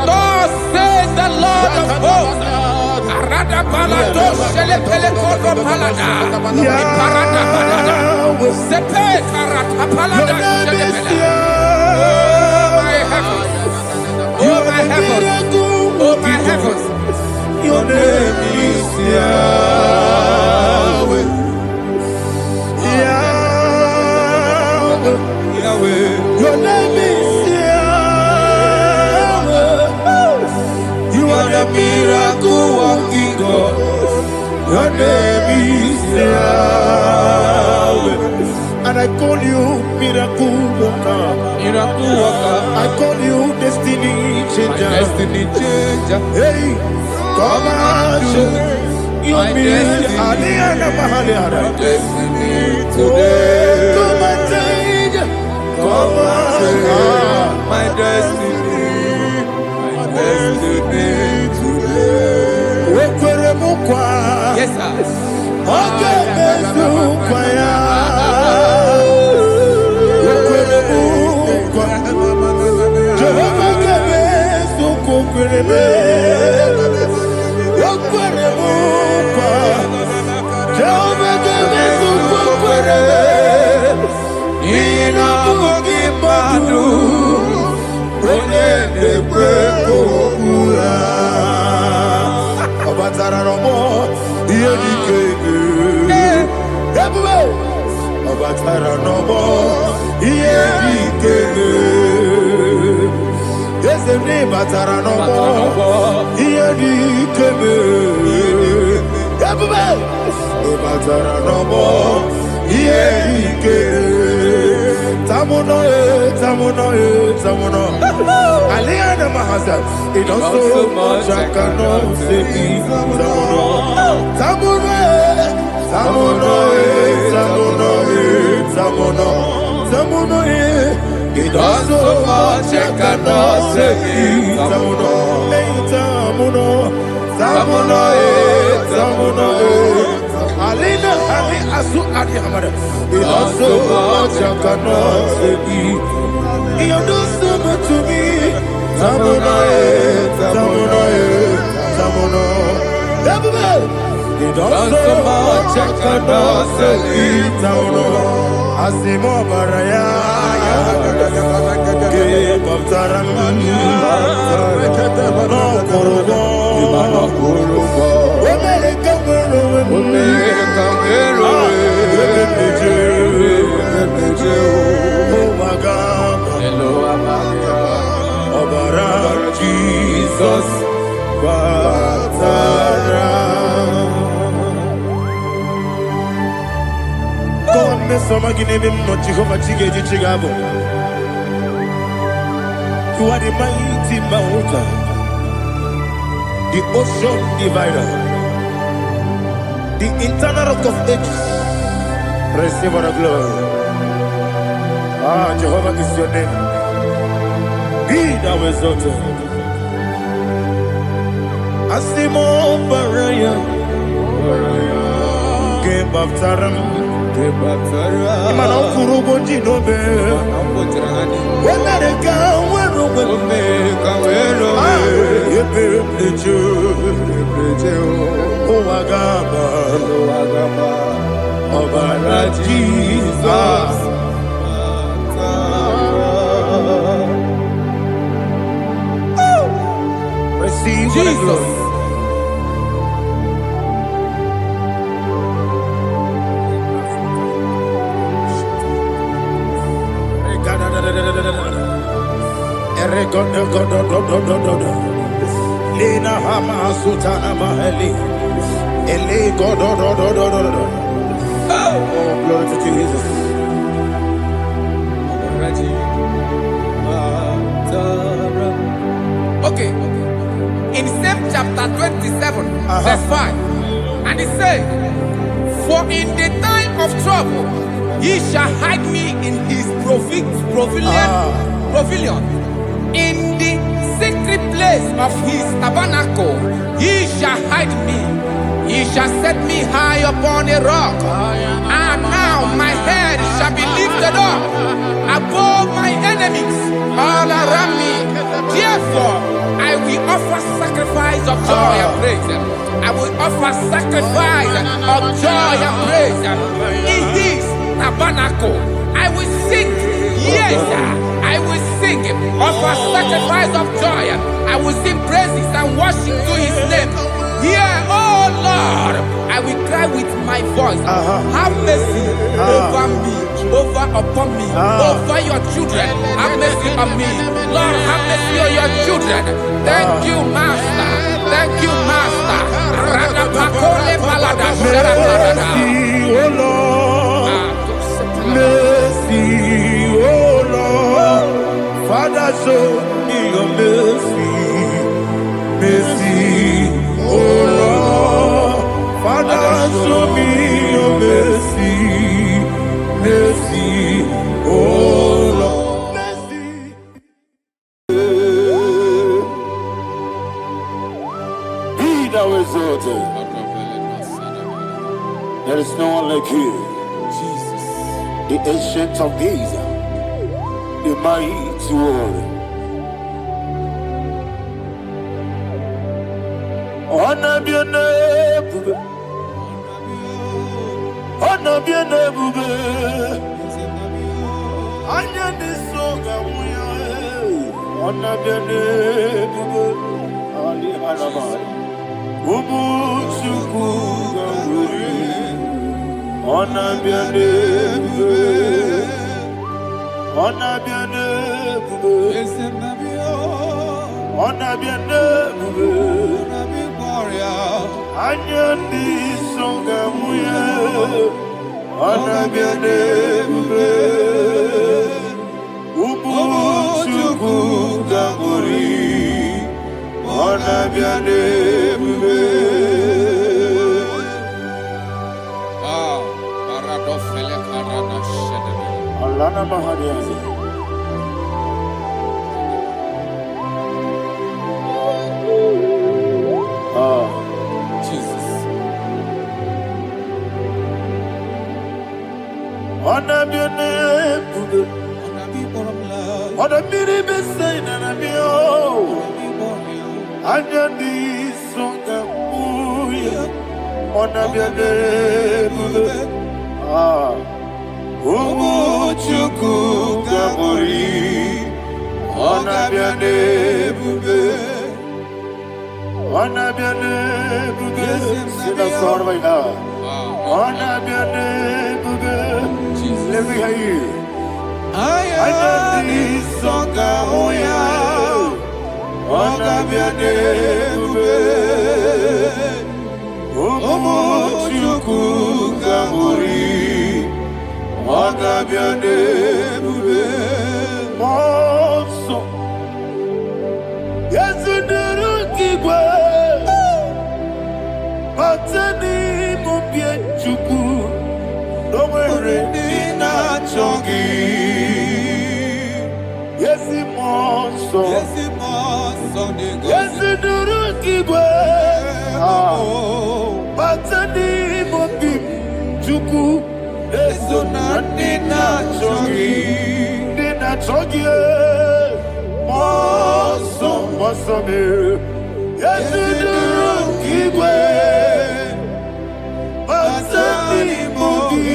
Thus says the Lord of hosts. Oh my heavens, oh my heavens, your name is Yahweh. Yahweh, Yahweh, your name is Yahweh. You are the miracle working God. Your name is Yahweh. And I call you miracle worker. Miracle worker. I call you destiny changer. My destiny changer. Hey, come on, your destiny. My destiny today. Come on, change. Come on, my destiny. My destiny today. Yes, sir. Okay, it does so much I cannot say. It does so much I cannot say. It does so much I cannot say. You do so much to me. It does so much I cannot say. Asimo baraya, give up taramani, no korobo, Jesus, you are the mighty mountain, the ocean divider, the internal rock of ages. Receive all the glory. Ah, Jehovah is your name. Be thou exalted. Asimo Baraya. Game of Taram. Imano Kurubo Jinobe. When they come, when oh, Agaba. Oh, Jesus. Receive Jesus. Lina Hama Sutana Maheli. Ele God. Oh, glory to Jesus. Okay. In same chapter 27, verse 5, and it says, for in the time of trouble, he shall hide me in his pavilion. In the secret place of his tabernacle, he shall hide me. He shall set me high upon a rock. And now my head shall be lifted up above my enemies all around me. Therefore, I will offer sacrifice of joy and praise. I will offer sacrifice of joy and praise in his tabernacle. I will sing, yes, I will sing, offer sacrifice of joy. I will sing praises and worship to his name. Yeah, oh Lord, I will cry with my voice. Have mercy over me, upon me, over your children. Have mercy on me. Lord, have mercy on your children. Thank you, Master. Thank you, Master. Mercy, oh Lord. Mercy, oh Lord. Father, show me your mercy. Mercy, oh Lord. Father, show me your mercy. Mercy, oh Lord. Mercy. Be thou exalted. There is no one like you. Jesus. The ancient of days, the mighty warrior. Honor be your name, honor be your name, honor be your name, Ali Alaba, Ubu Chuku Gamburi, honor be your name, honor be your name, honor be your name. Anyandi songa muya, anabiane bube, ubu chuku gamburi, anabiane bube. Paradofele karana shedebe. Alana mahadiyazi. Jesus. Anabiane bube, anabiri besai nanabio, anyandi songa muya, anabiane bube. Umuchuku gamburi, anabiane bube. Anabiane bube, sina sorvaina. Anabiane bube, let me hear you. Ayani songa moya, anabiane bube. Umuchuku gamburi, anabiane bube. Monso, yesu nuru kigwe. Matani mubi Moso. Yes, Duru Kigwe. Batani Mobi. Juku. Eso Nina Chogi. Nina Chogi. Moso. Moso me. Yes, Duru Kigwe. Batani Mobi.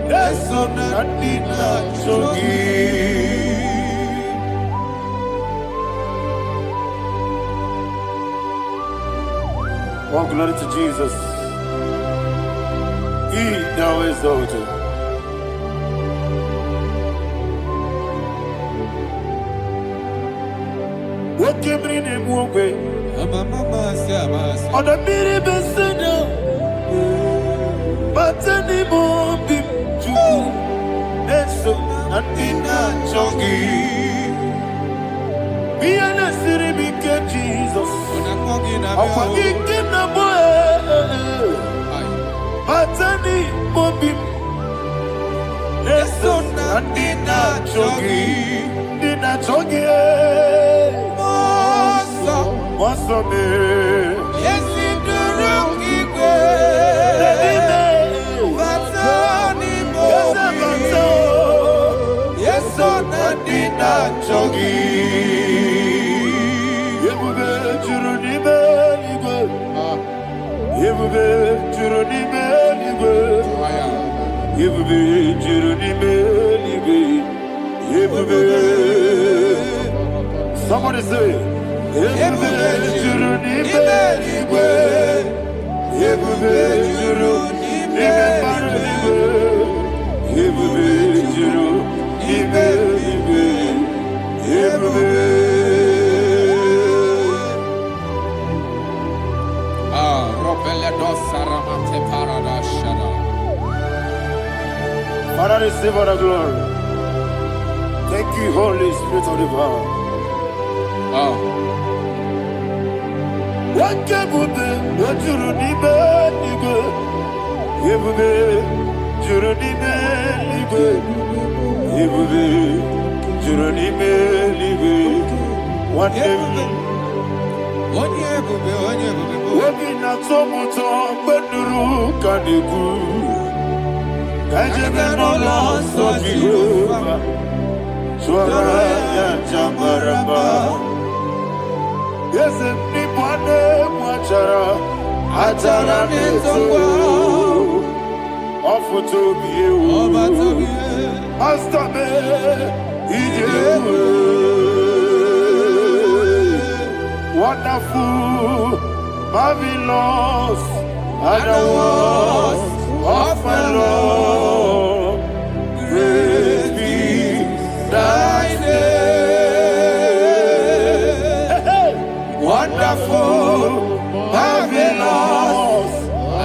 Eso Nina Chogi. Oh, glory to Jesus. He now exalted. What came in him one way? On the mini beside, but anymore be true. That's so Nina Chogi. Be an city because Jesus. I'm forgetting the boy. Batani Mobi. Eso Nina Chogi. Nina Chogi. Moso me. Yes, in the room, Batani Mobi. Yes, on Nina Chogi. Somebody say, Father, receive all the glory. Thank you, Holy Spirit of the power. What can we do? What you need, nigga? You yes, anybody Atara nezo Offer to be you Master me Wonderful Marvelous And the words of my Lord Praise be thy name Wonderful Marvelous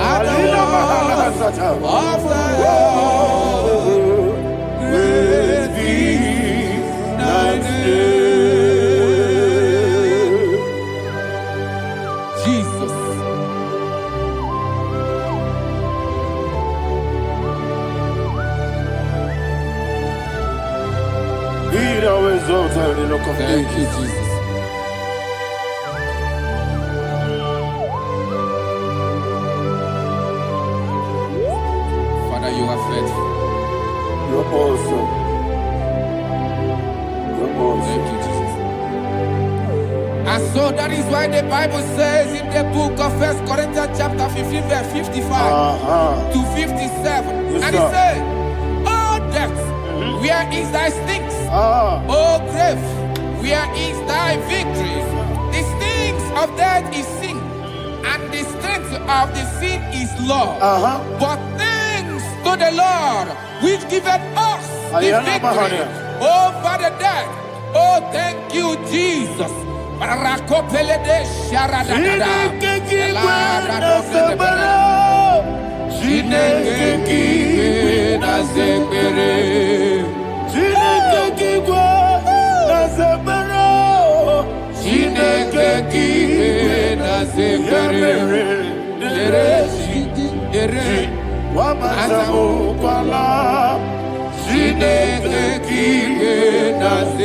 And the words of my Lord Praise be thy name Jesus. Be thou exalted in the look of Thank you, Jesus. Jesus. Father, you are faithful. You're awesome. You're awesome. Thank you, Jesus. And so that is why the Bible says in the book of 1 Corinthians chapter 15, verse 55 to 57. Yes, and it sir. says, "Oh death, where is thy stings? Oh grave, where is thy victory? The stings of death is sin, and the strength of the sin is law. But thanks to the Lord, which giveth us the victory over the death. Oh, thank you, Jesus." Rakopele de sharadada.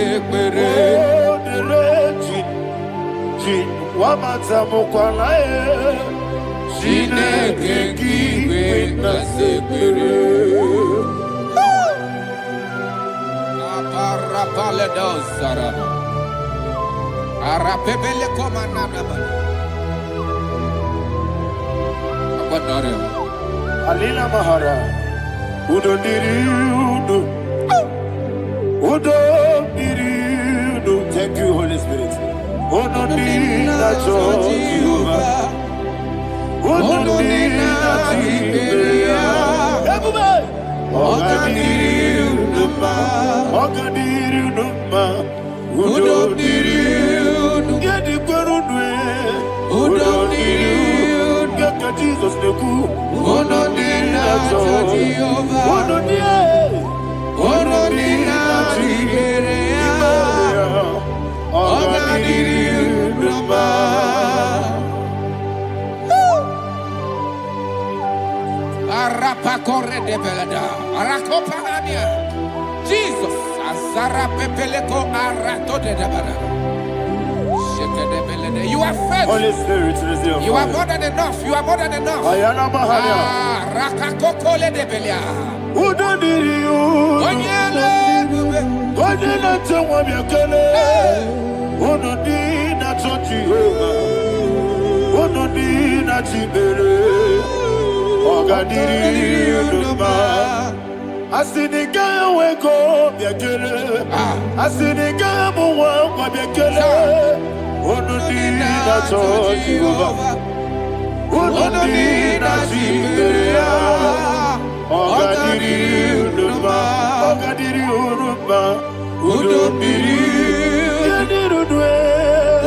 sekpere. Oh, dere ji wamata mukwalae. Chineke kiwe na sekpere. Aparapale dosara. Arapebele komanana bana. Abadare. Alina Mahara. Udo diri udo. Udo diri udo. Thank you, Holy Spirit. Udo diri na Jehovah. Udo diri na Tiberia. Everybody. Oga diri udo ma. Oga diri udo ma. Udo diri udo. Yedi kwerudwe. Udo diri udo. Get Jesus the good. Udo diri na Jehovah. Udo diri. Udo diri na Tiberia. Oga diri udo ma. Arapa corre de belada. Arakopa ania. Jesus. Azara pepeleko arato de debara. Sheke de belede. You are faithful. Holy Spirit, receive. You are more than enough. You are more than enough. Ayana Mahana. Rakakokole de belia. Udo diri udo. Onyele bube. Udo na Jehovah biakele. Udo diri na Jehovah. Udo diri na Tiberia. Oga diri udo ma. Asinika weko biakele. Asinika muwa kwa biakele. Udo diri na Jehovah. Udo diri na Tiberia. Oga diri udo ma. Oga diri udo ma. Udo diri. Yediru dwe.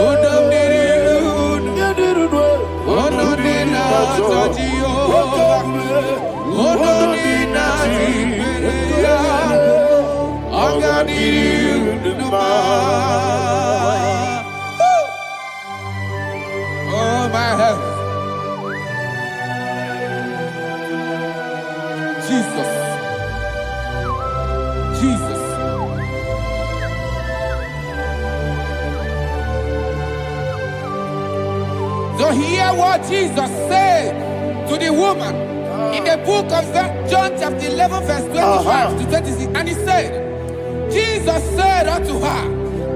Udo diri udo. Yediru dwe. Udo diri na Jehovah. Udo diri na Tiberia. Oga diri udo ma. Oh my health. Jesus. Jesus. So hear what Jesus said to the woman in the book of John chapter 11 verse 25 to 26. And he said, Jesus said unto her,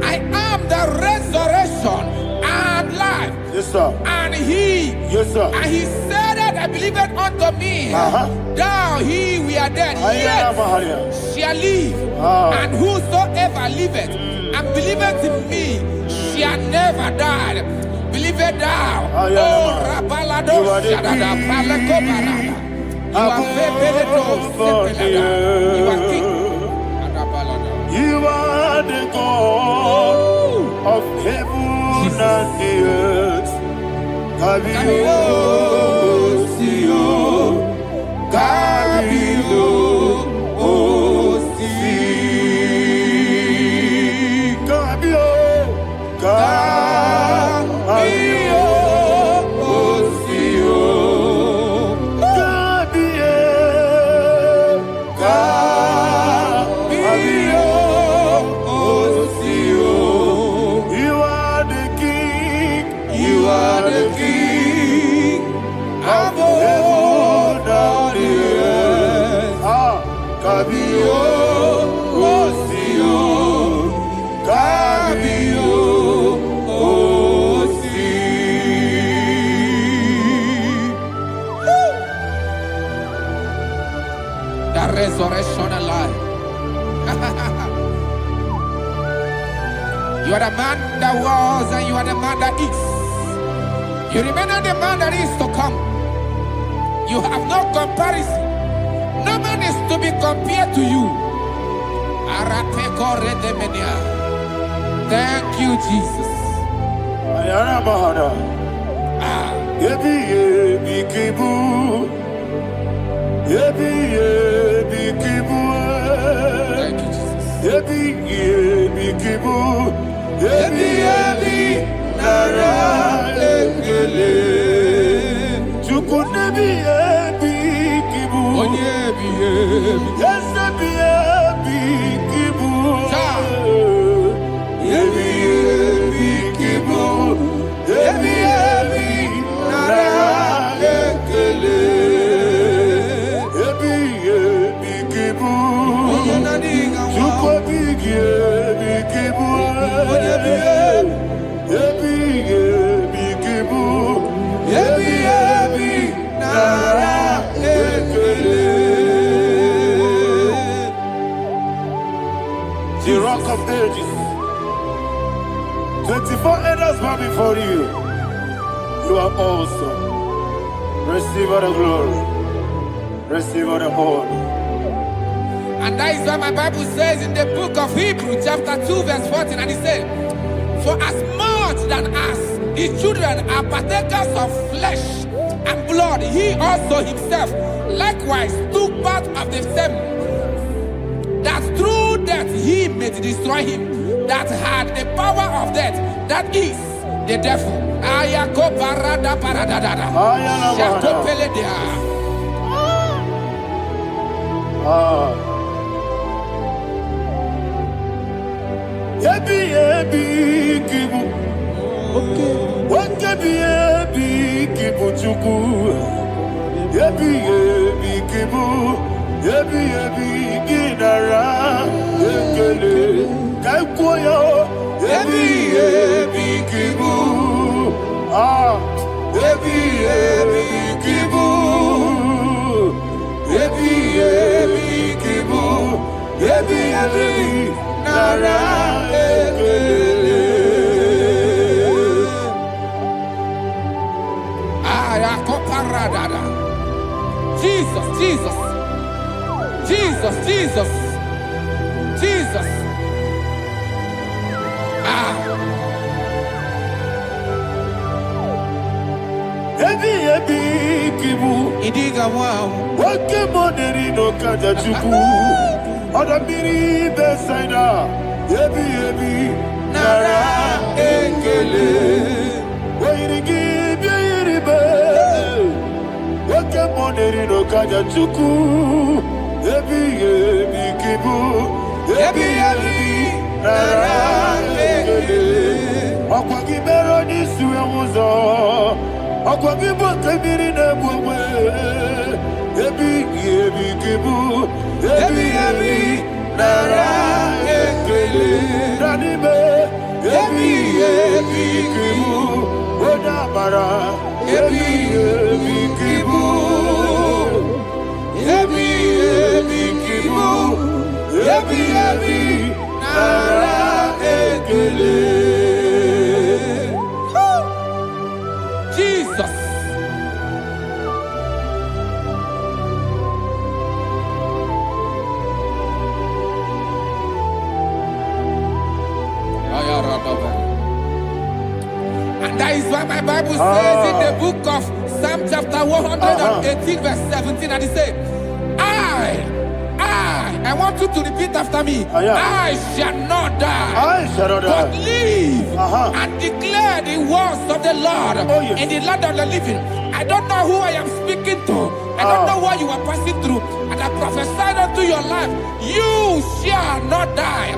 I am the resurrection and life. Yes, sir. And he, Yes, sir. and he said that I believed unto me, thou he we are dead, Ayana yet Mahana. shall live, and whosoever liveth and believeth in me shall never die. Believe it thou. Oh, Rabalado, Shadada, Palako Barada. You are Febeleto, Sepelada. You are king. You are the God of heaven and the earth. Kabio, Sio, Kabio, Si, Kabio, Kabio, Sio, Kabio, Sio. You are the king. You are the king of heaven and the earth. Kabio, Sio, Kabio, Si. The resurrection and life. You are the man that was and you are the man that is. You remain the man that is to come. You have no comparison. No man is to be compared to you. Thank you, Jesus. Ayana Mahana. Yebi yebi kibu. Yebi yebi kibu. Thank you, Jesus. Yebi yebi kibu. Yebi yebi nara engele. Chukunebi yebi kibu. Onyebi, Yes, yebi yebi kibu. The rock of ages. 24 elders bow before you. You are awesome. Receive all the glory. Receive all the honor. And that is what my Bible says in the book of Hebrews, chapter 2, verse 14. And it said, for as much than us, his children are partakers of flesh and blood, he also himself likewise took part of the same, that through death he may destroy him that had the power of death, that is the devil. Jesus, Jesus, Jesus, Jesus, Jesus. Idiga wow. Wakemoderi no kajachuku. Odamiri besaida. Yebi nara ekele. Wairigi biiribe. Wakemoderi no kajachuku. Yebi kibu. Yebi nara ekele. Okwagibero ni suwe muzo. Akwagibo kebiri na bwe ebi kibu ebi nara ekele nanibe ebi kibu odamara ebi kibu ebi kibu ebi nara ekele. Jesus. And that is why my Bible says in the book of Psalm chapter 118 verse 17, and it says, I want you to repeat after me. I shall not die, but live and declare the words of the Lord in the land of the living. I don't know who I am speaking to. I don't know what you are passing through. And I prophesy unto your life, you shall not die.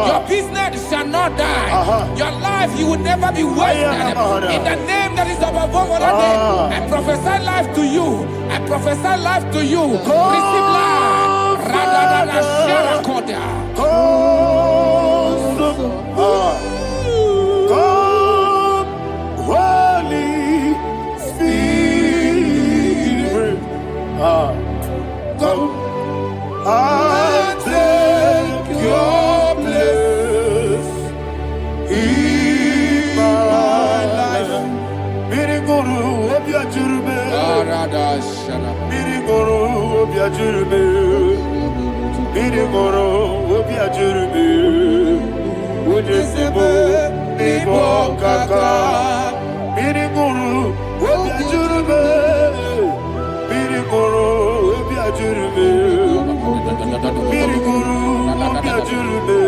Your business shall not die. Your life, you will never be wasted. In the name that is above all name, I prophesy life to you. I prophesy life to you. Receive life. Radadada Sharakoda. Come, Holy Spirit. Come and take your place in my life. Miriguru obiajurube. Miriguru obiajurube. Miriguru obiajurube. Ujesebo nibo kaka. Miriguru obiajurube. Miriguru obiajurube. Miriguru obiajurube.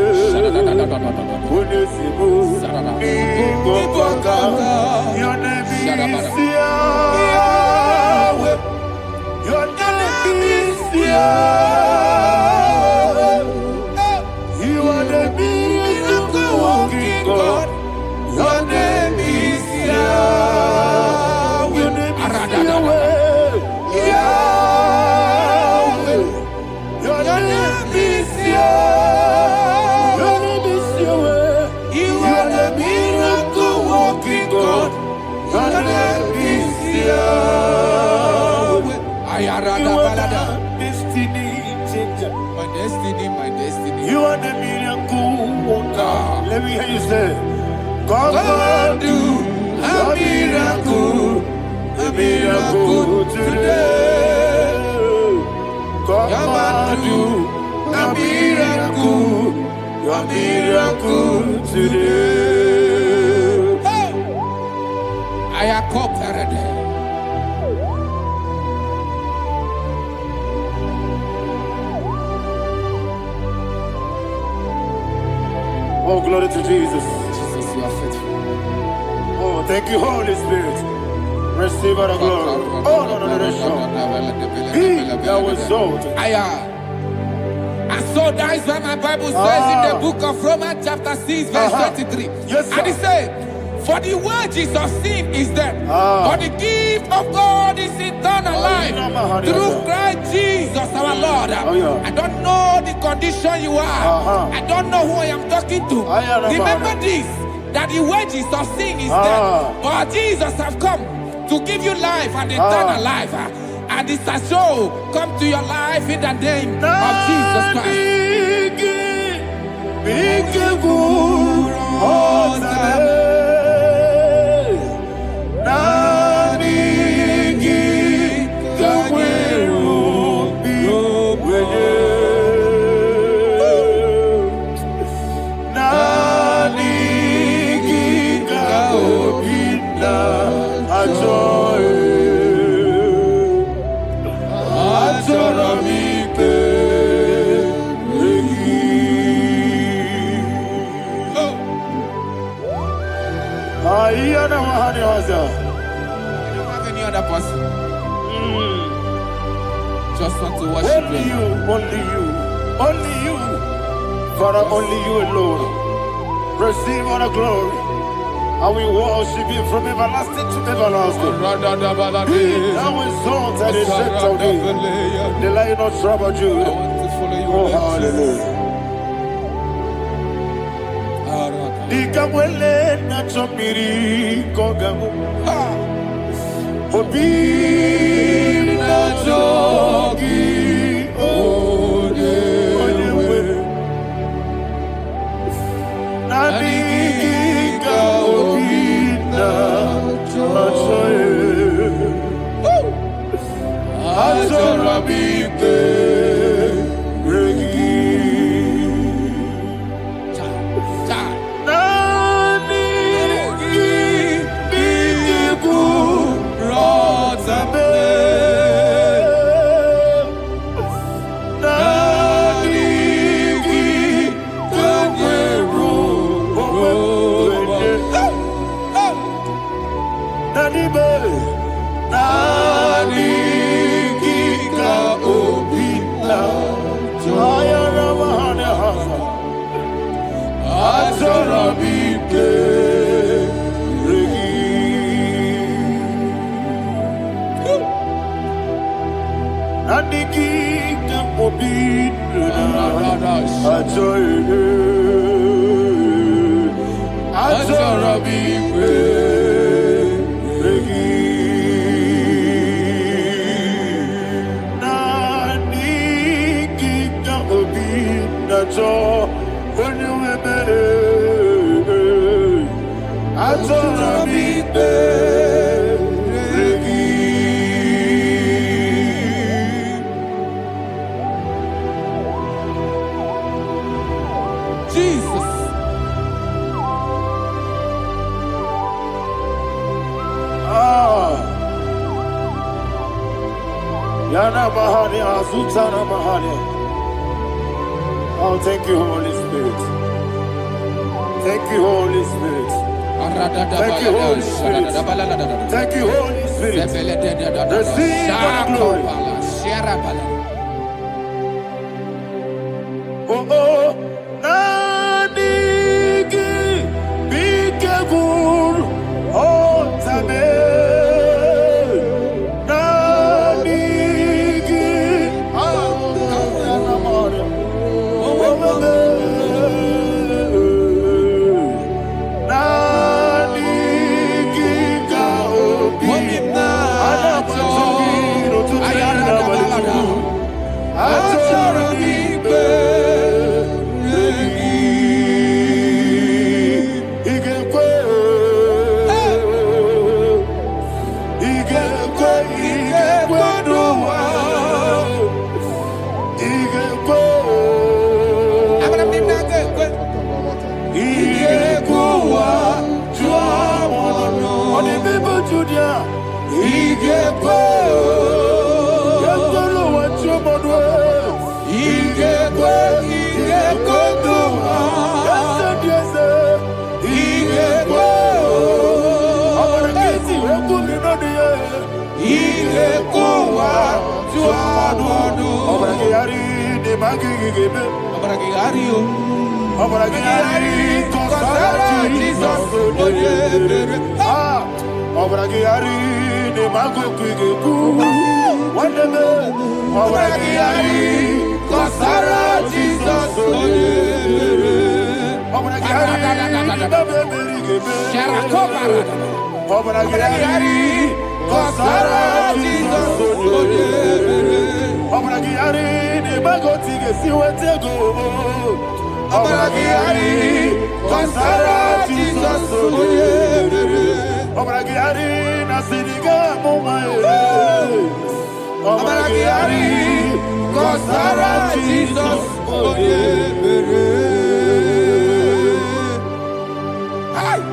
Ujesebo nibo kaka. Your name is Yahweh. Your name is Yahweh. You are the miracle working God. Your name is Yahweh. Your name is Yahweh. Yahweh. Your name is Yahweh. Your name is Yahweh. You are the destiny. You are the miracle worker. Let me hear you say, come and do a miracle today. Come and do a miracle today. Hey! I am cooperated. Oh, glory to Jesus. Jesus, you are faithful. Oh, thank you, Holy Spirit. Receive our glory. Oh, no, Be thou exalted. And so that is why my Bible says in the book of Romans chapter 6 verse 23. Yes, sir. And it says, for the wages of sin is death, but the gift of God is eternal life through Christ Jesus our Lord. I don't know the condition you are. I don't know who I am talking to. Remember this, that the wages of sin is death, but Jesus has come to give you life and eternal life. And this shall show come to your life in the name of Jesus Christ. I don't have any other person. Just want to worship only you, only you, Father, only you alone. Receive all the glory. I will worship you from everlasting to everlasting. Be thou exalted and set of thee, the Lion of Trouble Judah. Oh, hallelujah. Dikamwele na chomiri kogamu. Obi na jogi onewe. Nadiga obi na choye. Atorabike regi. Oh, thank you, Holy Spirit. Thank you, Holy Spirit. Thank you, Holy Spirit. Thank you, Holy Spirit. Receive the glory. Oh, oh, Nadigi, Bikagur, oh, Tame. I IGBO. IGBO.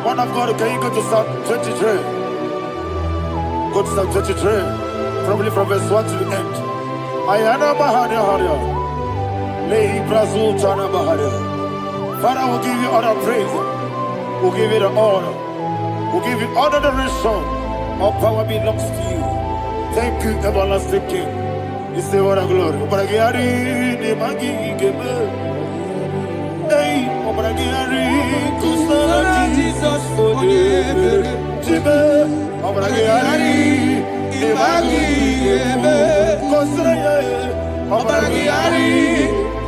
One of God, can you go to Psalm 23? Go to Psalm 23, probably from verse 1 to the end. Ayana Mahania Haria. Lehi Brazil Chana Mahania. Father, we'll give you all the praise. We'll give you the honor. We'll give you all the adoration. All power belongs to you. Thank you, everlasting King. You say what a glory. Obragiari, the Magi, Gebe. Hey, Obragiari, Kusara, Jesus, for you. Jibe, Obragiari, the Magi, Gebe. Kusara, Obragiari,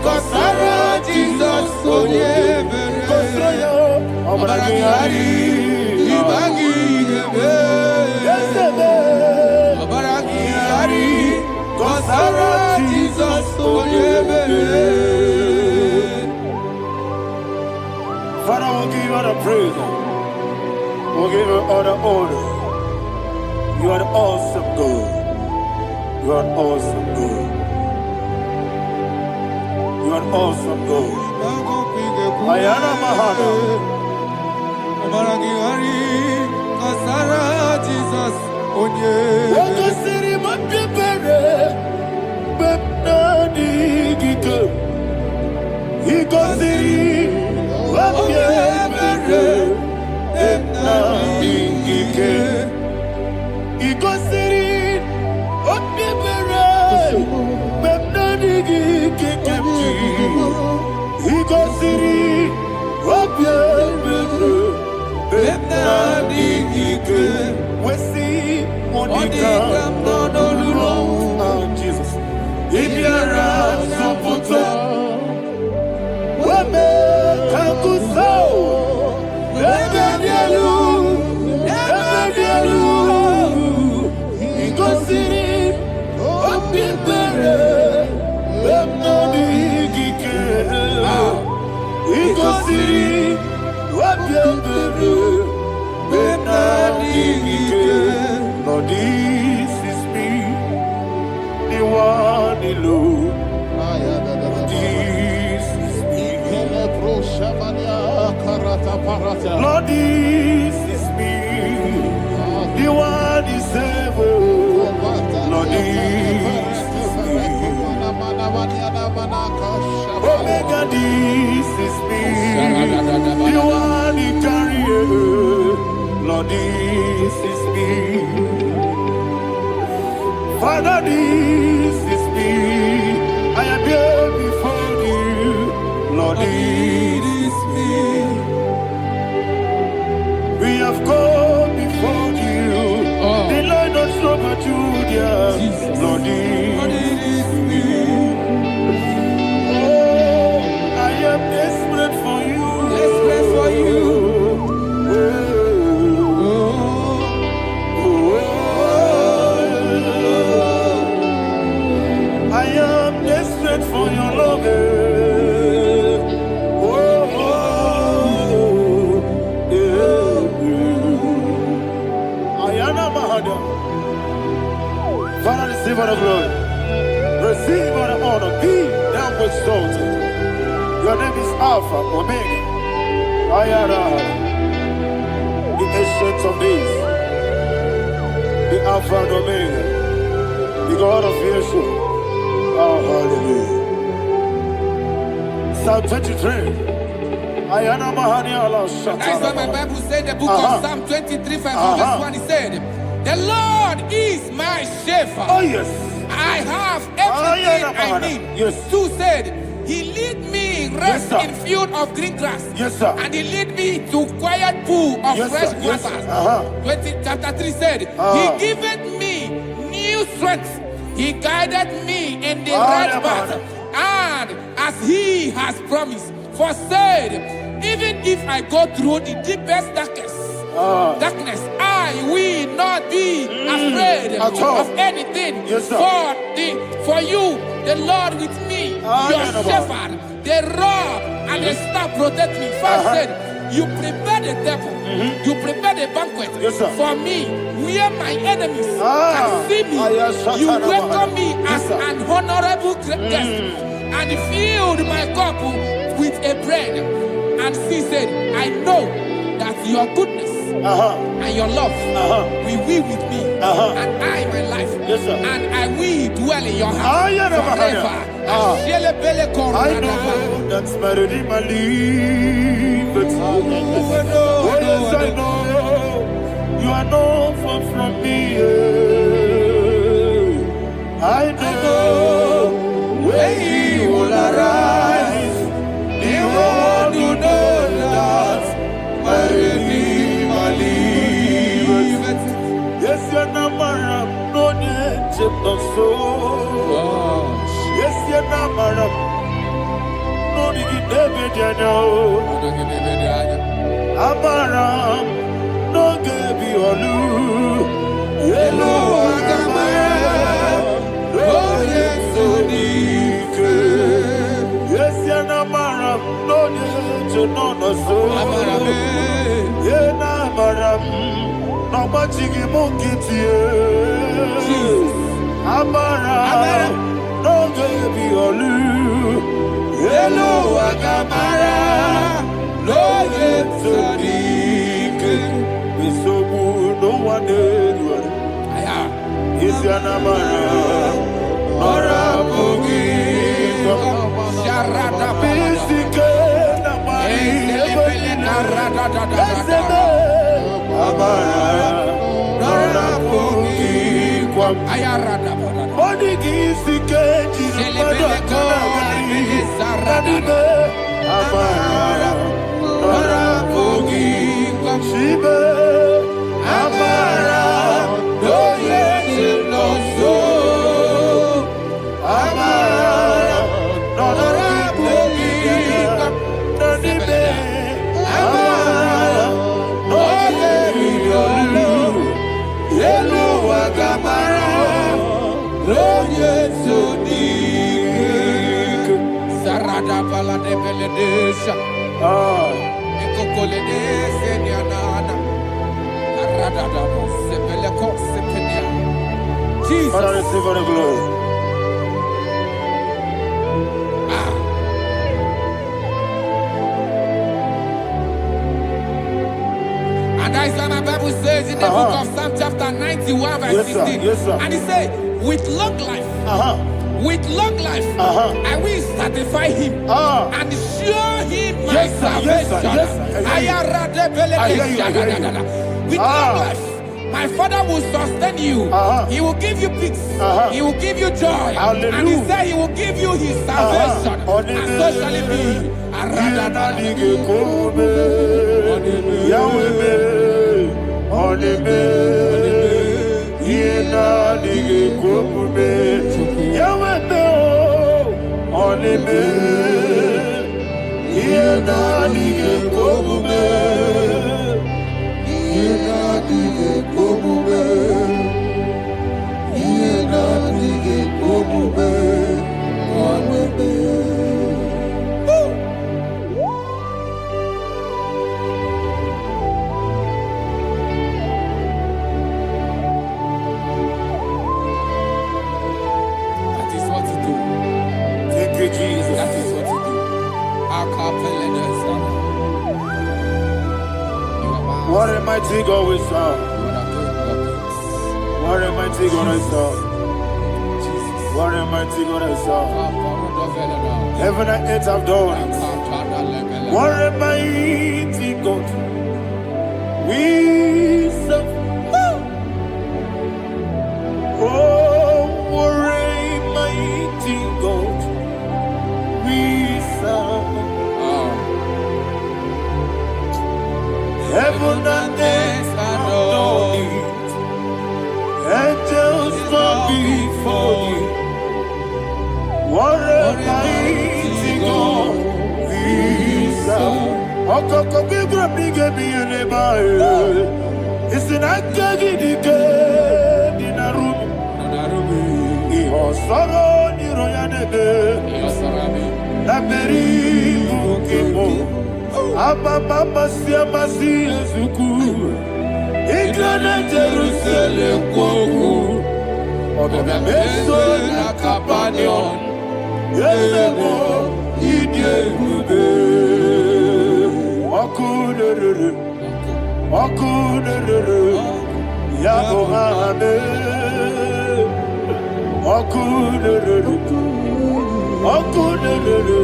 Kusara, Jesus, for you. Kusara, Obragiari, the Magi, Gebe. Kusara, Jesus, for you. Father, we'll give you all the praise. We'll give you all the honor. You are the awesome God. You are an awesome God. You are an awesome God. Ayana Mahana. Kusara, Jesus, for you. Jesus. If you're a Soputo, Lord, this is me, the one alone. This is me. Lord, this is me, the one is able. Lord, this is me. Omega, this is me, the one in carrier. Lord, this is me. Father, this is me. I am here before you. Lord, this is me. We have come before you. The Lord not so but you, dear. Lord, this is me. Oh, I am desperate for you. Desperate for you. I am desperate for your love. Ayana Mahada. Father, receive all the glory. Receive all the honor. Be thou exalted. Your name is Alpha, Omega. Ayana, the ancient of days. Alpha and Omega, the God of creation. Oh, hallelujah. Psalm 23. Ayana Mahani Allah That's why my Bible said the book of Psalm 23, 5, verse 1, he said, the Lord is my shepherd. Oh, yes. I have everything I need. Yes. 2 said, he lead me rest Yes, in field of green grass. Yes, sir. And he lead me to quiet pool of Yes, fresh sir. Yes, waters. sir. Chapter 3 said, he giveth me new strength. He guided me in the right path. And as he has promised, for said, even if I go through the deepest darkness, I will not be afraid of anything. Yes, sir. For you, the Lord with me, your shepherd, the rod and the staff protect me. First said, you prepare the table, you prepare the banquet for me, where my enemies can see me. You welcome me as an honorable guest, and filled my cup with a bread. And she said, I know that your goodness and your love will be with me, and I, my life, and I will dwell in your house forever. I know that's better than my life. Oh, yes, I know you are not far from me. I know when he will arise, the world will know that better than my life. Yes, you're not my no need to so. Yes, you're not my no need to know. Amaram, no give you a loo. Yellow, Agamara, oh, yes, so deep. Yes, you're not Maram, no need to know no so. Yena Maram, no much you monkey to you. Amaram, no give you a loo. Yellow, Agamara. No yet so deep, we so good, no one did. Is your number? Nora Boogie, Sharada Pisika, Nora Boogie, Ayarada, Bodigi, Sikeji, Sarada, Amara. Shibe, Amara, no yes, no so. Amara, no Rabugi, no Nibe, Amara, no Yellow, Agamara, no yes, so deep. Sarada Bala de Beledesha. Jesus. Father, receive all the glory. And that's why my Bible says in the book of Psalm chapter 91 verse 16. And he said, with long life, with long life, I will satisfy him and show him my salvation. With long life, my Father will sustain you. He will give you peace. He will give you joy. And he said he will give you his salvation. And so shall it be. What a mighty God we serve. What a mighty God I serve. What a mighty God I serve. Heaven and earth have done it. What a mighty God we serve. Oh, what a mighty God we serve. Heaven and earth have done it. Angels bow before you. What a mighty God we serve. Okoko bigro bige bi eleba. It's an akagidike dinarum. Iho soro ni royanebe. Laberi bukimo. Ababa masia masia zuku. Iglana Jerusalem koku. Oga meso na kapanion. Yelemo idye gube. Okunere. Okunere. Yabo hame. Okunere. Okunere.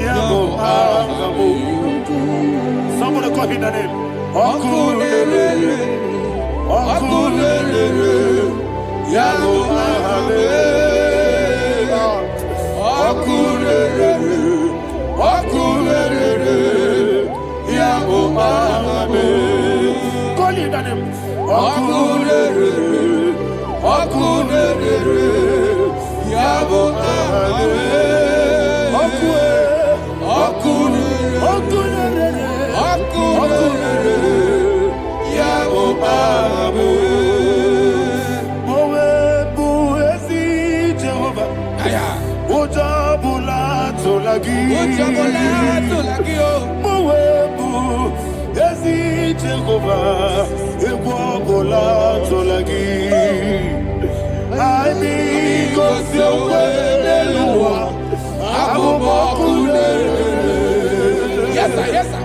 Yabo hame. Somebody call him the name. Okunere. Okunere. Yabo hame. Okunere. Okunere. Yabo hame. Call him the name. Okunere. Okunere. Yabo hame. Yes, sir. Yes, sir.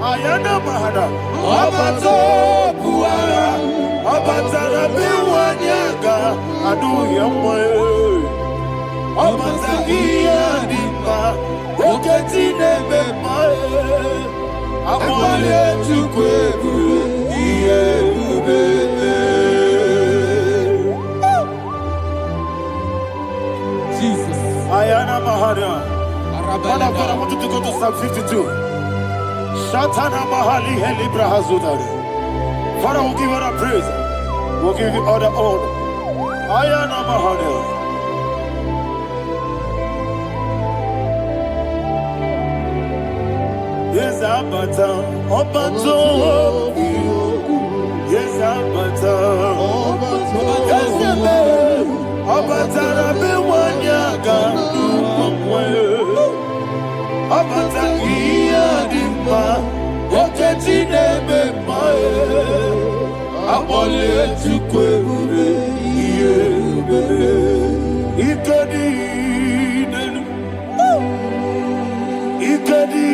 Ayana mahana, abato buara, abatara biwanyaga, adu yamwe, abatagia dimba, oketine bemae, abale tukwebu, iye ubebe. Jesus. Ayana mahana. Father, I want you to go to Psalm 52. Shatana Mahali Helibra Hazudari. Father, we'll give you the praise. We'll give you all the honor. Ayana Mahali. Yes, Abata. Obato. Yes, Abata. Yes, Abata. Rabbi Wanyaga. Abata iya dimba, oketine bemae, abole tukwebu iye ubebe, ikadi nenu, ikadi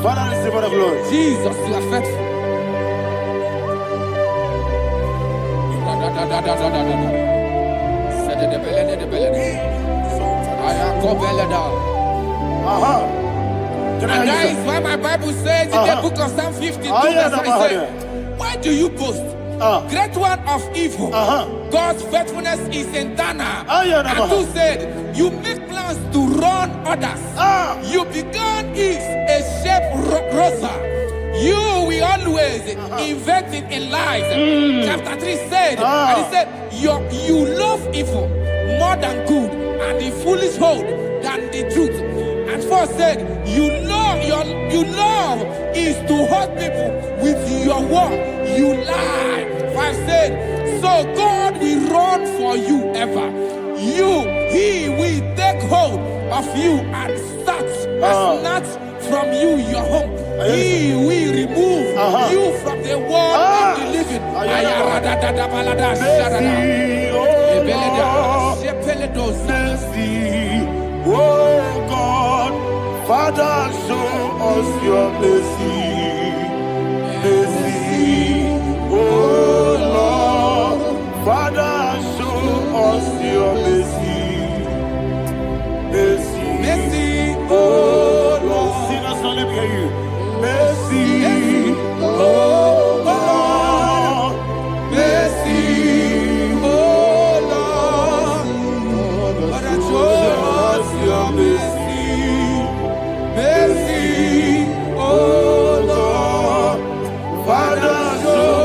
Father, receive all the glory. Jesus, you are faithful. And that is why my Bible says in the book of Psalm 52, verse 37, why do you boast? Great one of evil. God's faithfulness is eternal. And who said, you make plans to run others. You began is a shape rosa. You will always invent it in lies. Chapter 3 said, and he said, you love evil more than good, and the foolish hold than the truth. And 4 said, you love is to hurt people with your word. You lie. 5 said, so God will run for you ever. He will take hold of you and snatch from you your home. He will remove you from the world of the living. Oh God, Father, show us your mercy. Mercy, oh Lord, Father, show us your mercy. Mercy, mercy, oh Lord. Sinners, don't let me hear you. Mercy, oh Lord, mercy, oh Lord, Father, show us your mercy, mercy, oh Lord, Father, show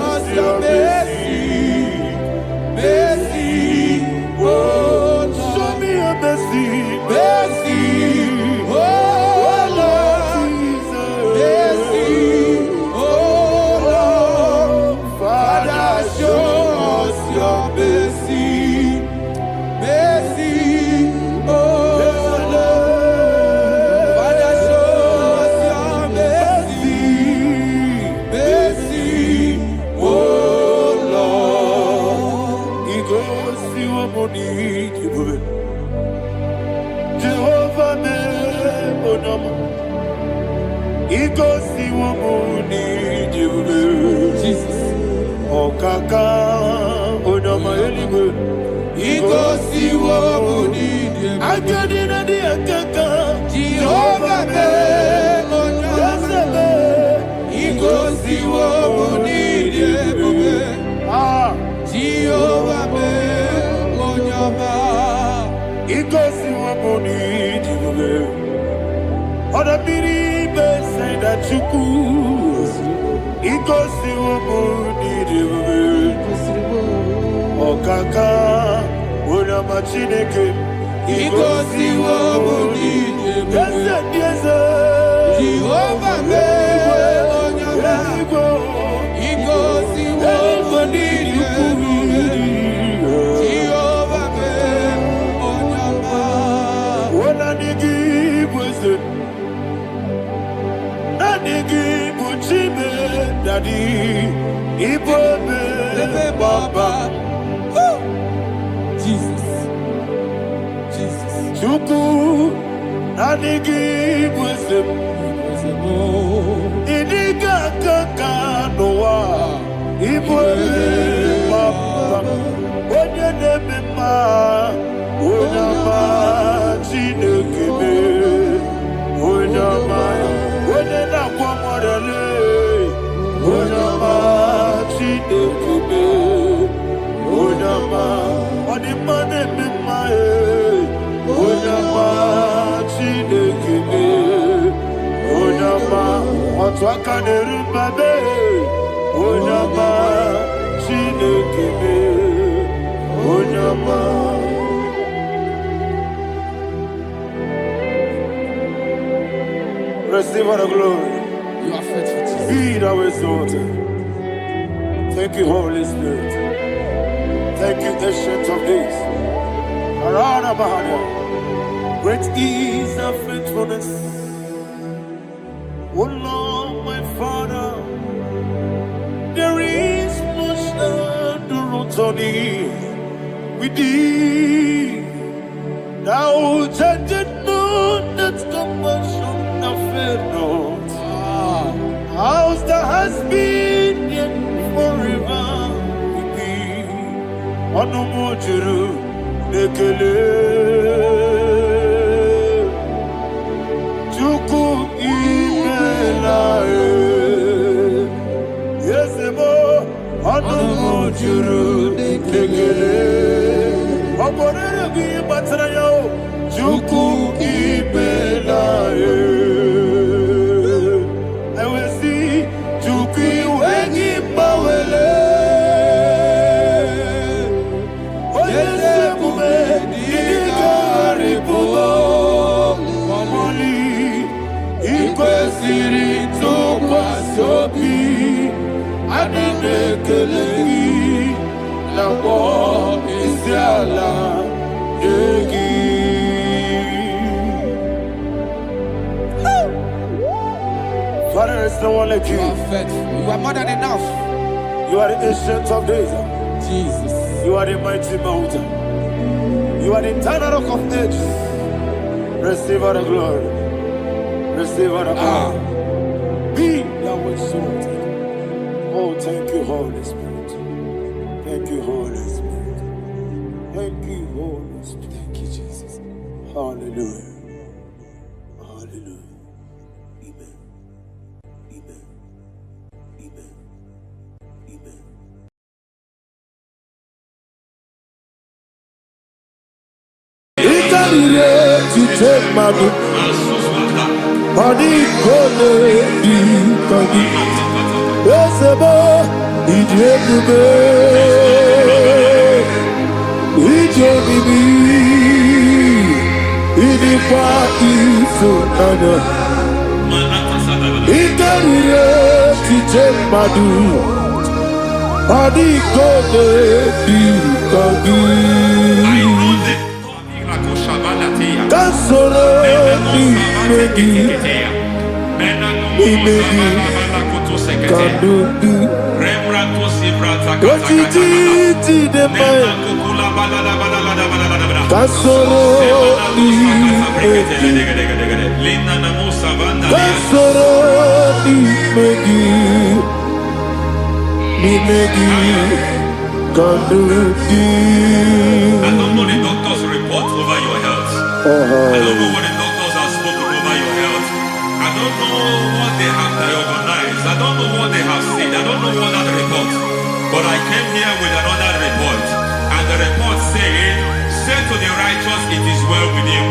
us your mercy, mercy, oh Lord, show me your mercy, mercy, oh Lord. Jesus. Oh, Kaka, oh, no, my ego. Ego, see what we need. I got in a dear Kaka. Jehovah, oh, no. Ego, see what we need. Jehovah, oh, no. Ego, see what we need. Other people say that you could. Ego si wumuni O kaka una machineke. Ego si wumuni Jehovah me onyama. Ego si wumuni Jehovah me onyama. Ona nigi bwese nigi buchime daddy ibobe baba. Jesus, Jesus. Chuku nigi bwese iniga kaka noa ibobe baba. Onye nebe ma onyama chinekebe onyama. Onena kwa morele, onama chinekube, onama odimane mimae, onama chinekube, onama otwaka nerumbabe, onama chinekube, onama. Receive all the glory. You are faithful, Jesus. Be thou exalted. Thank you, Holy Spirit. Thank you, Ancient of Days. Arana Bahana. Great is thy faithfulness. O Lord, my Father, there is much endurance on thee. With thee, thou judgest not the Anumujuru nekele Chuku imelae Yesebo Anumujuru nekele Oborere gi batrayo Chuku imelae Ewesi Chuku wengi bawele Father, there's no one like you. You are faithful. You are more than enough. You are the ancient of days. Jesus. You are the mighty mountain. You are the eternal rock of ages. Receive all the glory. Receive all the honor. Be thou exalted. Oh, thank you, Holy Spirit. Thank you, Holy Spirit. Thank you, Holy Spirit. Thank you, Jesus. Hallelujah. Hallelujah. Amen. Amen. Amen. Amen. Ikarire tite madu Mani kone di kagi Esebo Ijebube Ijebibi Idipa isunana Ikarire tite madu Mani kone di kagi Kasoro ni megi Kadudu Kotiti deme Kasoro ni megi Kasoro ni megi Ni megi Kadudu I don't know the doctor's report over your health. I don't know what the doctors have spoken over your health. I don't know what they have diagnosed. I don't know what they have said. I don't know what that report. But I came here with another report. And the report said, say to the righteous, it is well with him.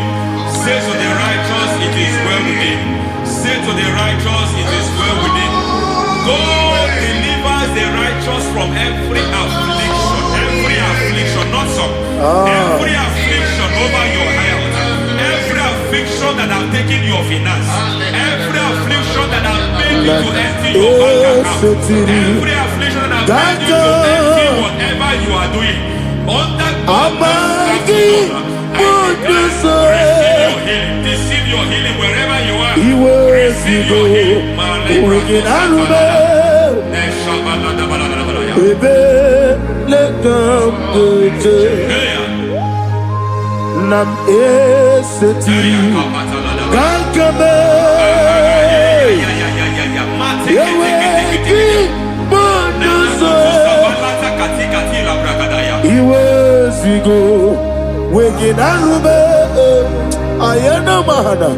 Say to the righteous, it is well with him. Say to the righteous, it is well with him. God delivers the righteous from every affliction. Every affliction, not some. Every affliction over your health. Every affliction that have taken your finance. Every affliction that have made you to empty your bank account. Every affliction that have made you to empty whatever you are doing. Under God's receive your healing. Receive your healing wherever you are. Receive your healing. Nam esetiri Kankame Yeweki Bonuzo Iwezigo Weginarube Ayana Mahana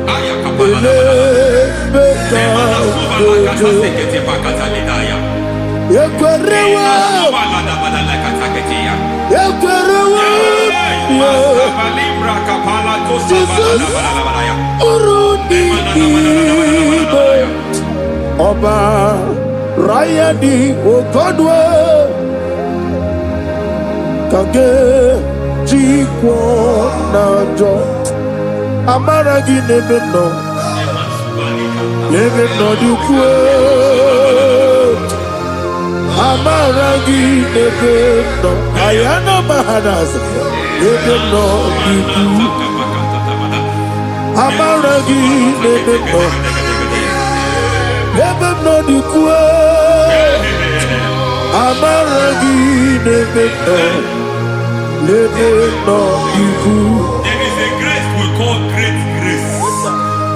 Ele Beka Yekwerewa Yekwerewa Jesus Uruni Ibo Oba Rayadi Okodwe Kage Jikwo Najo Amaragi Nebeno Nebeno Dukwe Amaragi Nebeno Ayana Mahanas Nebeno Dukwe Amaragi Nebeno Nebeno Dukwe Amaragi Nebeno Nebeno Dukwe. There is a grace we call great grace.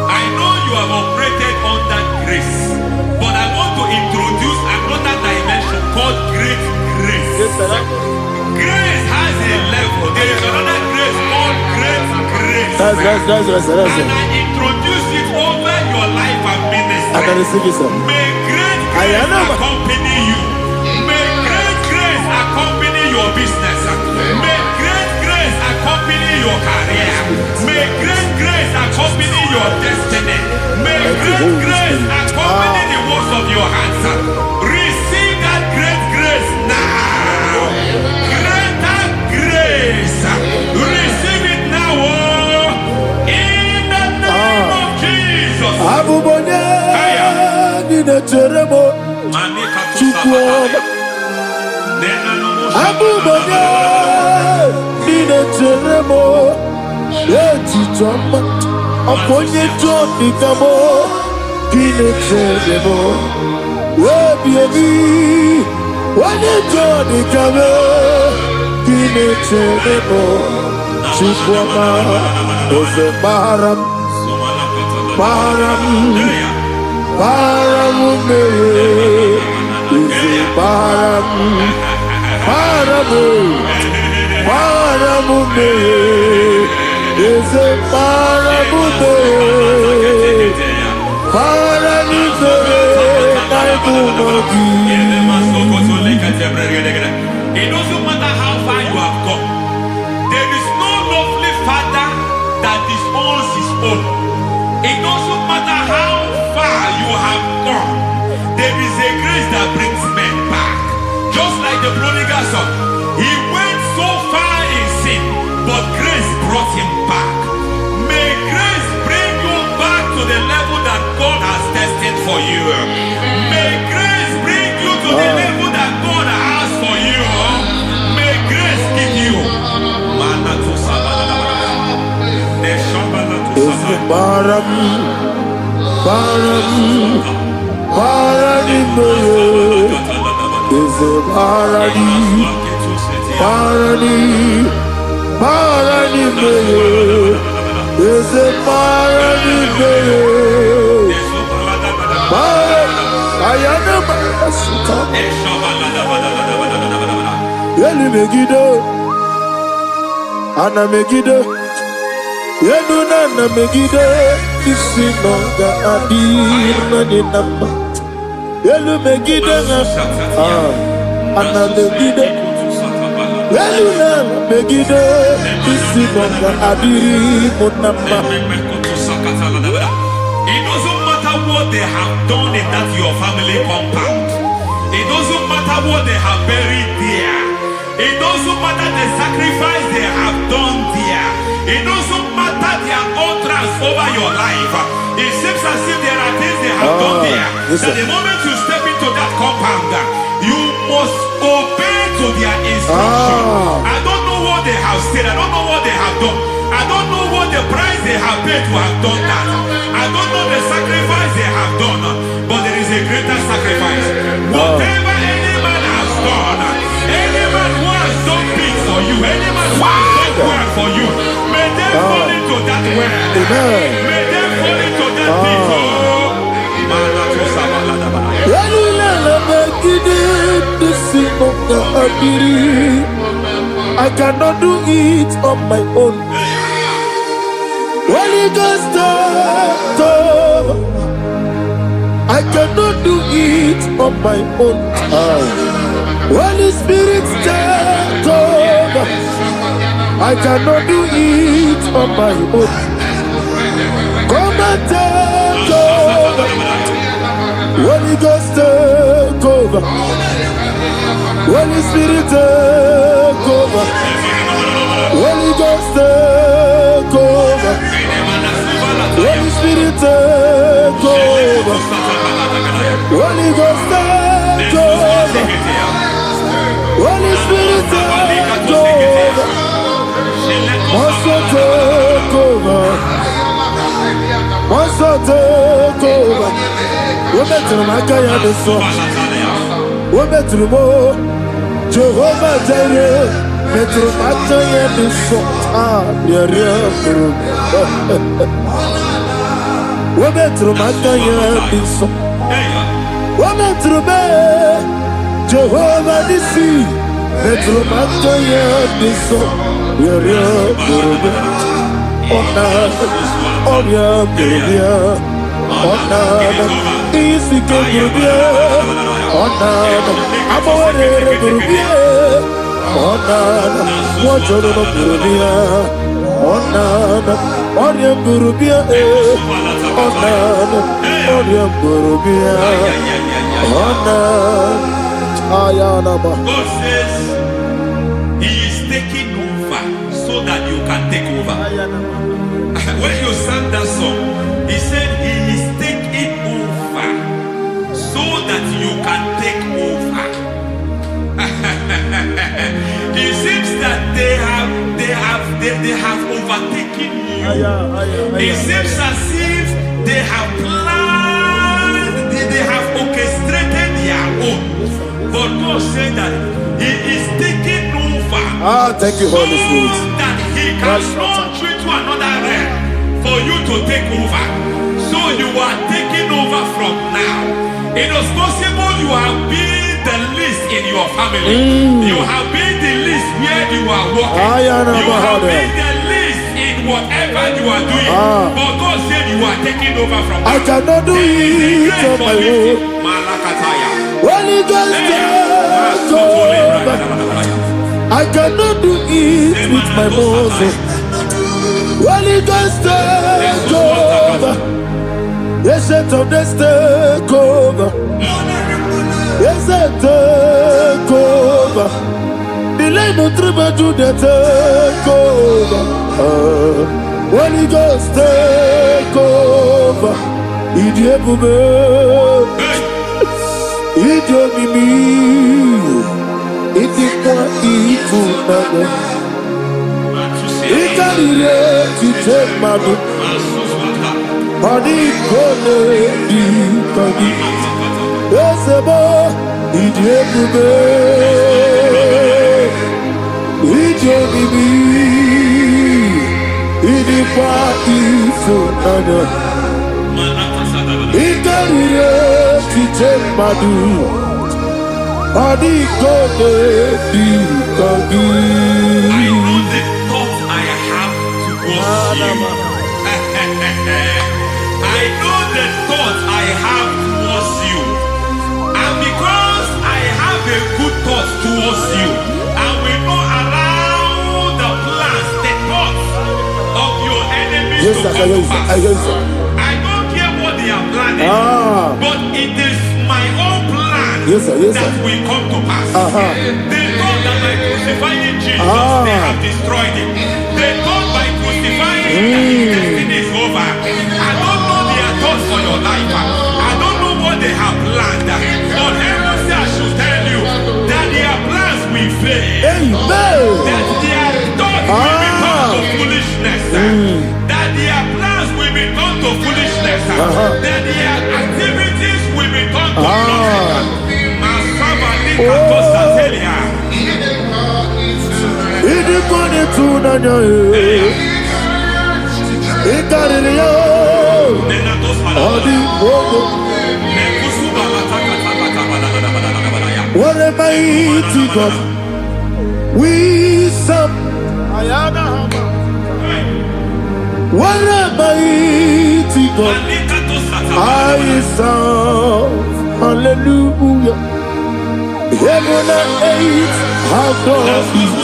I know you have operated under grace, but I want to introduce another dimension called great grace. Grace has That's That's and I introduce it over your life and I can ministry. receive it, sir. May great grace accompany you. May great grace accompany your business. May great grace accompany your career. May great grace accompany your destiny. May great grace accompany the works of your hands. Receive that great grace now. Greater grace. Receive it now. In the name of Jesus. Abubonye nina teremo chukwoma. Abubonye nina teremo etichoma. Aponye choni kamo nina teremo. Webiemi wane choni kamo nina teremo chukwoma. Oze baram baram baram me uzi baram baram baram me uzi baram me baram me naibumogi. It doesn't matter how far you have come. There is no lovely father that disowns his own. It doesn't matter how far you have gone. There is a grace that brings men back. Just like the prodigal son. He went so far in sin, but grace brought him back. May grace bring you back to the level that God has destined for you. May grace bring you to the level that God has for you. May grace give you. Baram baram barani me uzi barani barani barani me uzi barani me ayana masuka yeli megido ana megido yenu nana megide isi nonga adir na ni nama yelu megide na ana megide yelu nana megide isi nonga adir mo nama. It doesn't matter what they have done in that your family compound. It doesn't matter what they have buried there. It doesn't matter the sacrifice they have done there. It doesn't matter their utterance over your life. It seems as if there are things they have done there. That the moment you step into that compound, you must obey to their instruction. I don't know what they have said. I don't know what they have done. I don't know what the price they have paid to have done that. I don't know the sacrifice they have done. But there is a greater sacrifice. Whatever any man has done, any man who has done things for you, any man who has done work for you, may they fall into that well. May they fall into that pit. I cannot do it on my own. Holy Ghost, I cannot do it on my own. Holy Spirit, I cannot do it on my own. Come and take over. Holy Ghost, take over. Holy Spirit, take over. Holy Ghost, take over. Holy Spirit, take over. Holy Ghost, take over. Holy Spirit, take over. Also take over. Also take over. We're better than I can do so. We're better than more. Jehovah Jireh. Better than I can do so. Yeah. We're better than I can do so. We're better than Jehovah Nissi. Better than I can do so. Yeah. Onana, Onya Burubia, Onana, Easy Burubia, Onana, Amore Burubia, Onana, Wajolo Burubia, Onana, Onya Burubia, Onana, Onya Burubia, Onana, Ayanaba. God says He is taking over so that you can take over. When you sang that song, He said He is taking over so that you can take over. It seems that they have overtaken you. It seems as if they have planned, they have orchestrated their own. But God said that He is taking over. Thank you, Holy Spirit. So that He can launch you to another realm for you to take over. So you are taking over from now. It is possible you have been the least in your family. You have been the least where you are working. You have been the least in whatever you are doing. But God said you are taking over from now. I cannot do it on my own. Holy Ghost, take over. I cannot do it with my muscle. Holy Ghost, take over. Yes, of this take over. Yes, take over. Delay no trouble to the take over. Holy Ghost, take over. Idiebube, Idiomimi, Idikwa Ifunade, Ikarire Titemadu, Adikone Dikagi, Yesebo, Idiebube, Idiomimi, Idikwa Ifunade, Ikarire Titemadu, Adikone Dikagi. I know the thoughts I have towards you. I know the thoughts I have towards you. And because I have a good thought towards you, I will not allow the plans, the thoughts of your enemies to come to pass. I don't care what they are planning, but it is my own plan that will come to pass. They thought that by crucifying Jesus, they have destroyed him. They thought by crucifying him that his destiny is over. I don't know their thoughts for your life. I don't know what they have planned. But heaven says I should tell you that their plans will fail. That their thoughts will be turned to foolishness. That their plans will be turned to foolishness. That their activities will be turned to nothing. What a mighty God we serve. What a mighty God I serve. Hallelujah. Heaven and earth have done it.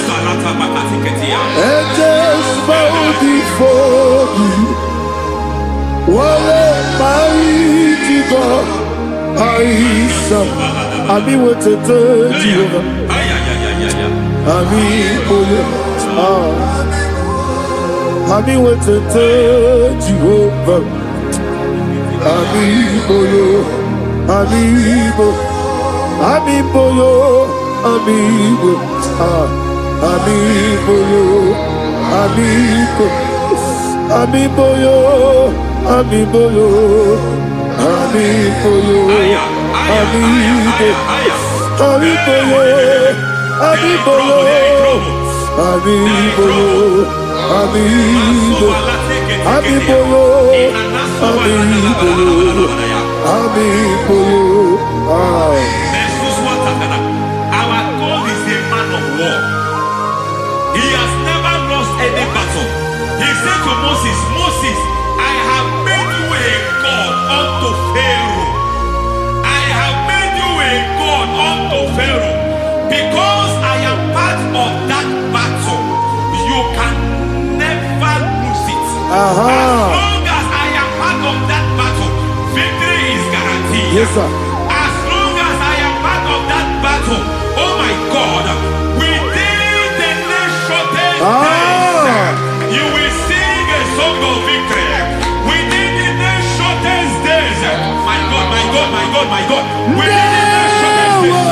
Angels bow before you. What a mighty God I serve. Ami wote Jehovah. Ami oyo. Ami wote Jehovah. Ami oyo. Ami oyo. Amiboyo, amigo, amiboyo, amigo, amiboyo, amiboyo, amiboyo, amigo, amiboyo, amiboyo, amiboyo, amigo, amiboyo, amiboyo, amiboyo. Our God is a man of war. He has never lost any battle. He said to Moses, Yes, sir. As long as I am part of that battle, oh my God, within the next shortest days, you will sing a song of victory. Within the next shortest days, my God, my God, my God, my God. Within the next shortest days,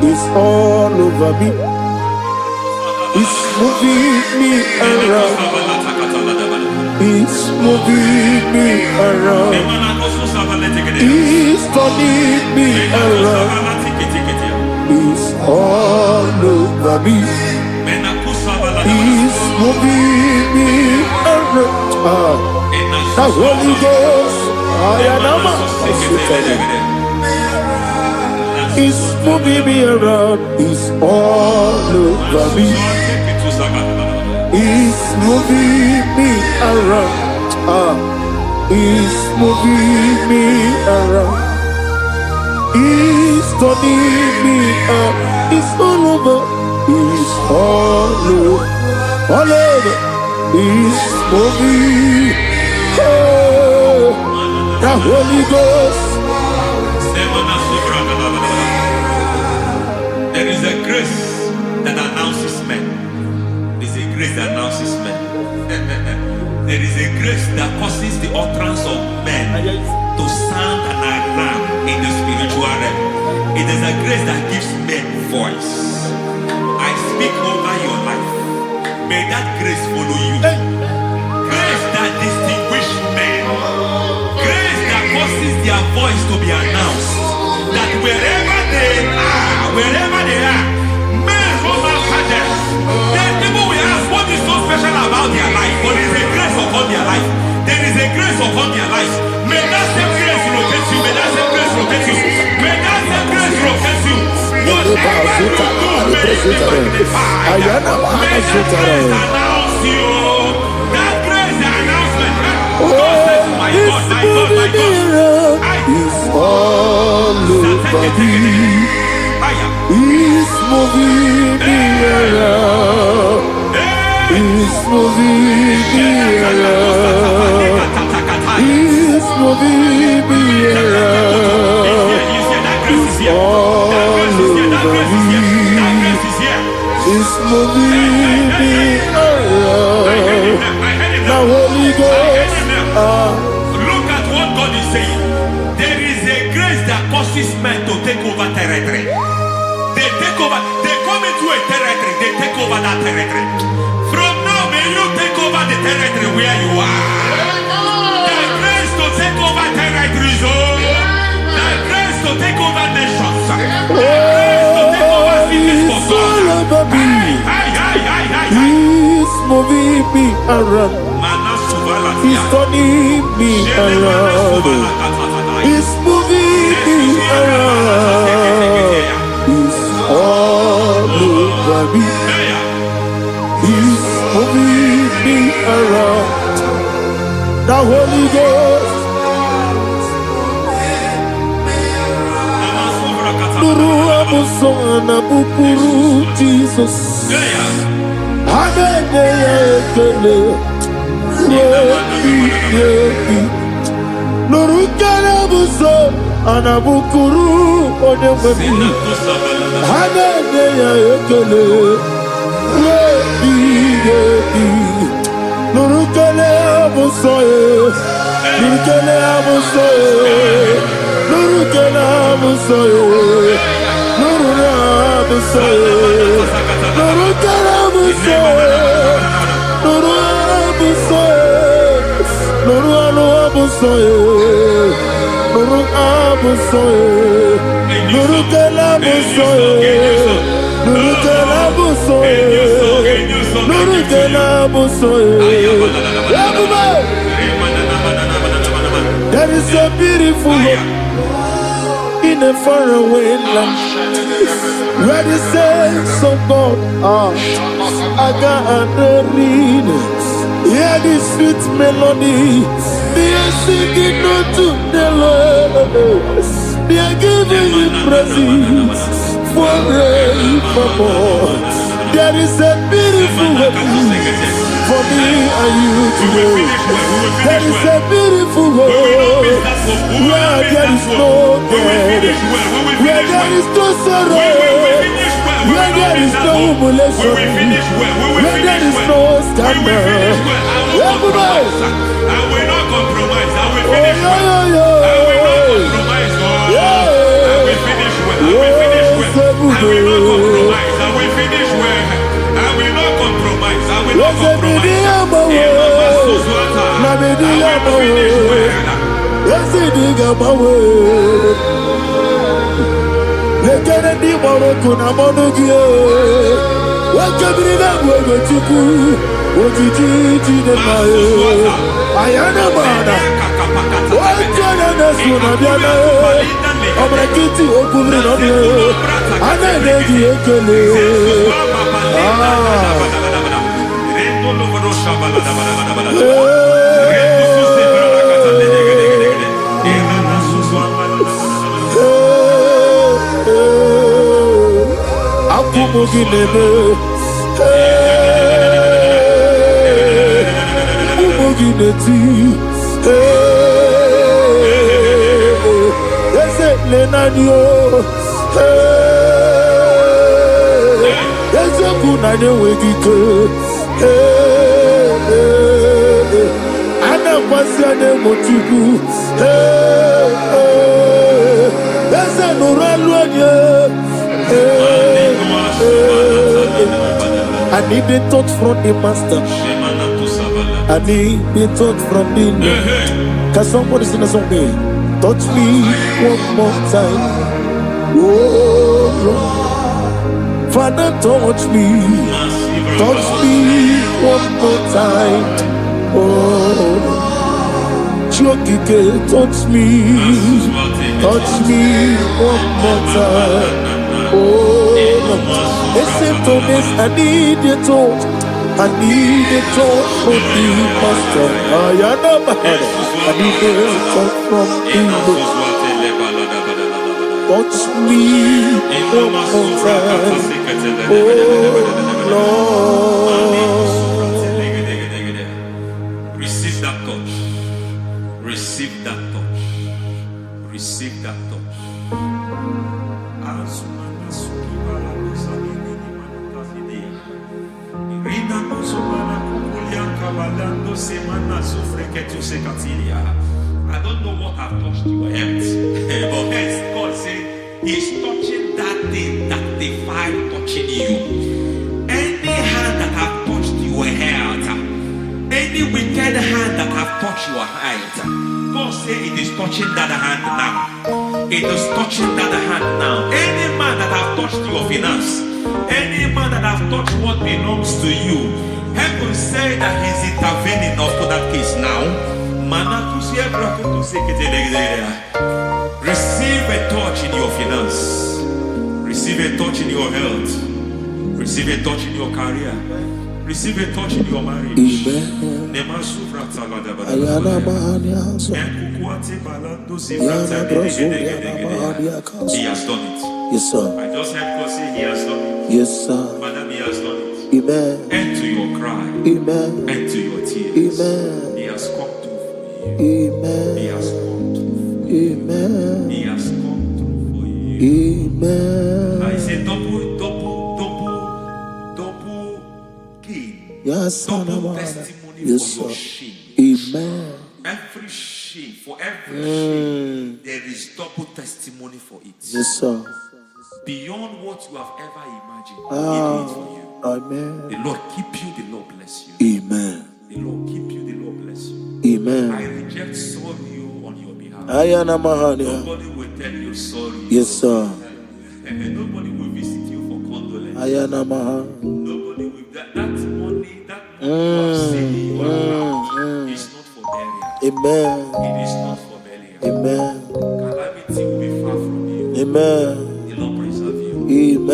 it's all over me. It's moving me around. It's moving me around. It's turning me around. It's all over me. It's moving me around. The Holy Ghost, it's moving me around. It's all over me. It's moving me around. It's moving me around. It's turning me up. It's all over. It's all over. All over. It's moving. Oh, the Holy Ghost. There is a grace that announces men. There is a grace that announces men. There is a grace that causes the utterance of men to sound an alarm in the spiritual realm. It is a grace that gives men voice. I speak over your life. May that grace follow you. Grace that distinguishes men. Grace that causes their voice to be announced. That wherever they are, men from after them, then people will ask what is so special about their life. But there is a grace upon their life. There is a grace upon their life. May that same grace locate you. May that same grace locate you. May that same grace locate you. Whatever you do, may it be magnified. May that grace announce you. That grace announcement. God says, my God, my God, my God. It's all over me. It's moving me around. It's moving me around. It's moving me around. It's all over me. It's moving me around. The Holy Ghost. Look at what God is saying. There is a grace that causes men to take over territory. They take over. They come into a territory. They take over that territory. From now, may you take over the territory where you are. The grace to take over territories. The grace to take over nations. The grace to take over cities for God. He's moving me around. He's turning me around. He's moving me around. He's all over me. He's moving me around. The Holy Ghost. Nuru amusona bukuru Jesus. Nurukana buso anabukuru onemami hanene ya ekele rebi nurukana buso nurukana buso nurukana buso nurukana buso nurukana buso There is a beautiful hope in a faraway land, where the saints of God are. I got the read. Hear the sweet melody. They are singing unto the Lord. They are giving you praise forevermore. There is a beautiful way for me and you today. There is a beautiful way where there is no death, where there is no sorrow, where there is no humiliation, where there is no scandal. Everybody, I will not compromise. I will finish well. I will not compromise. I will finish well. I will finish well. I will not compromise. I will finish well. I will not compromise. I will not compromise. I need a touch from the master. I need a touch from the Lord. Can somebody sing a song here? Touch me one more time. Oh Lord, Father, touch me. Touch me one more time. Oh, Chokike, touch me. Touch me one more time. Oh, listen to this. I need a touch. I need a touch from the master. I need a touch from the Lord. Touch me one more time. Oh Lord. Receive that touch. Receive that touch. Receive that touch. I don't know what I've touched your health, but hence God said He's touching that thing that defied touching you. Any hand that have touched your health, any wicked hand that have touched your health, God said it is touching that hand now. It is touching that hand now. Any man that have touched your finance, any man that have touched what belongs to you, heaven say that He's intervening up to that case now. Receive a touch in your finance. Receive a touch in your health. Receive a touch in your career. Receive a touch in your marriage. He has done it. Yes, sir. I just heard God say He has done it. Yes, sir. Madam, He has done it. Amen. End to your cry. Amen. End to your tears. Amen. He has come through for you. Amen. He has come through for you. Amen. He has come through for you. Amen. I say double gain. Yes, Double testimony yes, for your sir. shame. Amen. Every shame, for every shame, there is double testimony for it. Yes, sir. Beyond what you have ever imagined, He did it for you. Amen. The Lord keep you, the Lord bless you. Amen. The Lord keep you, the Lord bless you. Amen. I reject sorry on your behalf. Ayana Mahania. Nobody will tell you sorry. Yes, sir. And nobody will visit you for condolence. Ayana Mahania. Nobody will that money you have saved in your account is not for burial. Amen. It is not for burial. Amen. Calamity will be far from you.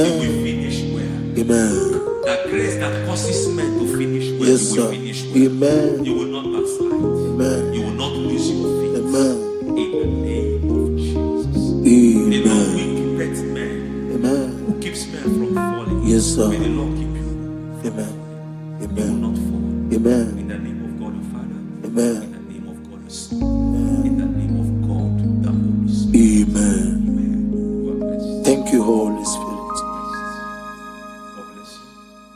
Amen. You will finish well. Amen. That grace that causes men to finish well, Yes, you will sir. finish well. Amen. You will not backslide. Amen. You will not lose your faith. Amen. In the name of Jesus. The Lord Amen. will keep men. Amen. Who keeps men from falling? Yes, sir. May the Lord keep you. Amen. You will Amen. not fall. Amen. In the name of God the Father. Amen. In the name of God the Son. In the name of God the Holy Spirit. Amen. Amen. God bless you. Thank you, Holy Spirit. God bless you.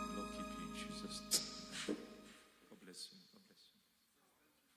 The Lord keep you in Jesus' name. God bless you. God bless you.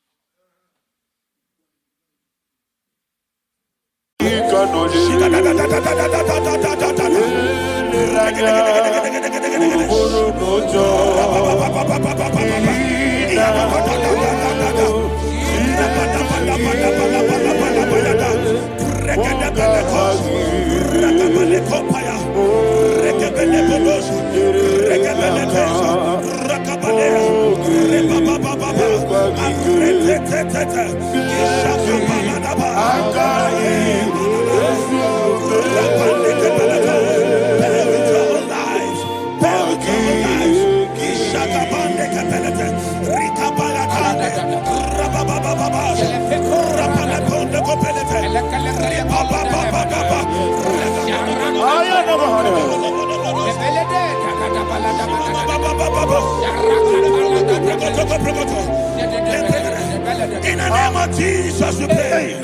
In the name of Jesus, we pray.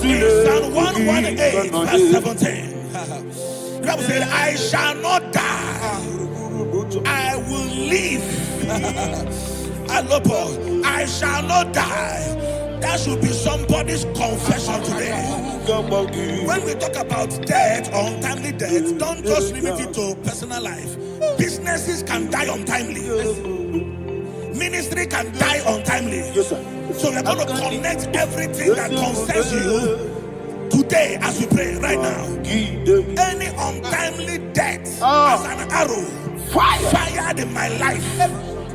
In Psalm 118, verse 17, the Bible said, I shall not die, I will live. I shall not die. That should be somebody's confession today. When we talk about death or untimely death, don't just limit it to personal life. Businesses can die untimely. Ministry can die untimely. Yes, sir. So we're going to connect everything that concerns you today as we pray right now. Any untimely death as an arrow fired in my life,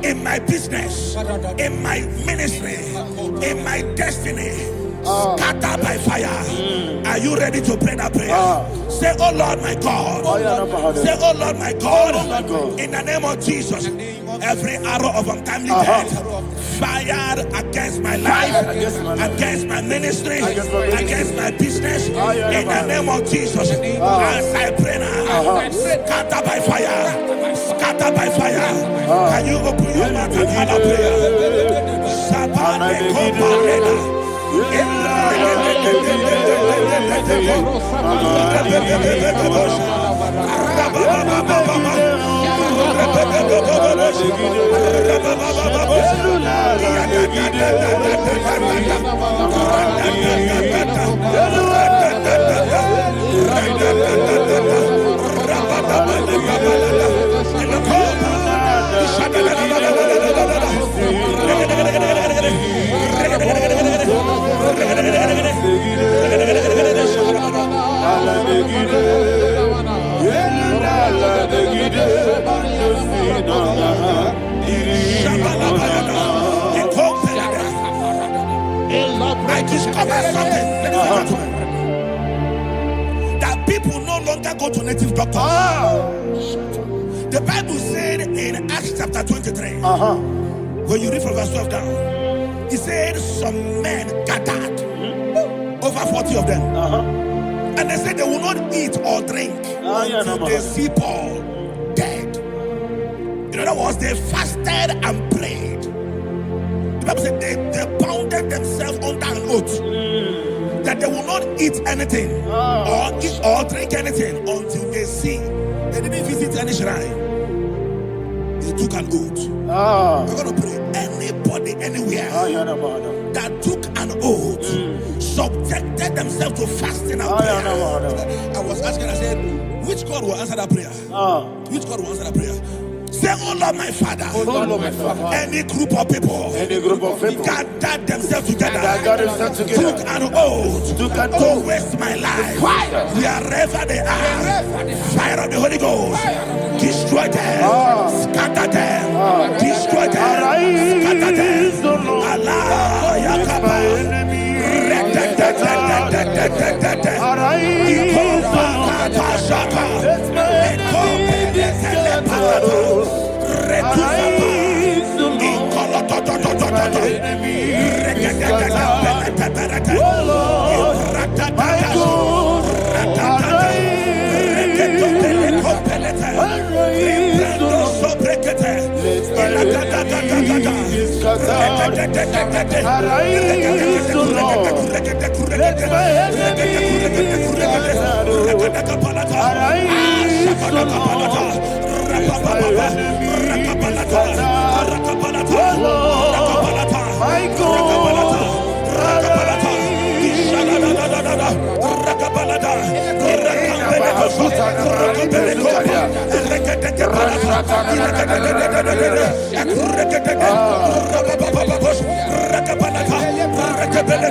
in my business, in my ministry, in my destiny, scattered by fire. Are you ready to pray that prayer? Say, oh Lord my God. Say, oh Lord my God. In the name of Jesus, every arrow of untimely death fired against my life, against my ministry, against my business, in the name of Jesus, as I pray now, scattered by fire, scattered by fire. Can you open your mouth and have a prayer? I discovered something, ladies and gentlemen, that people no longer go to native doctors. The Bible said in Acts chapter 23, when you read from verse 12 down, it said some men gathered, over 40 of them, and they said they will not eat or drink until they see Paul dead. In other words, they fasted and prayed. The Bible said they bounded themselves under an oath that they will not eat anything or eat or drink anything until they see. They didn't visit any shrine. They took an oath. We're going to pray. Anybody, anywhere that took an oath, subjected themselves to fasting and prayer. I was asking, I said, which God will answer that prayer? Which God will answer that prayer? Say, oh Lord my Father, any group of people, gathered themselves together, took an oath to waste my life. Wherever they are, fire of the Holy Ghost, destroy them, scatter them, destroy them, scatter them. Allah Yakaba. Rapashaka. Let my enemy be scattered. Arise, O Lord. Let my enemy be scattered. Oh Lord, my God, arise, O Lord. Let my enemy be scattered. Arise, O Lord. Let my enemy be scattered. Arise, O Lord. Let my enemy be scattered.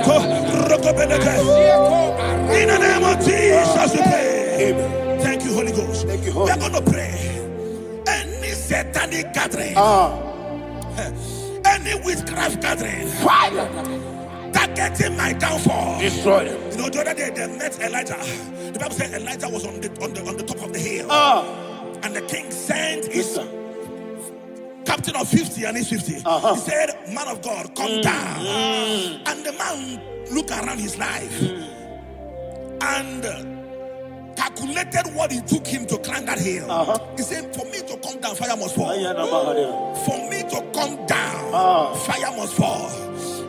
Oh Lord, my God, in the name of Jesus, we pray. Thank you, Holy Ghost. Thank you, We Holy are going to pray. Any satanic gathering, any witchcraft gathering, fire, targeting my downfall. destroy them. You know, the other day they met Elijah. The Bible said Elijah was on the top of the hill, and the king sent his captain of 50 and his 50. He said, "Man of God, come down." And the man looked around his life and calculated what it took him to climb that hill. He said, "For me to come down, fire must fall. For me to come down, fire must fall."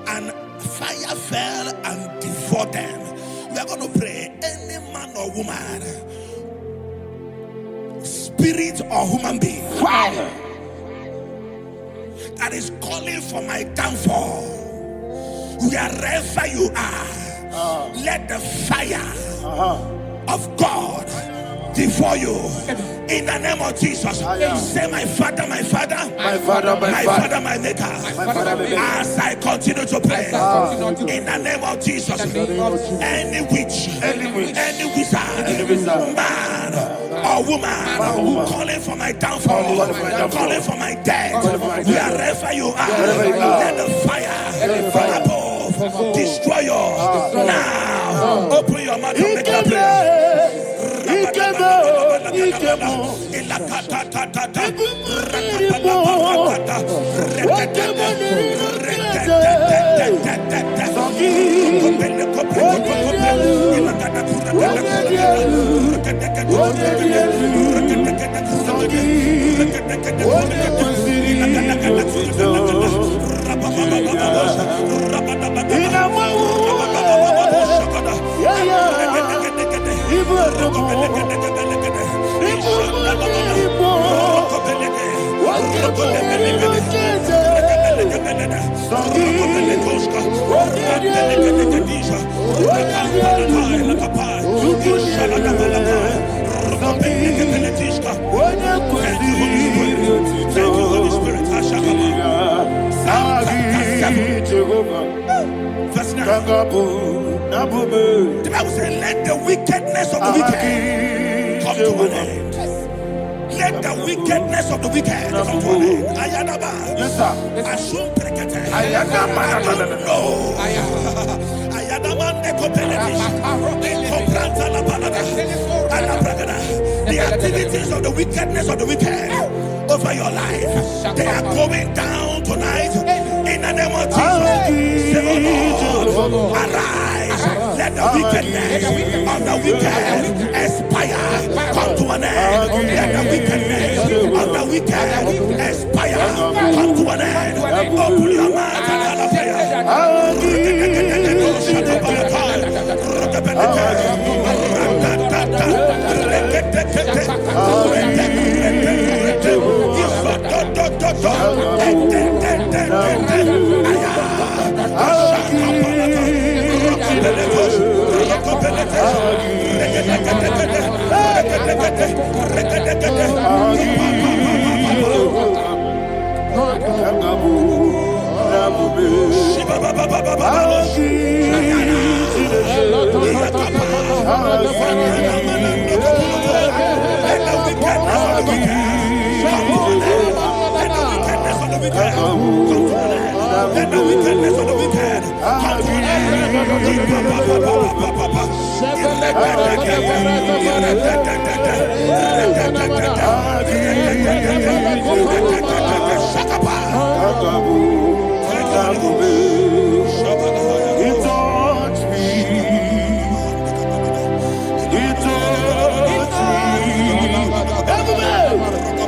And fire fell and devoured them. We are going to pray. Any man or woman, spirit or human being, Fire, that is calling for my downfall, wherever you are, let the fire of God devour you in the name of Jesus. Say, my Father, my Father, my Father, my Father, my Maker. As I continue to pray in the name of Jesus, any witch, any wizard, man or woman calling for my downfall, calling for my death, wherever you are, let the fire from above destroy you now. Open your mouth and make a prayer. Verse 9. The Bible says, let the wickedness of the wicked come to an end. Let the wickedness of the wicked come to an end. Ayadaba. Yes, sir. Assume prekete. Ayadaba. I don't know. Ayadaba nekopeletish. Ekopranta la balada. Alabragada. The activities of the wickedness of the wicked over your life, they are going down tonight in the name of Jesus. Say, oh Lord, arise. Let the wickedness of the wicked expire. Come to an end. Let the wickedness of the wicked expire. Come to an end. Open your mouth and have a prayer. Let the wickedness of the wicked come to an end.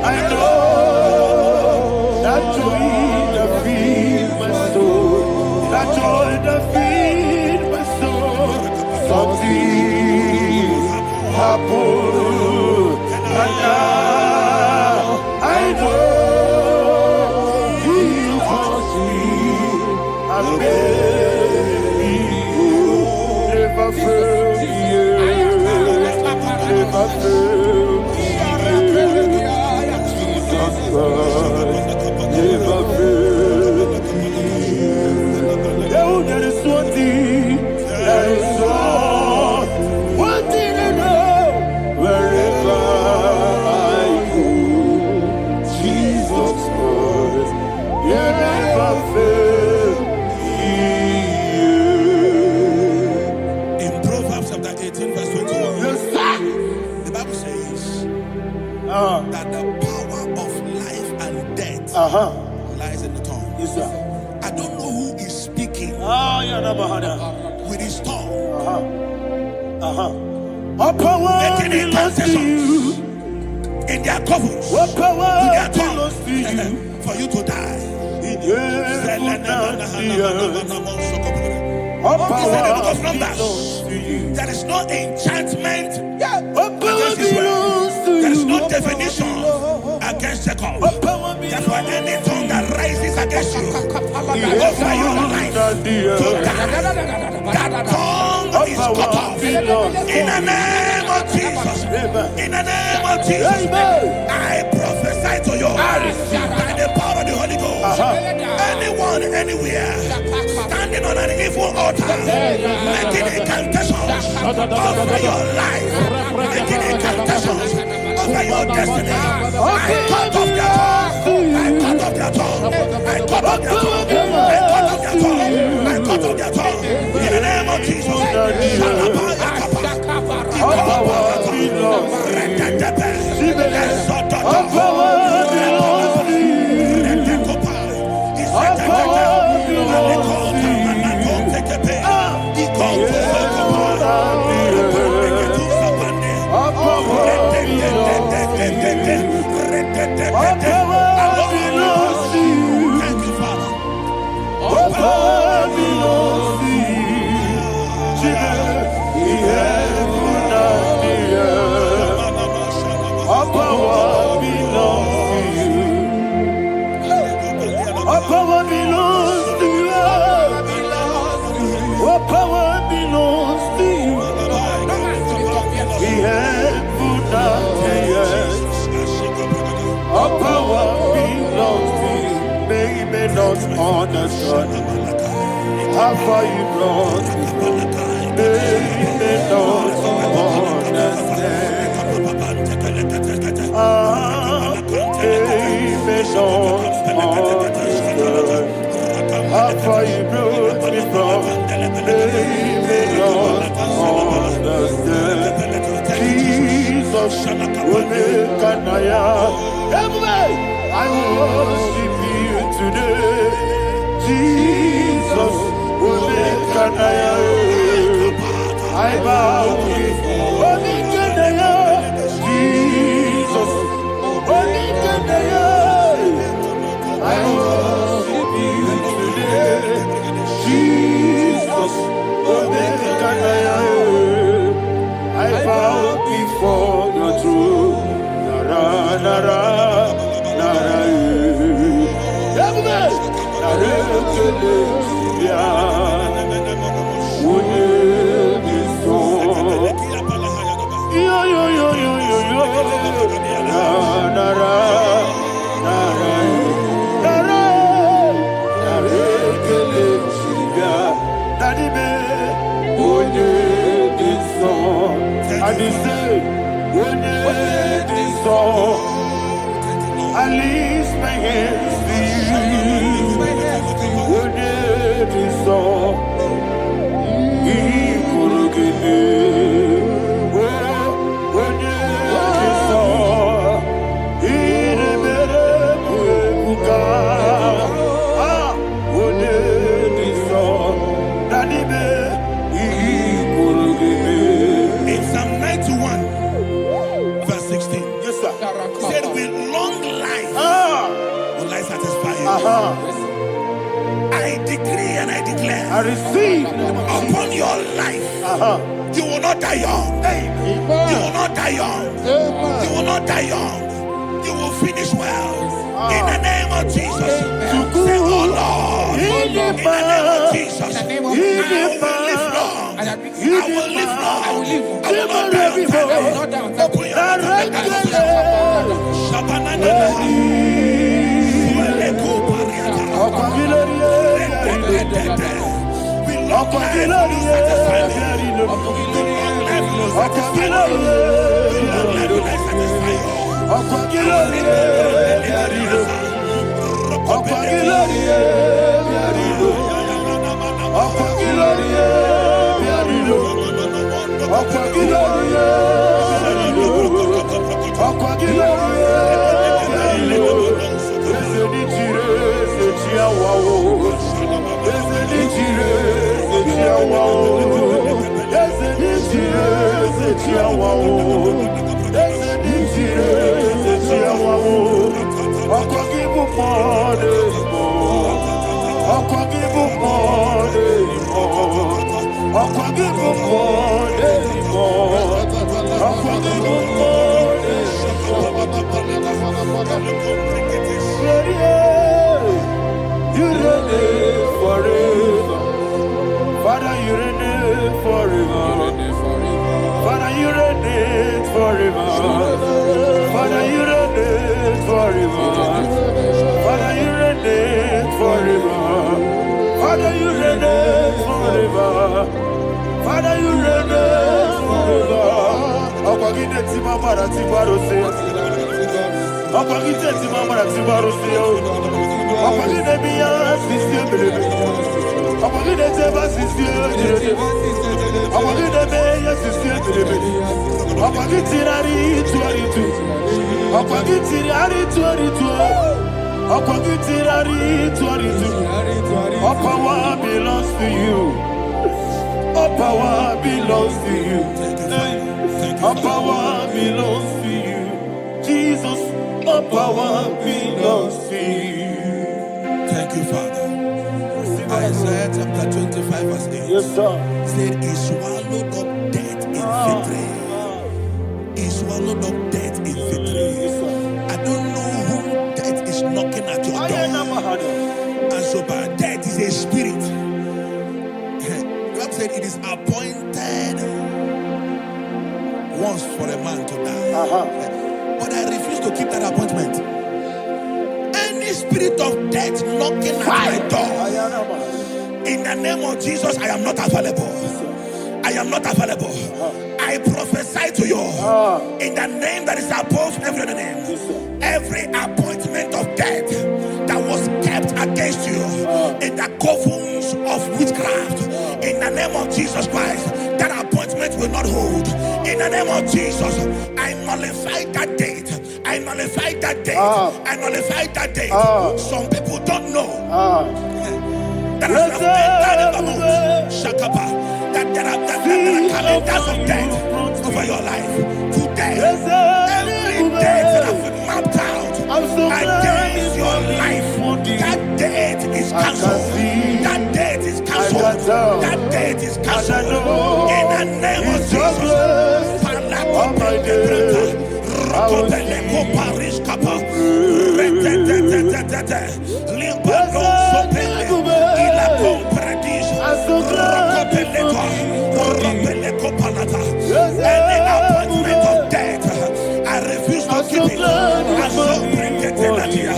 I know that joy that feeds my soul, that joy that feeds my soul. Something happened, and now I know He wants me. I never fail me, never fail me. Never fail me. There is one thing, there is one thing I know. Wherever I go, Jesus Christ, you never fail me. In Proverbs chapter 18, verse 21, Yes, sir. the Bible says that the power of life and death lies in the tongue. Yes, sir. I don't know who is speaking with his tongue, What power making belongs to you? incantations in their covens What power with their belongs tongue to you? for you to die. What He said in the book of power Numbers, belongs to you? there is no enchantment What power against Israel. belongs to you? There is no definition against Jacob. What power Therefore, belongs any tongue that rises against you over your life to die, that tongue is cut off. In the name of Jesus. In the name of Jesus. I prophesy to you by the power of the Holy Ghost. Anyone, anywhere, standing on an evil altar, making incantations over your life, making incantations over your destiny, I cut off their tongue. I cut off their tongue. I cut off their tongue. I cut off their tongue. I cut off their tongue. In the name of Jesus. Thank you, Father. Power belongs to you. What power belongs to you? We have put out the earth. Our power belongs to you. Maybe not understand how far you brought me. Maybe not understand. Maybe not understand how far you brought me from. Maybe not understand. Jesus, will make an I worship you today. Jesus, will make an I bow before Jesus, will make an I worship you today. Jesus, will make an I bow before your throne. Nara, nara, nara, I lift my hands to you. I decree and I declare. I receive Upon your life. You will not die young. You will not die young. You will not die young. You will finish well. In the name of Jesus. Say, oh Lord. In the name of Jesus. I will live long. I will live long. I will not die on time. Open your You reign forever. Father, you reign forever. Father, you reign forever. Father, you reign forever. Father, you reign forever. Father, you reign forever. Father, you reign forever. Akwagide timamara tibarose. Akwagide timamara tibarose. Akwagide biya sisiye. Akwagide teba sisiye. Akwagide beya sisiye. Akwagide tirari tuaritu. Akwagide tirari tuaritu. Akwagide tirari tuaritu. All power belongs to you. All power belongs to you. All power belongs to you. Jesus, all power belongs to you. Thank you, Father. Isaiah chapter 25 verse 8. Yes, sir. Said, he swallowed up death in victory. He swallowed up death in victory. I don't know who death is knocking at your door. And so, but death is a spirit. God said it is appointed once for a man to die. But I refuse to keep that appointment. Any spirit of death knocking at my door, in the name of Jesus, I am not available. I am not available. I prophesy to you in the name that is above every other name. Every appointment of death that was kept against you in the covens of witchcraft, in the name of Jesus Christ, that appointment will not hold. In the name of Jesus, I nullify that date. I nullify that date. I nullify that date. Some people don't know that as of that there are calendars of death over your life. Today, every date that I've been mapped out against your life, that date is cancelled. That date is cancelled. That date is cancelled. In the name of Jesus. Any appointment of death, I refuse to keep it. I so bring it in the year.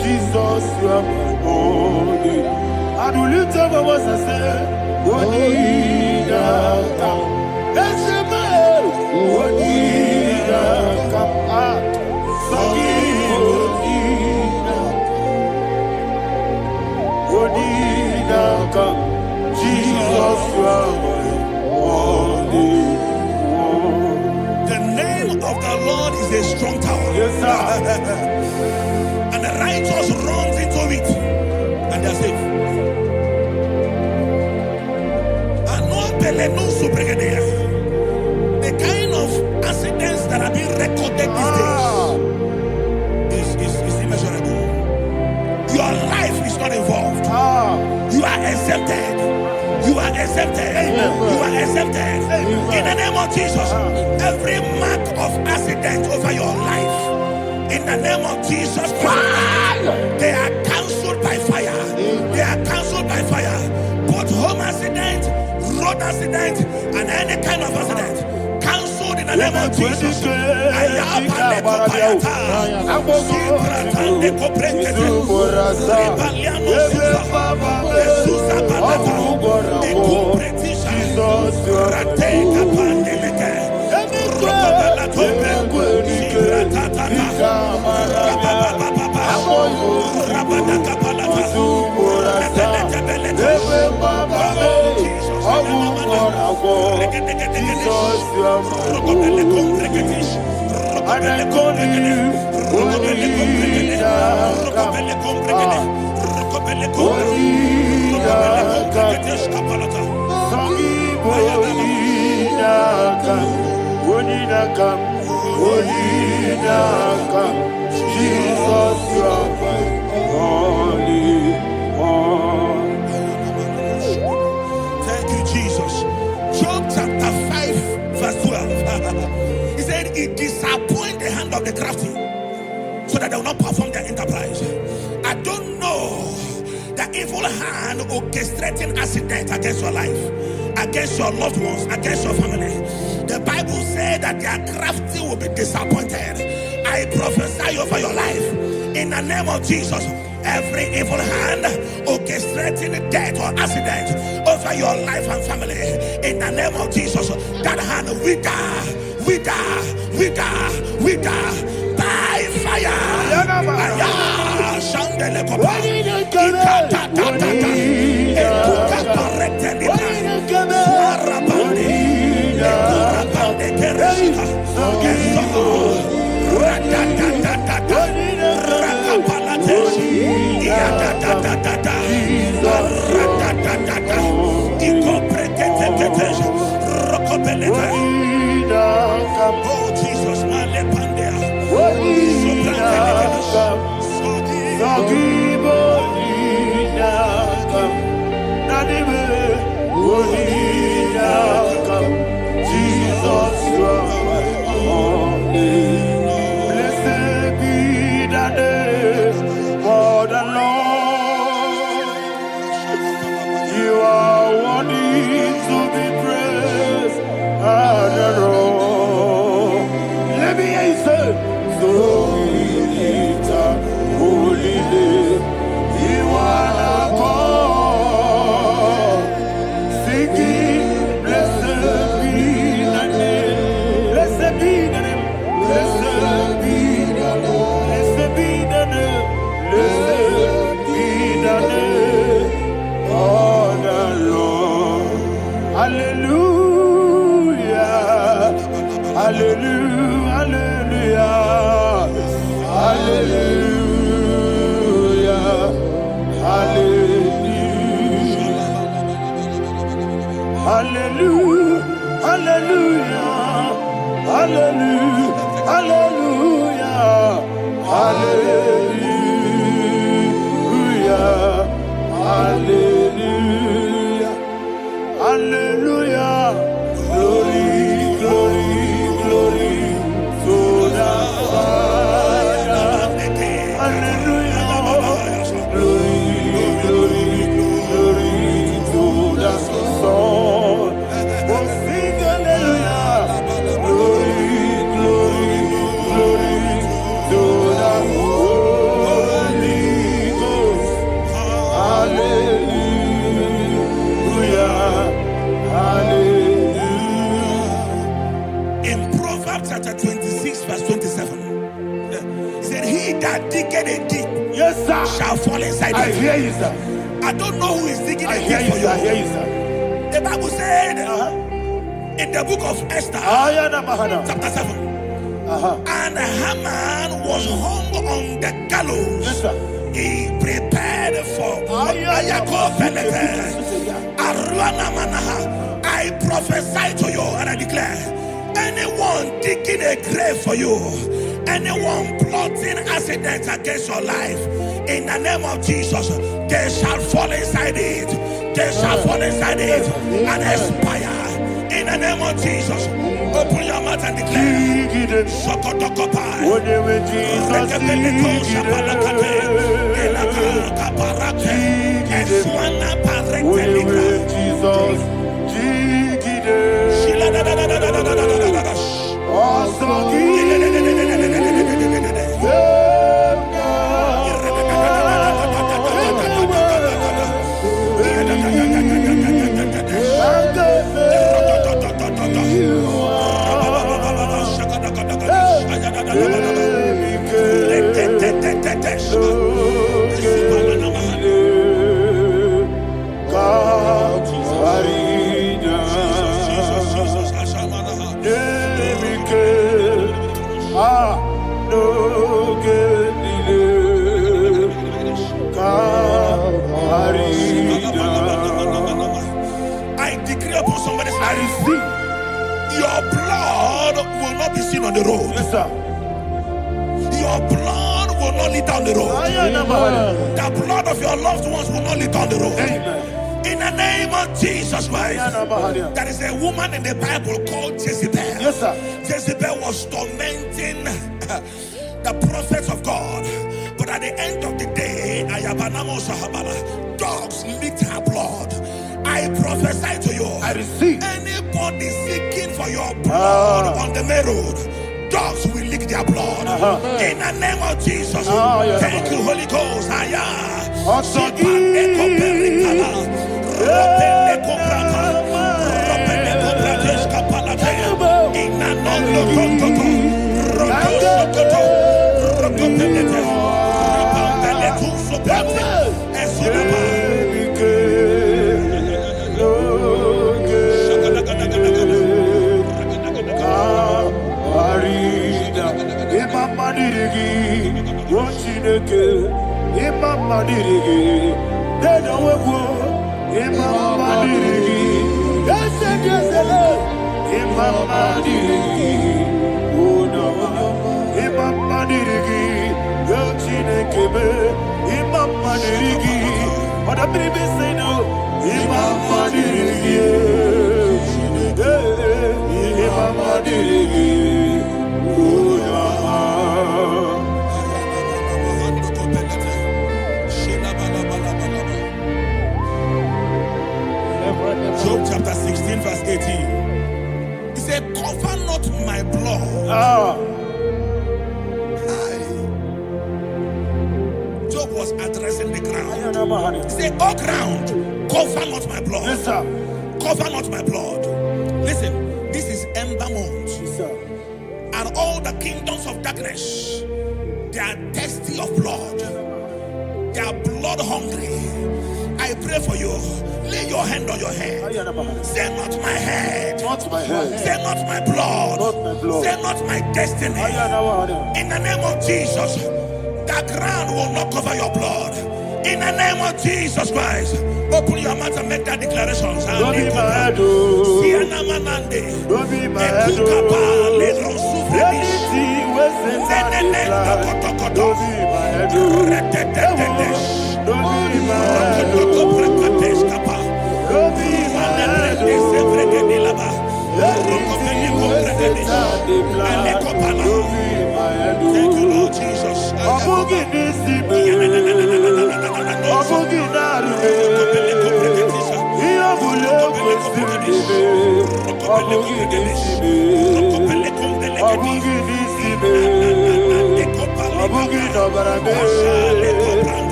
Jesus, you are my only. And we lift up our voice and say, Jesus, you are holy. The name of the Lord is a strong tower. Yes, sir. And the righteous runs into it and they're safe. The kind of accidents that are being recorded these days is immeasurable. Your life is not involved. You are exempted. You are exempted. You are exempted. In the name of Jesus, every mark of accident over your life, in the name of Jesus Christ, they are cancelled by fire. They are cancelled by fire. Both home accident, road accident, and any kind of accident, cancelled in the name of Jesus. Thank you, Jesus. Job chapter 5, verse 12. He said, it disappoints the hand of the crafty, so that they will not perform their enterprise. I don't know the evil hand orchestrating accident against your life, against your loved ones, against your family. The Bible said that their crafty will be disappointed. I prophesy over your life in the name of Jesus. Every evil hand orchestrating death or accident over your life and family, in the name of Jesus, that hand wither by fire. Oh Jesus, blessed be the name for the Lord. You are worthy to be praised and adored. Let me hear you say, so we lift up holy name. You are the God. Singing, blessed be the name. Blessed be the name. Blessed be the name. Blessed be the name. Blessed be the name of the Lord. Hallelujah. Hallelujah. Hallelujah. Hallelujah. Hallelujah. Hallelujah. Hallelujah. Hallelujah. Hallelujah. Hallelujah. Glory, glory, glory to the Father. Hallelujah. Glory, glory, glory to the Son. Oh, sing hallelujah. Glory, glory, glory to the Lord. shall fall inside I it. hear you, sir. I don't know who is digging I a hear pit you, for sir. I hear you. you, sir. The Bible said in the book of Esther, chapter 7, and Haman was hung on the gallows. Yes, sir. He prepared for I prophesy to you and I declare, anyone digging a grave for you, anyone plotting accidents against your life, in the name of Jesus, they shall fall inside it. They shall fall inside it and expire. In the name of Jesus, open your mouth and declare. Sokotokopai. I decree upon somebody's life, your blood will not be seen on the road. Yes, sir. Your blood will not lead down the road. The blood of your loved ones will not lead down the road. Amen. In the name of Jesus Christ. There is a woman in the Bible called Jezebel. Yes, sir. Jezebel was tormenting the prophets of God. But at the end of the day, dogs licked her blood. I prophesy to you, I receive. anybody seeking for your blood on the main road, dogs will lick their blood. In the name of Jesus. Thank you, Holy Ghost. Job chapter 16 verse 18. He said, cover not my blood. Job was addressing the ground. He said, oh ground, cover not my blood. Yes, sir. Cover not my blood. Listen, this is ember month. Yes, sir. And all the kingdoms of darkness, they are thirsty of blood. They are blood hungry. I pray for you. Lay your hand on your head. Say not my head. Not my head. Say not my blood. Not my blood. Say not my destiny. In the name of Jesus, the ground will not cover your blood. In the name of Jesus Christ, open your mouth and make that declaration. Don't be my head. Don't be my head. Anything was in my life. Don't be my head. Don't be my head. Don't be my head. Thank you, Lord Jesus.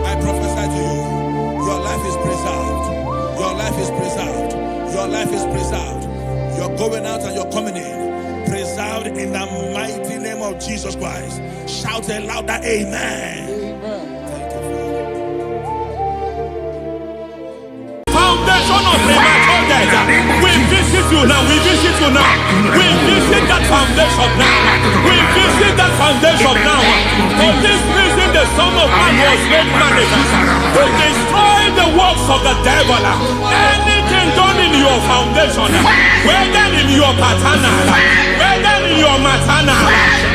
I prophesy to you, your life is preserved. life is preserved. Your life is preserved. You're going out and you're coming in. Preserved in the mighty name of Jesus Christ. Shout a louder amen. Thank you, Father. Foundation of premature death. We visit you now. We visit you now. We visit that foundation now. We visit that foundation now. For this reason, the Son of Man was made manifest to destroy the works of the devil. Anything done in your foundation, whether in your paternal, whether in your maternal,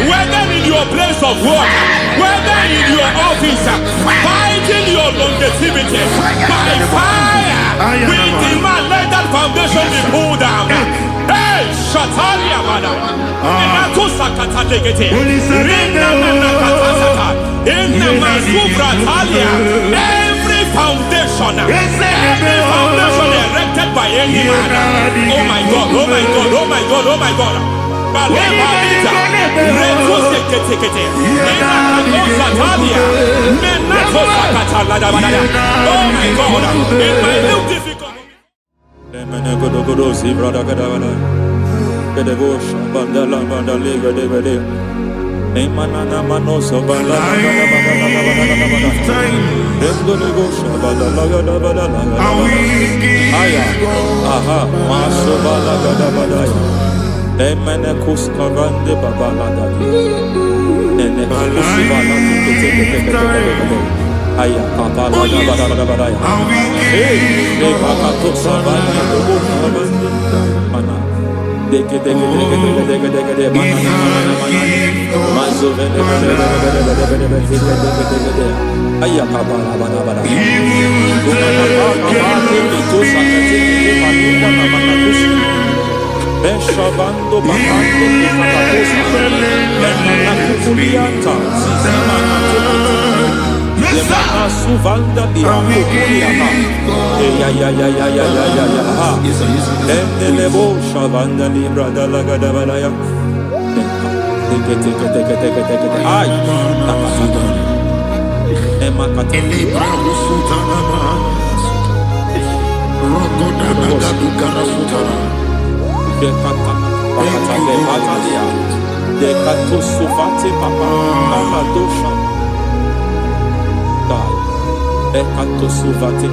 whether in your place of work, whether in your office, fighting your longevity by fire. We demand let that foundation be pulled down. Hey, Shatalia Mada. Inato Sakata Legete. Rina Manakatasata. Inna Masubra Talia. Every foundation erected by any man. Oh my God, oh my God, oh my God, oh my God. Baleba Lita. Reto Sekete. Inato Satalia. Menato Sakata Ladabada. Oh my God. In my new difficult. Aya papa la da ba da ya. Hey, de papa to savani do mana. Deke mana. Mazo vene. Aya papa la ba da. To sakati palinda na manakusi. Beshavando bakando kakakosa. Enna kukulianta. Sisama Zemana suvanda biakuliaka. Ya. Endelebo shavanda libra dalagada balaya. Teke. Ay. Emakata. Libra usutana ma. Rogoda nagadu karasutana. Dekata. Bakata batalia. Dekato suvate papa. Amadosha. Ekato suvate.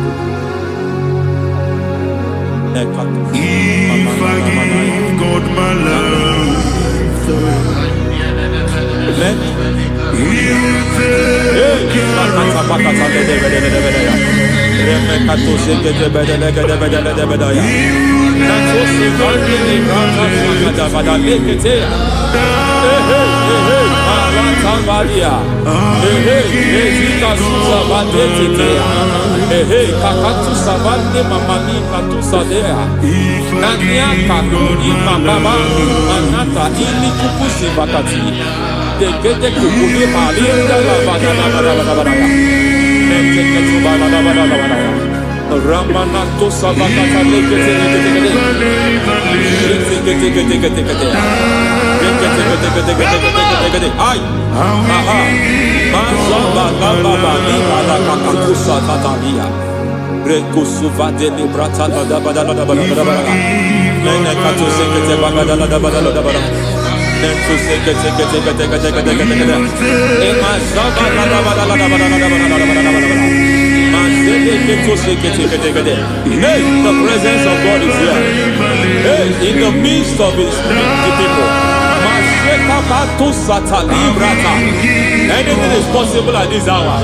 Ekato. If I give God my love, Amen. He'll take Ramanato Savakata Ay, aha, Mazaba Baba Nibala Kakakusa Tatalia, Rekusuva de Librata da Badala, Nene Katu Sekete Bagadala da Badala, Nentu Sekete, Emazaba da Badala. Hey, the presence of God is here. Hey, in the midst of His people. Anything is possible at this hour.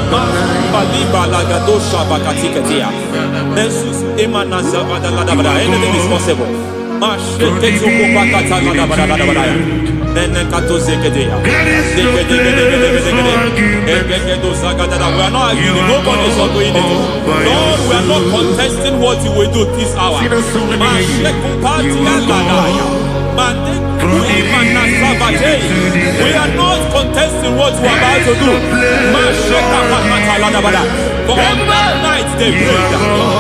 Anything is possible. We are not arguing, nobody is arguing it. Lord, we are not contesting what you will do this hour. We are not contesting what you are about to do. For on that night they prayed,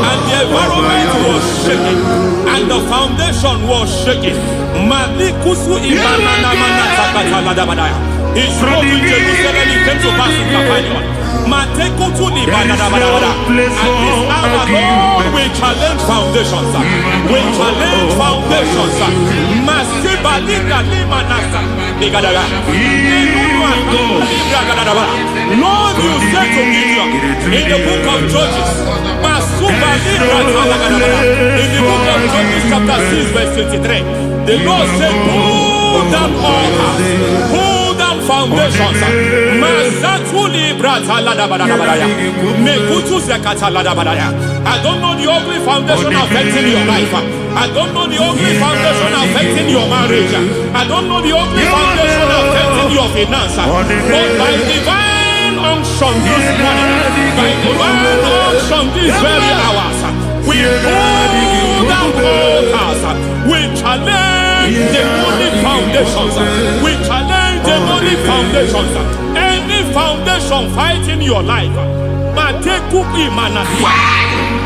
and the environment was shaking, and the foundation was shaking. He spoke in Jerusalem, it came to pass in Capernaum. At this hour, Lord, we challenge foundations. We challenge foundations. Lord, you said to Gideon in the book of Judges, in the book of Judges chapter 6 verse 23, the Lord said, pull down altars, pull down foundations. I don't know the ugly foundation affecting your life. I don't know the ugly foundation affecting your marriage. I don't know the ugly foundation affecting your finance. But by divine unction this morning, by divine unction these very hours, we pull down altars. We challenge demonic foundations. We challenge demonic foundations. Any foundation fighting your life, Matekuki Manasia,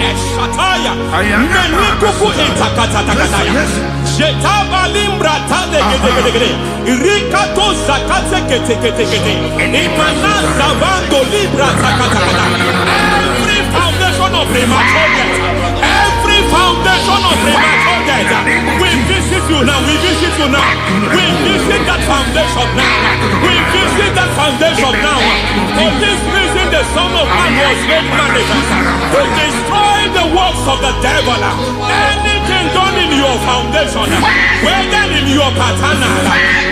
Eshataya, Menikuku Itakataya, Shetabalimbra Tadegede, Rikato Zakate Ketekete, Imanasa Bando Libra Zakata. Every foundation of premature death, every foundation of premature death, we visit you now, we visit you now, we visit that foundation now, we visit that foundation now. For this reason, the Son of Man was made manifest to destroy the works of the devil. Anything done in your foundation, whether in your paternal,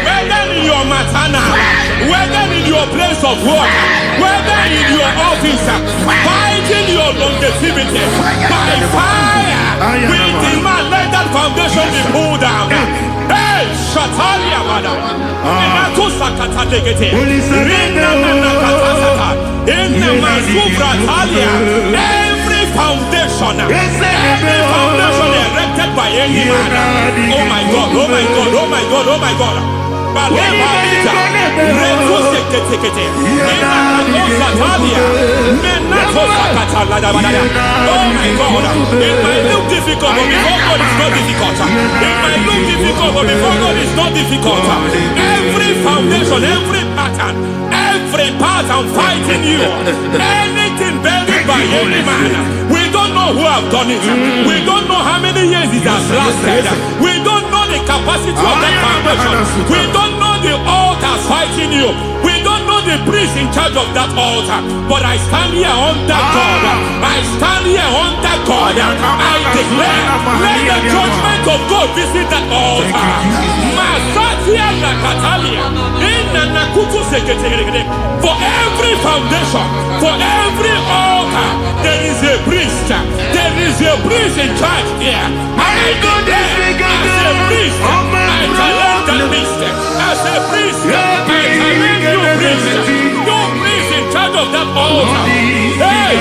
whether in your maternal, whether in your place of work, whether in your office, fighting your longevity by fire, we demand let that foundation be pulled down. Hey, Shatalia Bada, Sakata Legate, Rina Nakatasata, in the Masufra Talia, every foundation erected by any man. Oh my God, oh my God, oh my God, oh my God. Oh my God, it might look difficult, but before God it's not difficult. It might look difficult, but before God it's not difficult. Every foundation, every pattern fighting you, anything buried by any man, we don't know who have done it. We don't know how many years it has lasted. We don't know the capacity of that foundation. We don't know the altars fighting you. We don't know the priest in charge of that altar. But I stand here under God. I stand here under God. I declare, let the judgment of God visit that altar. For every foundation, for every altar, there is a priest. There is a priest in charge here. I declare, as a priest, I challenge that priest. As a priest, I challenge you priest. You priest in charge of that altar. Hey!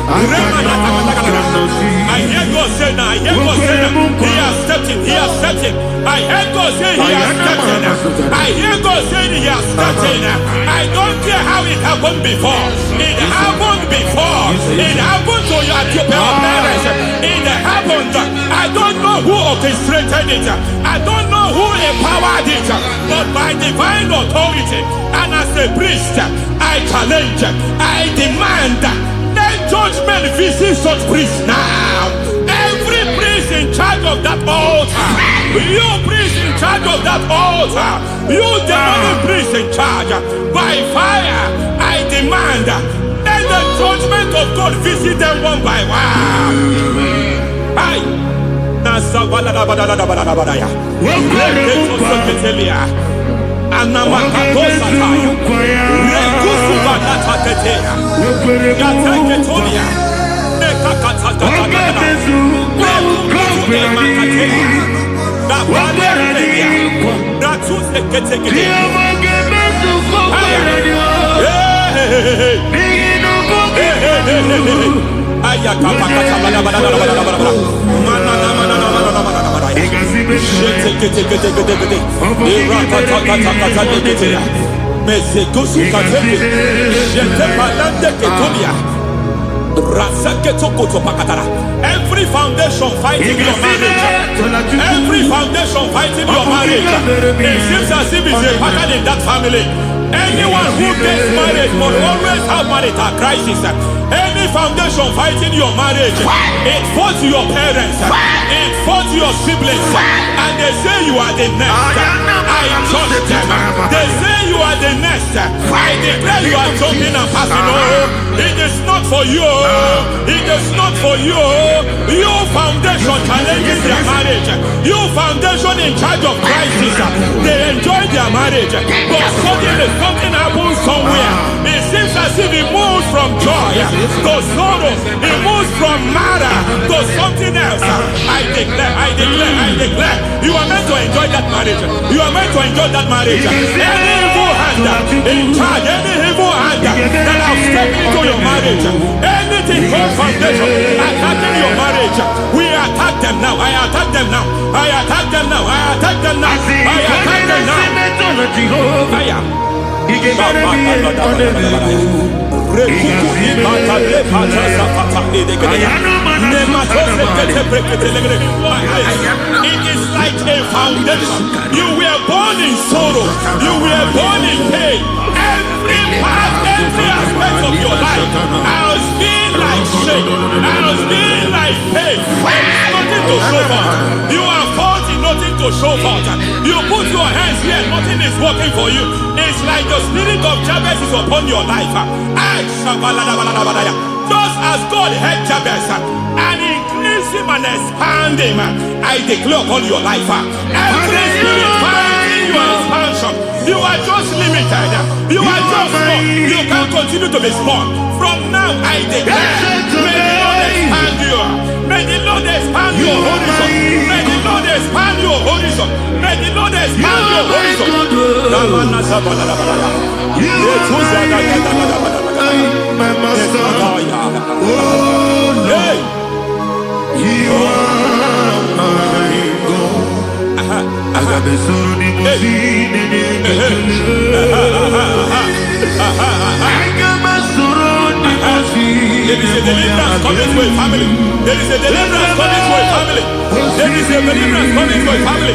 I hear God say now, I hear God say now, he has stepped in, he has stepped in. I hear God say he has stepped in. I hear God say he has stepped in. I don't care how it happened before. It happened before. It happened to your parents. It happened. I don't know who orchestrated it. I don't know who empowered it. But by divine authority and as a priest, I challenge, I demand, let judgment visit such priests now. Every priest in charge of that altar, you priest in charge of that altar, you demonic priest in charge, by fire, I demand, let the judgment of God visit them one by one. Aye. I Every foundation fighting your marriage, every foundation fighting your marriage, it seems as if it's a pattern in that family. Anyone who gets married must always have marital crisis. Any foundation fighting your marriage, it fought your parents, it fought your siblings, and they say you are the next. I judge them. They say you are the next. I declare you are jumping and passing. Oh, it is not for you. It is not for you. You foundation challenging their marriage. You foundation in charge of crisis. They enjoy their marriage, but suddenly something happens somewhere. It seems as if it moves from joy to sorrow. It moves from matter to something else. I declare, you are meant to enjoy that marriage. You are meant to enjoy that marriage. Any evil hand in charge, any evil hand that have stepped into your marriage, anything called foundation attacking your marriage, we attack them now. I attack them now. I attack them now. I attack them now. I attack them now. Fire. It is like a foundation. You were born in sorrow. You were born in pain. Every part, every aspect of your life has been like shame. Has been like pain. There's nothing to show for. You are faulty, nothing to show for. You put your hands here, nothing is working for you. It's like the spirit of Jabez is upon your life. Just as God had Jabez and increased him and expand him, I declare upon your life. Every spirit finding your expansion, you are just limited. You are just small. You can't continue to be small. From now, I declare, may the Lord expand you. May the Lord expand your horizon. May the Lord expand your horizon. May the Lord expand your horizon. My master, oh Lord, you are my God. I got the soul in my feet, I got my soul in my feet. There is a deliverance coming to a family. There is a deliverance coming to a family. There is a deliverance coming to a family.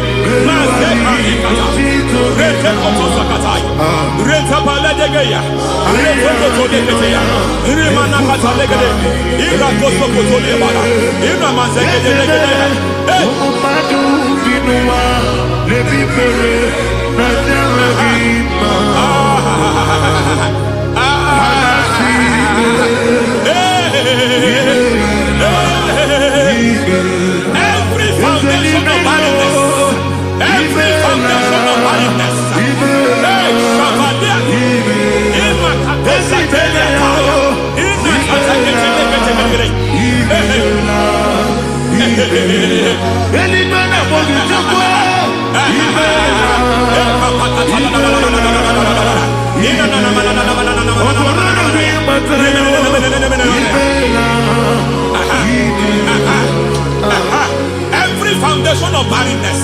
Every foundation of barrenness, every foundation of barrenness, every foundation of barrenness,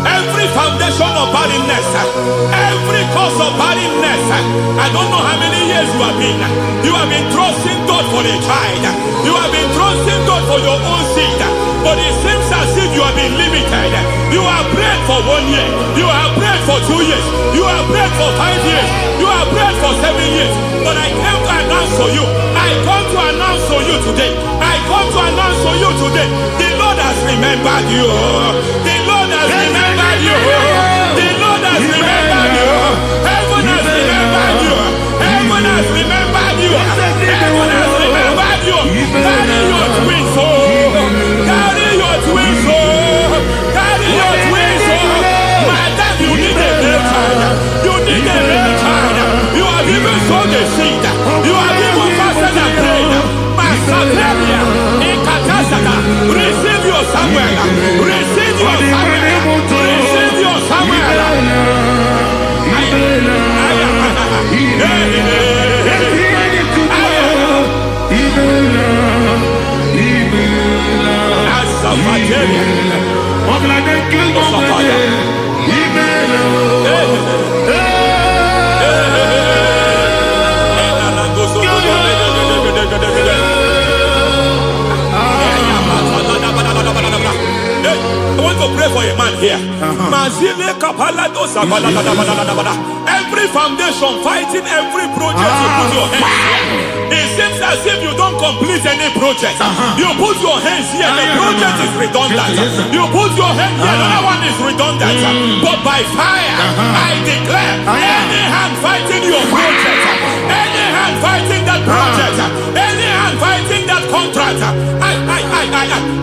every foundation of barrenness, every cause of barrenness. I don't know how many years you have been trusting God for a child. You have been trusting God for your own seed, but it seems as if you have been limited. You have prayed for 1 year, you have prayed for 2 years, you have prayed for 5 years, you have prayed for 7 years. But I came to announce for you, I come to announce for you today, I come to announce for you today, the Lord has remembered you. The Lord has remembered you. The Lord has remembered you. Heaven has remembered you. Heaven has remembered you. Heaven has remembered you. Carry your twins, oh. Carry your twins, oh. Carry your twins, oh. Madam, you need a male child. You need a male child. You have even sown the seed. You have even fasted and prayed. Masaperia, in Katasaka, receive your Samuel. Receive your Samuel. Receive your Samuel. Every foundation fighting every project you put your hands here. It seems as if you don't complete any project. You put your hands here, the project is redundant. You put your hand here, another one is redundant. But by fire, I declare, any hand fighting your project, any hand fighting that project, any hand fighting that contract,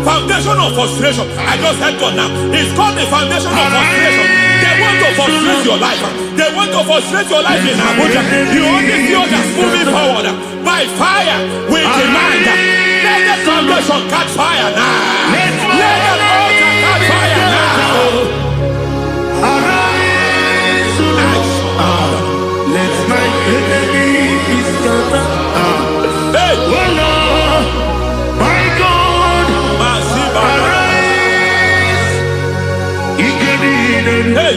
foundation of frustration. I just heard God now. It's called the foundation of frustration. They want to frustrate your life. They want to frustrate your life in Abuja. You only see others moving forward. By fire, we demand. Let the foundation catch fire now. Let the altar catch fire now. Arise, let my enemy be scattered. Hey, Oh Lord, my God, arise. hey.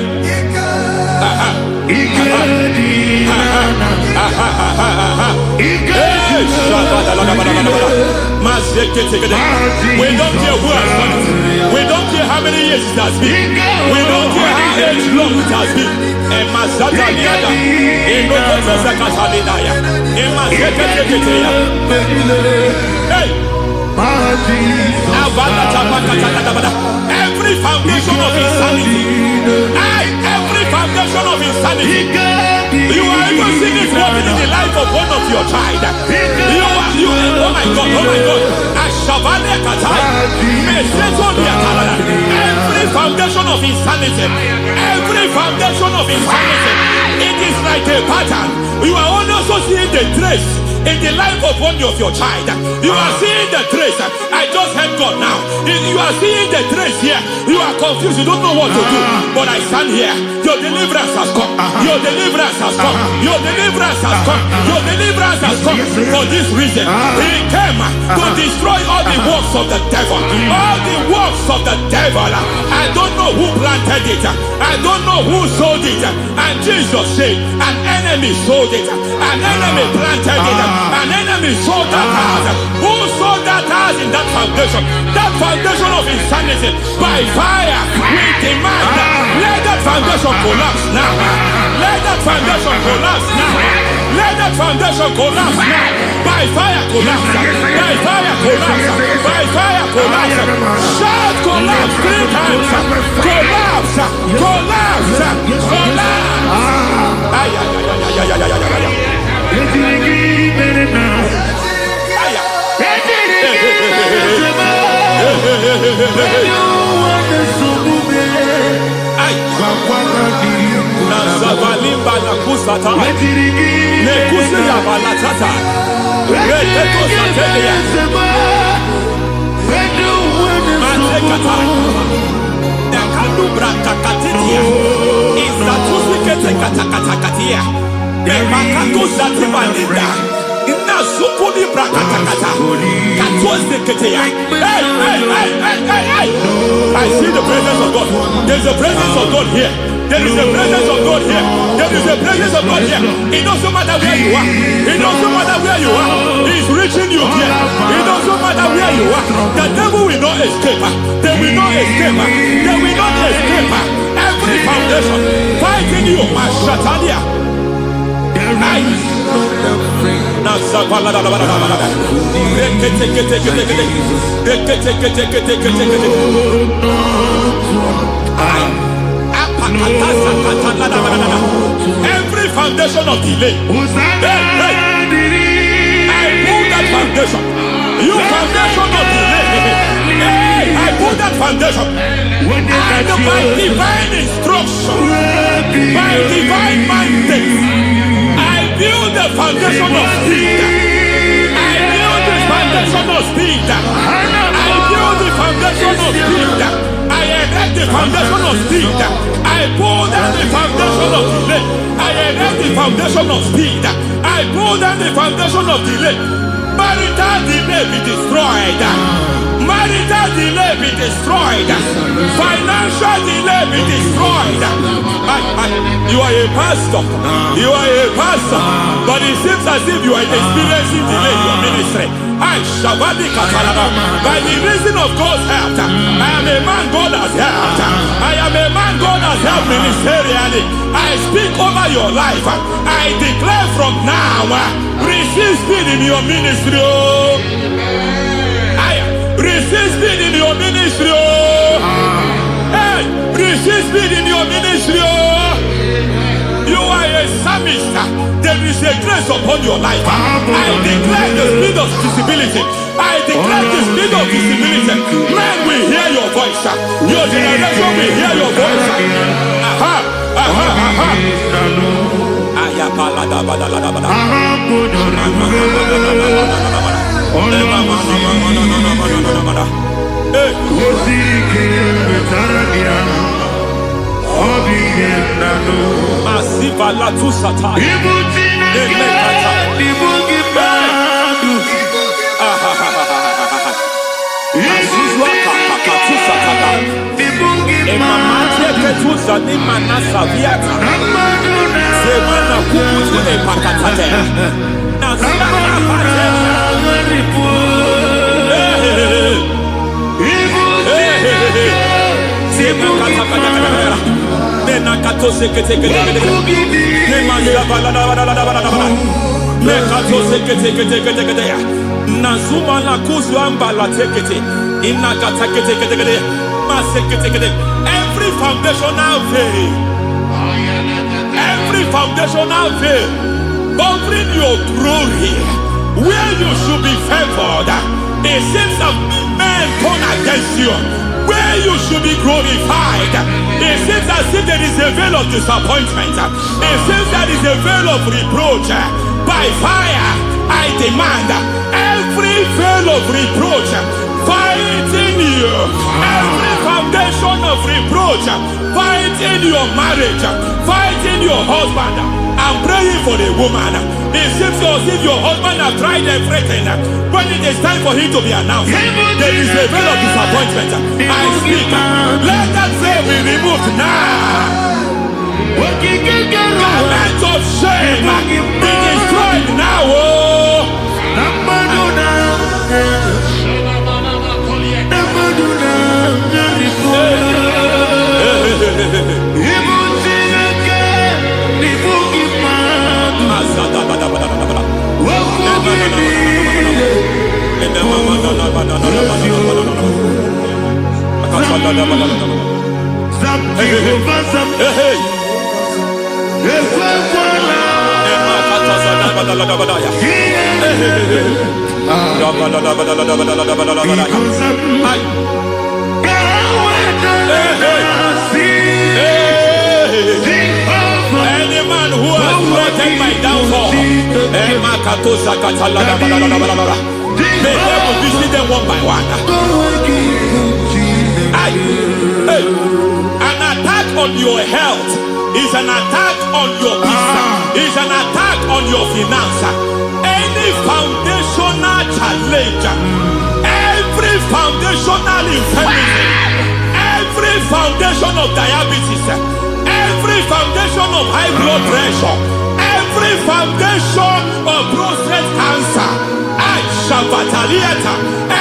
We don't care who has done it. We don't care how many years it has been. We don't care how age long it has been. Hey. Every foundation of insanity, every foundation of insanity, you are even seeing it working in the life of one of your child. Oh my God, every foundation of insanity, it is like a pattern. You are also seeing the trace in the life of one of your child. You are seeing the trace. I just heard God now. You are seeing the trace here. You are confused. You don't know what to do. But I stand here. Your deliverance has come. Your deliverance has come. Your deliverance has come. Your deliverance has come. For this reason, He came to destroy all the works of the devil. All the works of the devil. I don't know who planted it. I don't know who sold it. And Jesus said, an enemy sold it. An enemy planted it. An enemy sold that house. Who sold that house in that foundation? That foundation of insanity. By fire, we demand, let that foundation collapse now. Let that foundation collapse now. Let that foundation collapse now. By fire, collapse. By fire, collapse. By fire, collapse. Shout collapse 3 times. Collapse. Collapse. Collapse. Ay, ay, ay, ay, ay, ay, ay, ay, ay. Nazavalimba na kusata nekusi ya balatata reteto satelia matekata nekalu brakakatitia izatusi kete katakatakatia nebakatu zatibalinda ina sukuni brakatakata katuose ketea. Hey. I see the presence of God. There's a presence of God here. There is a presence of God here. There is a presence of God here. It doesn't matter where you are. It doesn't matter where you are. He's reaching you here. It doesn't matter where you are. The devil will not escape. They will not escape. They will not escape. Every foundation fighting you, Mashatalia. Every foundation of delay, I pull that foundation. You foundation of delay, I pull that foundation. And by divine instruction, by divine mandate, build the foundation of speed. I build the foundation of speed. I build the foundation of speed. I erect the foundation of speed. I pull down the foundation of delay. I erect the foundation of speed. I pull down the foundation of delay. Marital delay be destroyed. Marital delay be destroyed. Financial delay be destroyed. You are a pastor. You are a pastor. But it seems as if you are experiencing delay in your ministry. I Shabadi Katalaba. By the reason of God's help, I am a man God has helped. I am a man God has helped ministerially. I speak over your life. I declare from now, receive speed in your ministry. Receive speed in your ministry. Hey, receive speed in your ministry. You are a psalmist. There is a grace upon your life. I declare the speed of visibility. I declare the speed of visibility. Men will hear your voice. Your generation will hear your voice. Aha, aha, aha. Masiva la tu sataya. Nazuma la kuzwamba la tekete inakata kete masekete. Every foundational veil, every foundational veil covering your glory, where you should be favored, it seems that men turn against you. Where you should be glorified, it seems as if there is a veil of disappointment. It seems there is a veil of reproach. By fire, I demand every veil of reproach fighting you, every foundation of reproach fighting your marriage, fighting your husband. I'm praying for the woman. It seems as if your husband has tried everything. When it is time for him to be announced, there is a veil of disappointment. I speak. Let that veil be removed now. Garment of shame be destroyed now. Any man who has threatened my downfall, may devil visit them one by one. An attack on your health is an attack on your business, is an attack on your finance. Any foundational challenge, every foundational infirmity, every foundation of diabetes, every foundation of high blood pressure, every foundation of prostate cancer,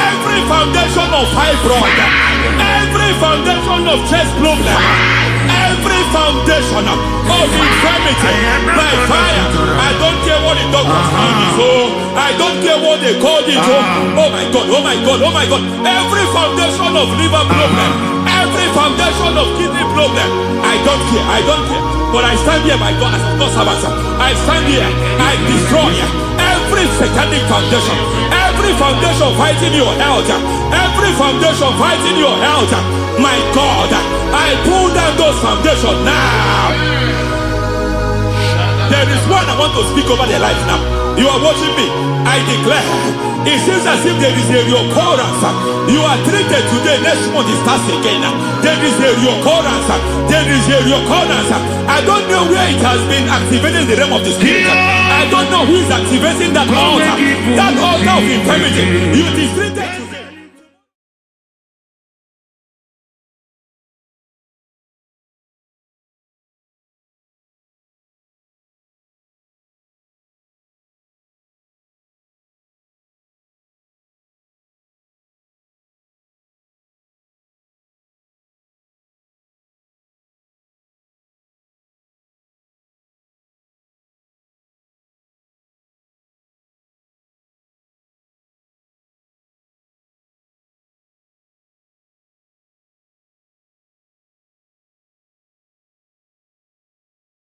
every foundation of fibroid, every foundation of chest problem, every foundation of infirmity, by fire. I don't care what the doctors call it, so I don't care what they call it. Oh my God, oh my God, oh my God. Every foundation of liver problem, every foundation of kidney problem, I don't care, I don't care. But I stand here, my God, as a God servant. I stand here, I destroy every satanic foundation, every foundation fighting your health, every foundation fighting your health. My God, I pull down those foundations now. There is one I want to speak over their life now. You are watching me. I declare, it seems as if there is a reoccurrence. You are treated today, next month it starts again. There is a reoccurrence. There is a reoccurrence. I don't know where it has been activated in the realm of the spirit. I don't know who is activating that altar of infirmity. You is treated